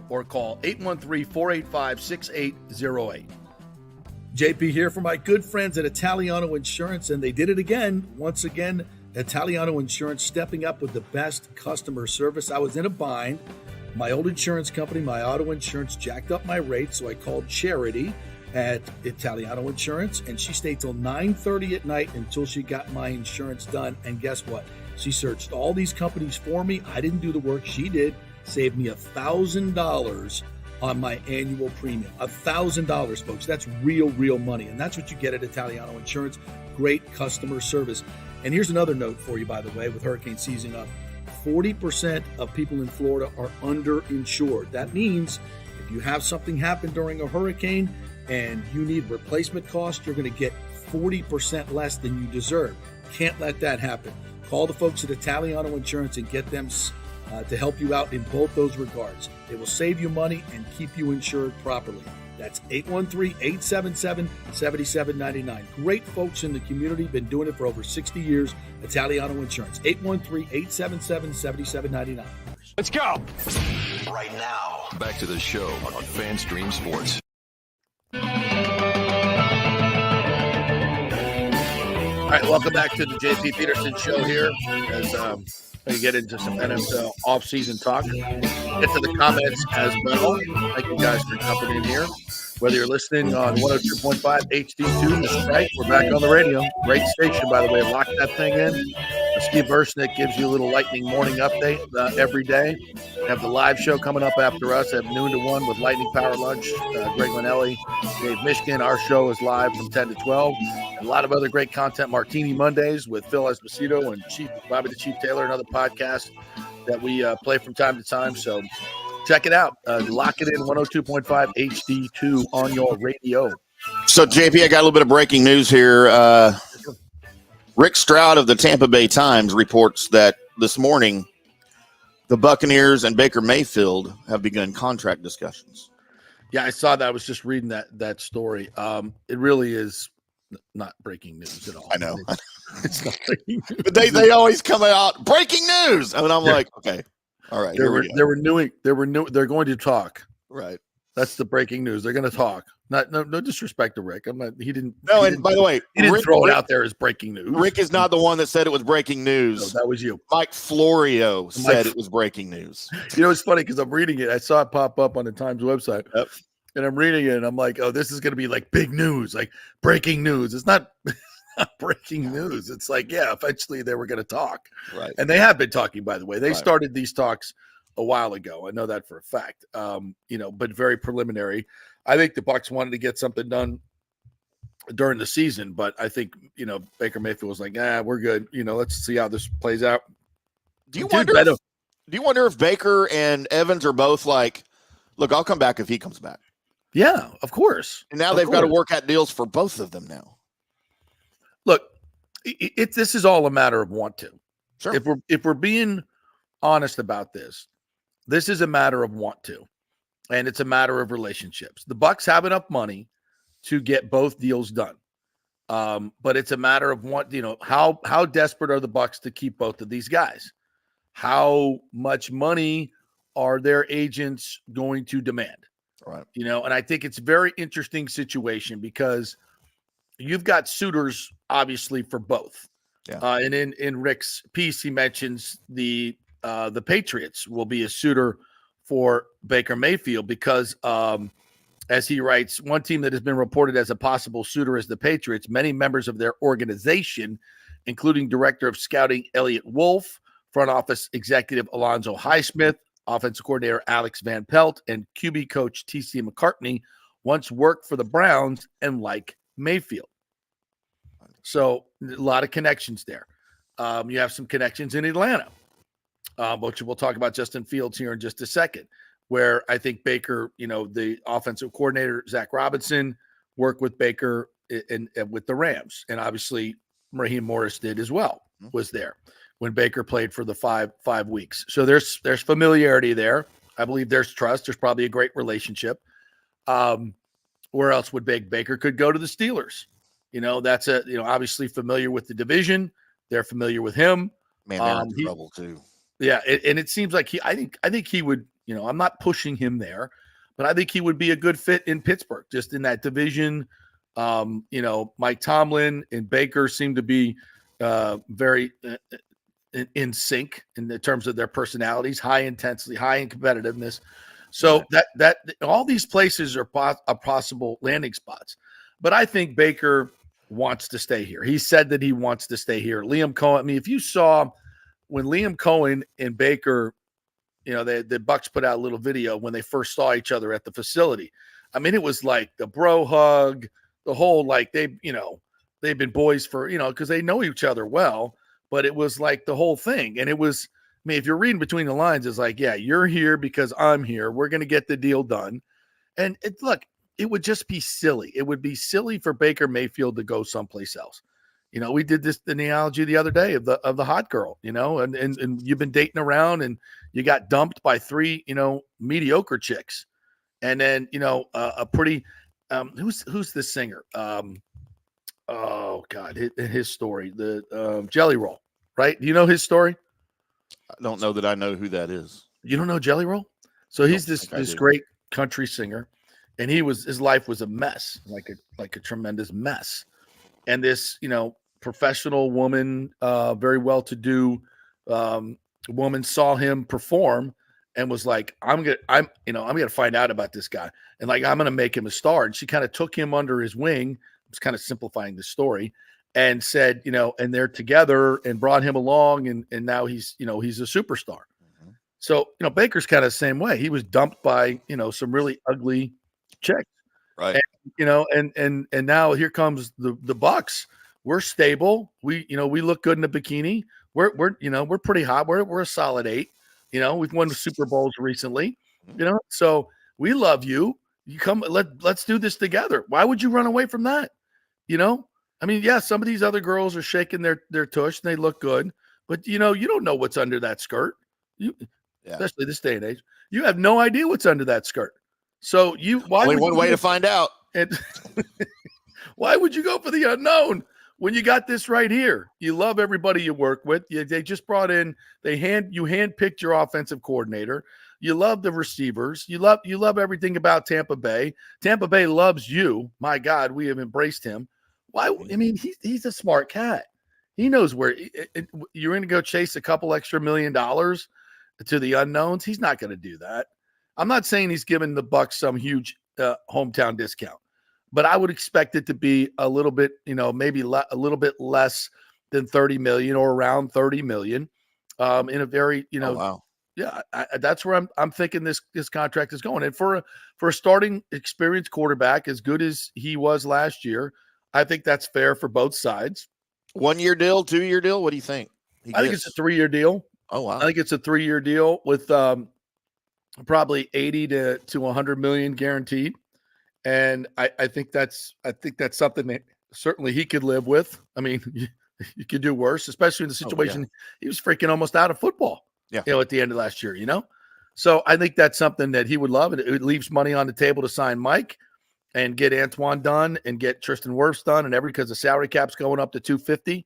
or call 813-485-6808. JP here for my good friends at Italiano Insurance, and they did it again. Once again, Italiano Insurance stepping up with the best customer service. I was in a bind. My old insurance company, my auto insurance, jacked up my rates, so I called Charity at Italiano Insurance, and she stayed till 9:30 at night until she got my insurance done. And guess what? She searched all these companies for me. I didn't do the work. She did. Saved me $1,000 on my annual premium. $1,000, folks. That's real money. And that's what you get at Italiano Insurance. Great customer service. And here's another note for you, by the way, with hurricane season up. 40% of people in Florida are underinsured. That means if you have something happen during a hurricane and you need replacement costs, you're going to get 40% less than you deserve. Can't let that happen. Call the folks at Italiano Insurance and get them to help you out in both those regards. They will save you money and keep you insured properly. That's 813-877-7799. Great folks in the community, been doing it for over 60 years. Italiano Insurance, 813-877-7799. Let's go. Right now, back to the show on FanStream Sports. All right, welcome back to the JP Peterson Show here. As we get into some NFL off-season talk. Get to the comments as well. Thank you guys for jumping in here. Whether you're listening on 102.5 HD2, the Strike, we're back on the radio. Great station, by the way. Lock that thing in. Steve Versnick gives you a little lightning morning update every day. We have the live show coming up after us at noon to 1 with Lightning Power Lunch. Greg Linnelli, Dave Mishkin. Our show is live from 10 to 12. And a lot of other great content. Martini Mondays with Phil Esposito and Bobby the Chief Taylor, another podcast that we play from time to time. So check it out. Lock it in 102.5 HD2 on your radio. So, JP, I got a little bit of breaking news here. Rick Stroud of the Tampa Bay Times reports that this morning the Buccaneers and Baker Mayfield have begun contract discussions. Yeah, I saw that. I was just reading that story. It really is not breaking news at all. I know. It's not breaking news. But they always come out, breaking news. And I'm like, okay, all right. They're going to talk. Right. That's the breaking news. They're going to talk. No disrespect to Rick. He didn't. By the way, he didn't throw it out there as breaking news. Rick is not the one that said it was breaking news. No, that was you. Mike Florio said it was breaking news. You know, it's funny because I'm reading it. I saw it pop up on the Times website. Yep. And I'm reading it and I'm like, oh, this is going to be like big news, like breaking news. It's not breaking news. It's like, yeah, eventually they were going to talk. Right. And they have been talking, by the way. They started these talks a while ago. I know that for a fact, but very preliminary. I think the Bucs wanted to get something done during the season, but I think, Baker Mayfield was like, we're good. Let's see how this plays out. Do you wonder if Baker and Evans are both like, look, I'll come back if he comes back? Yeah, of course. And now they've got to work out deals for both of them now. Look, this is all a matter of want to. Sure. If we're being honest about this is a matter of want to. And it's a matter of relationships. The Bucs have enough money to get both deals done. But it's a matter of how desperate are the Bucs to keep both of these guys? How much money are their agents going to demand? Right. And I think it's a very interesting situation because you've got suitors obviously for both. Yeah. And in Rick's piece, he mentions the Patriots will be a suitor for Baker Mayfield because, as he writes, one team that has been reported as a possible suitor is the Patriots. Many members of their organization, including Director of Scouting Elliott Wolf, front office executive Alonzo Highsmith, offensive coordinator Alex Van Pelt, and QB coach T.C. McCartney, once worked for the Browns and like Mayfield. So a lot of connections there. You have some connections in Atlanta. Which we'll talk about Justin Fields here in just a second, where I think Baker, the offensive coordinator, Zach Robinson, worked with Baker and with the Rams. And obviously Raheem Morris did as well, was there when Baker played for the five weeks. So there's familiarity there. I believe there's trust. There's probably a great relationship. Where else would Baker could go to the Steelers? That's obviously familiar with the division. They're familiar with him. Man, they're in trouble too. Yeah, and it seems like I think he would, I'm not pushing him there, but I think he would be a good fit in Pittsburgh, just in that division. Mike Tomlin and Baker seem to be very in sync in the terms of their personalities, high intensity, high in competitiveness. So that all these places are possible landing spots. But I think Baker wants to stay here. He said that he wants to stay here. Liam Cohen, if you saw when Liam Cohen and Baker, the Bucs put out a little video when they first saw each other at the facility. I mean, it was like the bro hug, the whole, like they've been boys for, because they know each other well, but it was like the whole thing. And it was, if you're reading between the lines, it's like, yeah, you're here because I'm here. We're going to get the deal done. And it would just be silly. It would be silly for Baker Mayfield to go someplace else. We did this analogy the other day of the hot girl, and you've been dating around and you got dumped by three, mediocre chicks. And then, a pretty, who's this singer? Oh God, his story, the Jelly Roll, right? Do you know his story? I don't know that I know who that is. You don't know Jelly Roll? So he's this great country singer, and his life was a mess, like a tremendous mess. And this, professional woman, very well-to-do woman saw him perform and was like, I'm gonna find out about this guy, and I'm gonna make him a star. And she kind of took him under his wing. I was kind of simplifying the story, and said, and they're together and brought him along, and now he's a superstar. Mm-hmm. So, Baker's kind of the same way. He was dumped by, some really ugly chicks. Right. And now here comes the Bucks. We're stable. We look good in a bikini. We're pretty hot. We're a solid 8. We've won the Super Bowls recently. So we love you. You come. Let's do this together. Why would you run away from that? I mean, yeah, some of these other girls are shaking their tush and they look good, but you don't know what's under that skirt. Especially this day and age, you have no idea what's under that skirt. So only one way to find out. And why would you go for the unknown when you got this right here? You love everybody you work with. They just brought in. You handpicked your offensive coordinator. You love the receivers. You love everything about Tampa Bay. Tampa Bay loves you. My God, we have embraced him. Why? I mean, he's a smart cat. He knows where you're going to go chase a couple extra $1 million to the unknowns. He's not going to do that. I'm not saying he's giving the Bucs some huge hometown discount, but I would expect it to be a little bit, maybe a little bit less than 30 million or around 30 million in a very, Oh, wow. Yeah, that's where I'm thinking this contract is going. And for a starting experienced quarterback as good as he was last year, I think that's fair for both sides. 1 year deal, 2 year deal. What do you think? I think it's a 3-year deal. Oh, wow. I think it's a 3-year deal with probably 80 to 100 million guaranteed. And I think that's something that certainly he could live with. I mean, you could do worse, especially in the situation. He was freaking almost out of football. At the end of last year, So I think that's something that he would love. It leaves money on the table to sign Mike and get Antoine done and get Tristan Wirfs done because the salary cap's going up to 250.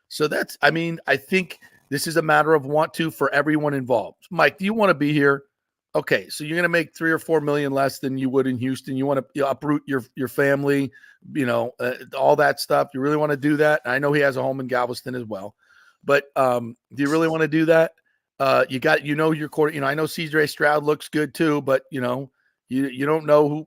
So I think this is a matter of want to for everyone involved. Mike, do you want to be here? Okay, so you're going to make 3 or 4 million less than you would in Houston. You want to uproot your family, all that stuff. You really want to do that? I know he has a home in Galveston as well, but do you really want to do that? Your quarter. I know CJ Stroud looks good too, but you don't know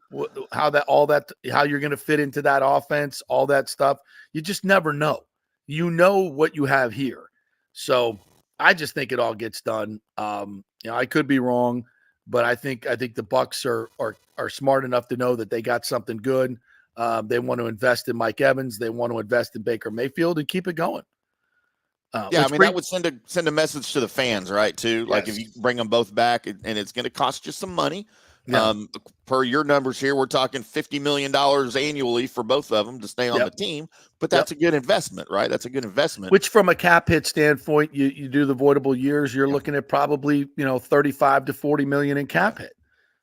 how you're going to fit into that offense, all that stuff. You just never know. You know what you have here. So I just think it all gets done. I could be wrong, but I think the Bucs are smart enough to know that they got something good. They want to invest in Mike Evans. They want to invest in Baker Mayfield and keep it going. That would send a message to the fans, right? Too, yes. Like if you bring them both back, and it's going to cost you some money. Yeah. Per your numbers here, we're talking $50 million annually for both of them to stay on the team. But that's a good investment, right? That's a good investment. Which, from a cap hit standpoint, you do the voidable years, you're looking at probably 35 to 40 million in cap hit,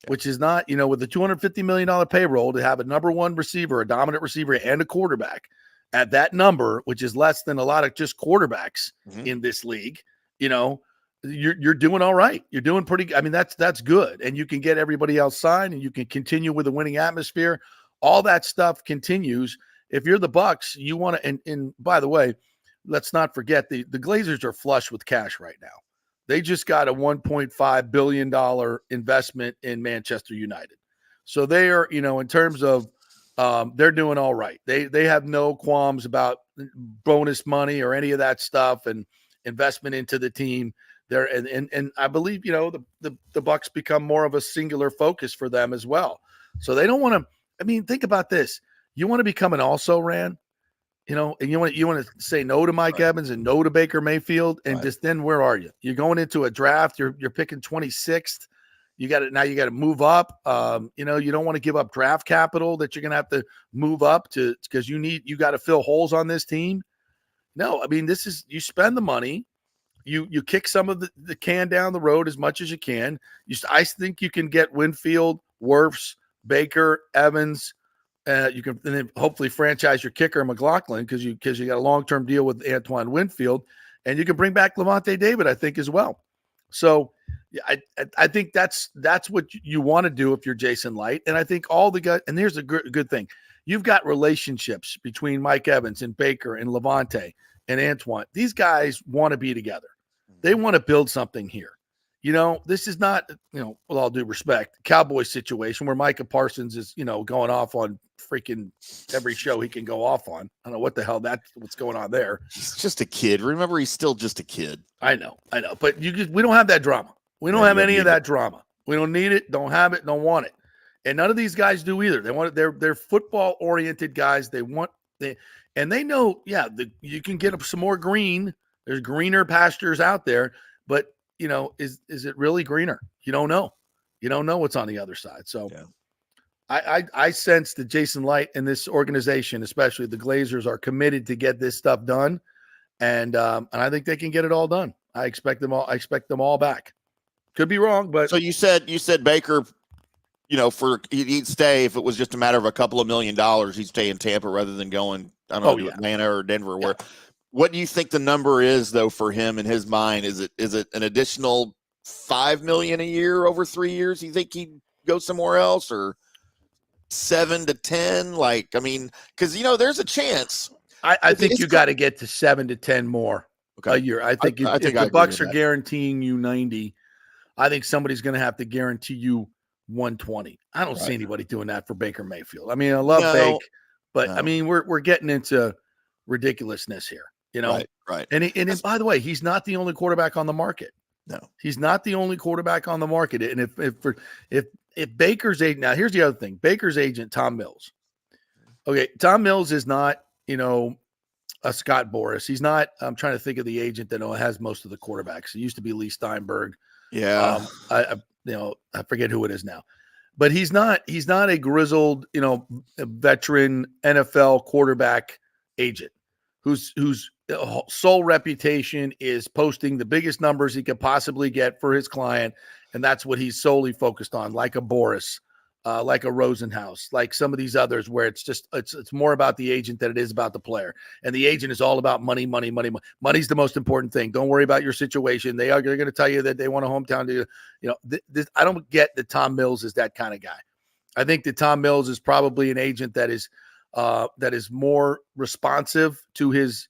which is not with the $250 million payroll to have a number one receiver, a dominant receiver, and a quarterback. At that number, which is less than a lot of just quarterbacks in this league, you're doing all right. You're doing pretty. I mean, that's good, and you can get everybody else signed, and you can continue with a winning atmosphere. All that stuff continues. If you're the Bucs, you want to. And by the way, let's not forget the Glazers are flush with cash right now. They just got a $1.5 billion investment in Manchester United, so they are in terms of. They're doing all right. They have no qualms about bonus money or any of that stuff and investment into the team. There and I believe the Bucs become more of a singular focus for them as well. So they don't want to. I mean, think about this. You want to become an also-ran, and you want to say no to Mike Evans and no to Baker Mayfield, and just then where are you? You're going into a draft. You're picking 26th. You got to move up. You don't want to give up draft capital that you're going to have to move up to because you got to fill holes on this team. No, I mean, you spend the money, you kick some of the can down the road as much as you can. I think you can get Winfield, Wirfs, Baker, Evans. You can and then hopefully franchise your kicker McLaughlin because you got a long-term deal with Antoine Winfield, and you can bring back Levante David, I think, as well. So I think that's what you want to do if you're Jason Light. And I think all the guys, and here's a good thing. You've got relationships between Mike Evans and Baker and Levante and Antoine. These guys want to be together. They want to build something here. This is not, with all due respect, Cowboy situation where Micah Parsons is, going off on freaking every show he can go off on. I don't know what the hell what's going on there. He's just a kid. Remember, he's still just a kid. I know. But we don't have that drama. We don't have any of that drama. We don't need it. Don't have it. Don't want it. And none of these guys do either. They want it. They're football oriented guys. They know. Yeah, you can get some more green. There's greener pastures out there, but is it really greener? You don't know. You don't know what's on the other side. So I sense that Jason Light and this organization, especially the Glazers, are committed to get this stuff done. And I think they can get it all done. I expect them all back. Could be wrong, but so you said Baker, he'd stay if it was just a matter of a couple of $1 million. He'd stay in Tampa rather than going, I don't know, to Atlanta or Denver. Where, what do you think the number is though for him in his mind? Is it an additional $5 million a year over 3 years? You think he'd go somewhere else, or 7 to 10? Because there's a chance. I think you got to get to 7 to 10 more a year. I think if the Bucks are guaranteeing you 90, I think somebody's going to have to guarantee you 120. I don't see anybody doing that for Baker Mayfield. I love Bake, but we're getting into ridiculous's here. Right. And by the way, he's not the only quarterback on the market. No, he's not the only quarterback on the market. And if Baker's agent, now here's the other thing: Baker's agent, Tom Mills. Okay, Tom Mills is not a Scott Boras. He's not. I'm trying to think of the agent that has most of the quarterbacks. It used to be Lee Steinberg. Yeah. I forget who it is now, but he's not a grizzled, veteran NFL quarterback agent whose sole reputation is posting the biggest numbers he could possibly get for his client. And that's what he's solely focused on, like a Boris, like a Rosenhaus, like some of these others where it's more about the agent than it is about the player. And the agent is all about money. Money's the most important thing. Don't worry about your situation. They're going to tell you that they want a hometown to, I don't get that Tom Mills is that kind of guy. I think that Tom Mills is probably an agent that is more responsive to his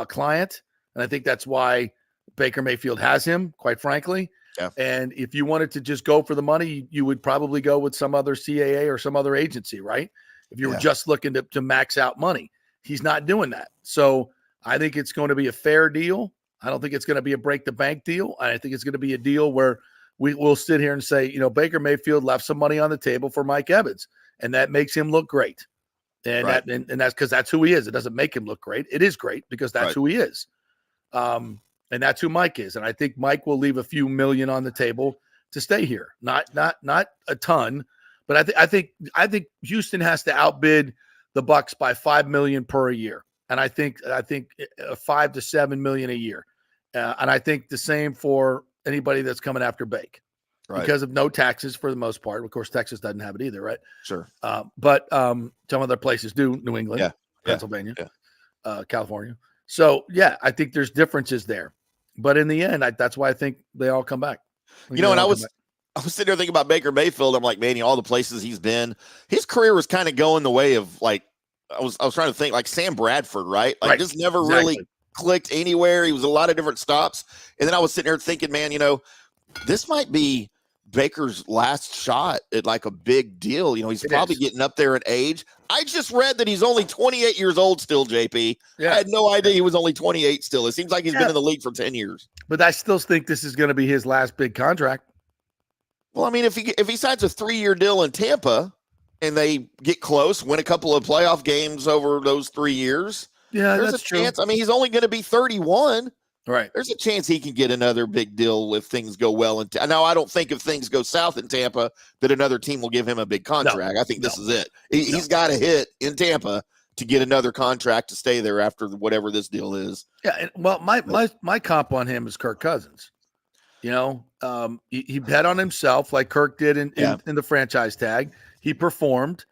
client. And I think that's why Baker Mayfield has him, quite frankly. Yeah. And if you wanted to just go for the money, you would probably go with some other CAA or some other agency, right? If you were just looking to max out money. He's not doing that. So I think it's going to be a fair deal. I don't think it's going to be a break the bank deal. I think it's going to be a deal where we'll sit here and say, Baker Mayfield left some money on the table for Mike Evans, and that makes him look great. And that's because that's who he is. It doesn't make him look great. It is great because that's who he is. And that's who Mike is. And I think Mike will leave a few million on the table to stay here. Not a ton, but I think Houston has to outbid the Bucks by $5 million per year. And I think $5 to $7 million a year. And I think the same for anybody that's coming after Bake. Right. Because of no taxes for the most part. Of course, Texas doesn't have it either, right? Sure. But some other places do, New England, Pennsylvania, California. So, I think there's differences there. But in the end, that's why I think they all come back. And I was sitting there thinking about Baker Mayfield. I'm like, man, all the places he's been, his career was kind of going the way of I was trying to think like Sam Bradford, right? Just never really clicked anywhere. He was a lot of different stops. And then I was sitting there thinking, man, this might be Baker's last shot at a big deal. He's probably getting up there in age. I just read that he's only 28 years old still, JP. Yeah. I had no idea he was only 28 still. It seems like he's been in the league for 10 years. But I still think this is going to be his last big contract. Well, if he signs a 3-year deal in Tampa and they get close, win a couple of playoff games over those 3 years, there's a chance. True. He's only going to be 31. Right. There's a chance he can get another big deal if things go well. Now, I don't think if things go south in Tampa that another team will give him a big contract. No, I think this is it. He's got to hit in Tampa to get another contract to stay there after whatever this deal is. Yeah. And, well, my comp on him is Kirk Cousins. He bet on himself like Kirk did in the franchise tag. He performed.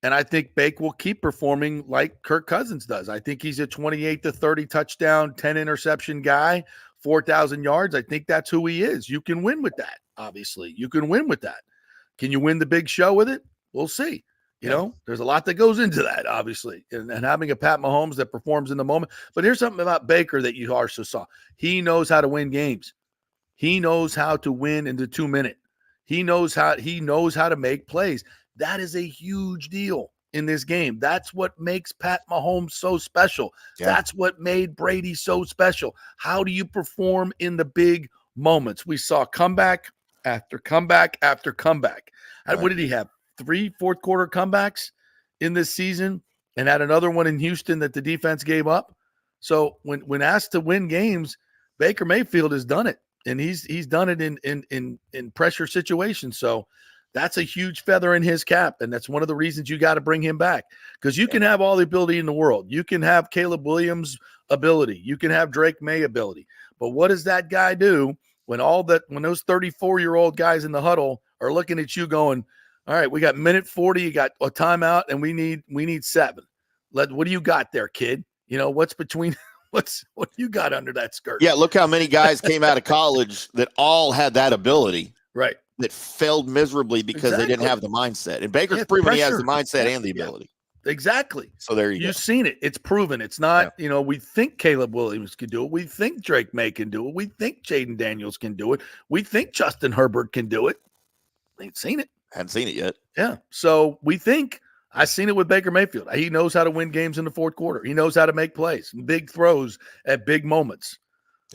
And I think Bake will keep performing like Kirk Cousins does. I think he's a 28 to 30 touchdown, 10 interception guy, 4,000 yards. I think that's who he is. You can win with that, obviously. You can win with that. Can you win the big show with it? We'll see. There's a lot that goes into that, obviously, and having a Pat Mahomes that performs in the moment. But here's something about Baker that you also saw. He knows how to win games. He knows how to win in the 2 minute. He knows how to make plays. That is a huge deal in this game. That's what makes Pat Mahomes so special. Yeah. That's what made Brady so special. How do you perform in the big moments? We saw comeback after comeback after comeback. Right. What did he have? 3 fourth-quarter comebacks in this season, and had another one in Houston that the defense gave up. So when asked to win games, Baker Mayfield has done it, and he's done it in pressure situations. So that's a huge feather in his cap, and that's one of the reasons you got to bring him back, because you can have all the ability in the world. You can have Caleb Williams' ability. You can have Drake May ability. But what does that guy do when those 34-year-old guys in the huddle are looking at you going, all right, we got minute 40, you got a timeout, and we need 7. What do you got there, kid? What's between what do you got under that skirt? Yeah, look how many guys came out of college that all had that ability. Right. That failed miserably because they didn't have the mindset. And Baker's proven he has the mindset and the ability. Exactly. So there you go. You've seen it. It's proven. It's not, we think Caleb Williams can do it. We think Drake May can do it. We think Jaden Daniels can do it. We think Justin Herbert can do it. Ain't seen it. Hadn't seen it yet. Yeah. So we think. I've seen it with Baker Mayfield. He knows how to win games in the fourth quarter. He knows how to make plays, big throws at big moments.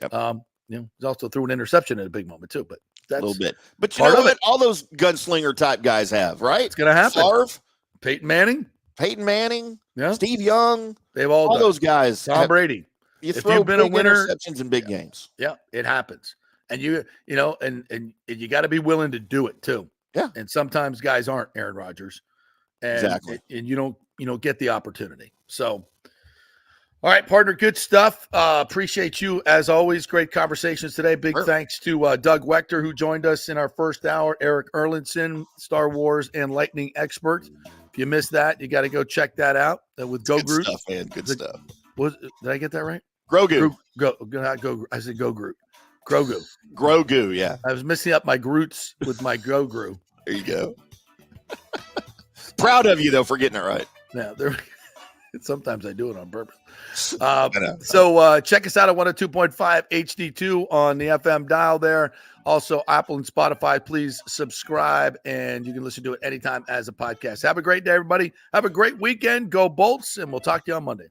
Yep. He's also threw an interception at a big moment too, but that's a little bit. But you know what? All those gunslinger type guys have, right? It's going to happen. Favre, Peyton Manning, yeah. Steve Young. They've all done. Those guys. Tom Brady. You throw big interceptions in big games. Yeah, it happens. And you got to be willing to do it too. Yeah. And sometimes guys aren't Aaron Rodgers. Exactly. And you don't get the opportunity. So, all right, partner, good stuff. Appreciate you as always. Great conversations today. Big thanks to Doug Waechter, who joined us in our first hour. Eric Erlendssen, Star Wars and Lightning expert. If you missed that, you got to go check that out with Go Groot. Stuff, man. Good stuff. Did I get that right? Grogu. Go. I said Go Groot. Grogu. Grogu. Yeah. I was missing up my Groots with my Go Groot. There you go. Proud of you, though, for getting it right. Yeah, sometimes I do it on purpose. So check us out at 102.5 HD2 on the FM dial there. Also, Apple and Spotify. Please subscribe, and you can listen to it anytime as a podcast. Have a great day, everybody. Have a great weekend. Go Bolts, and we'll talk to you on Monday.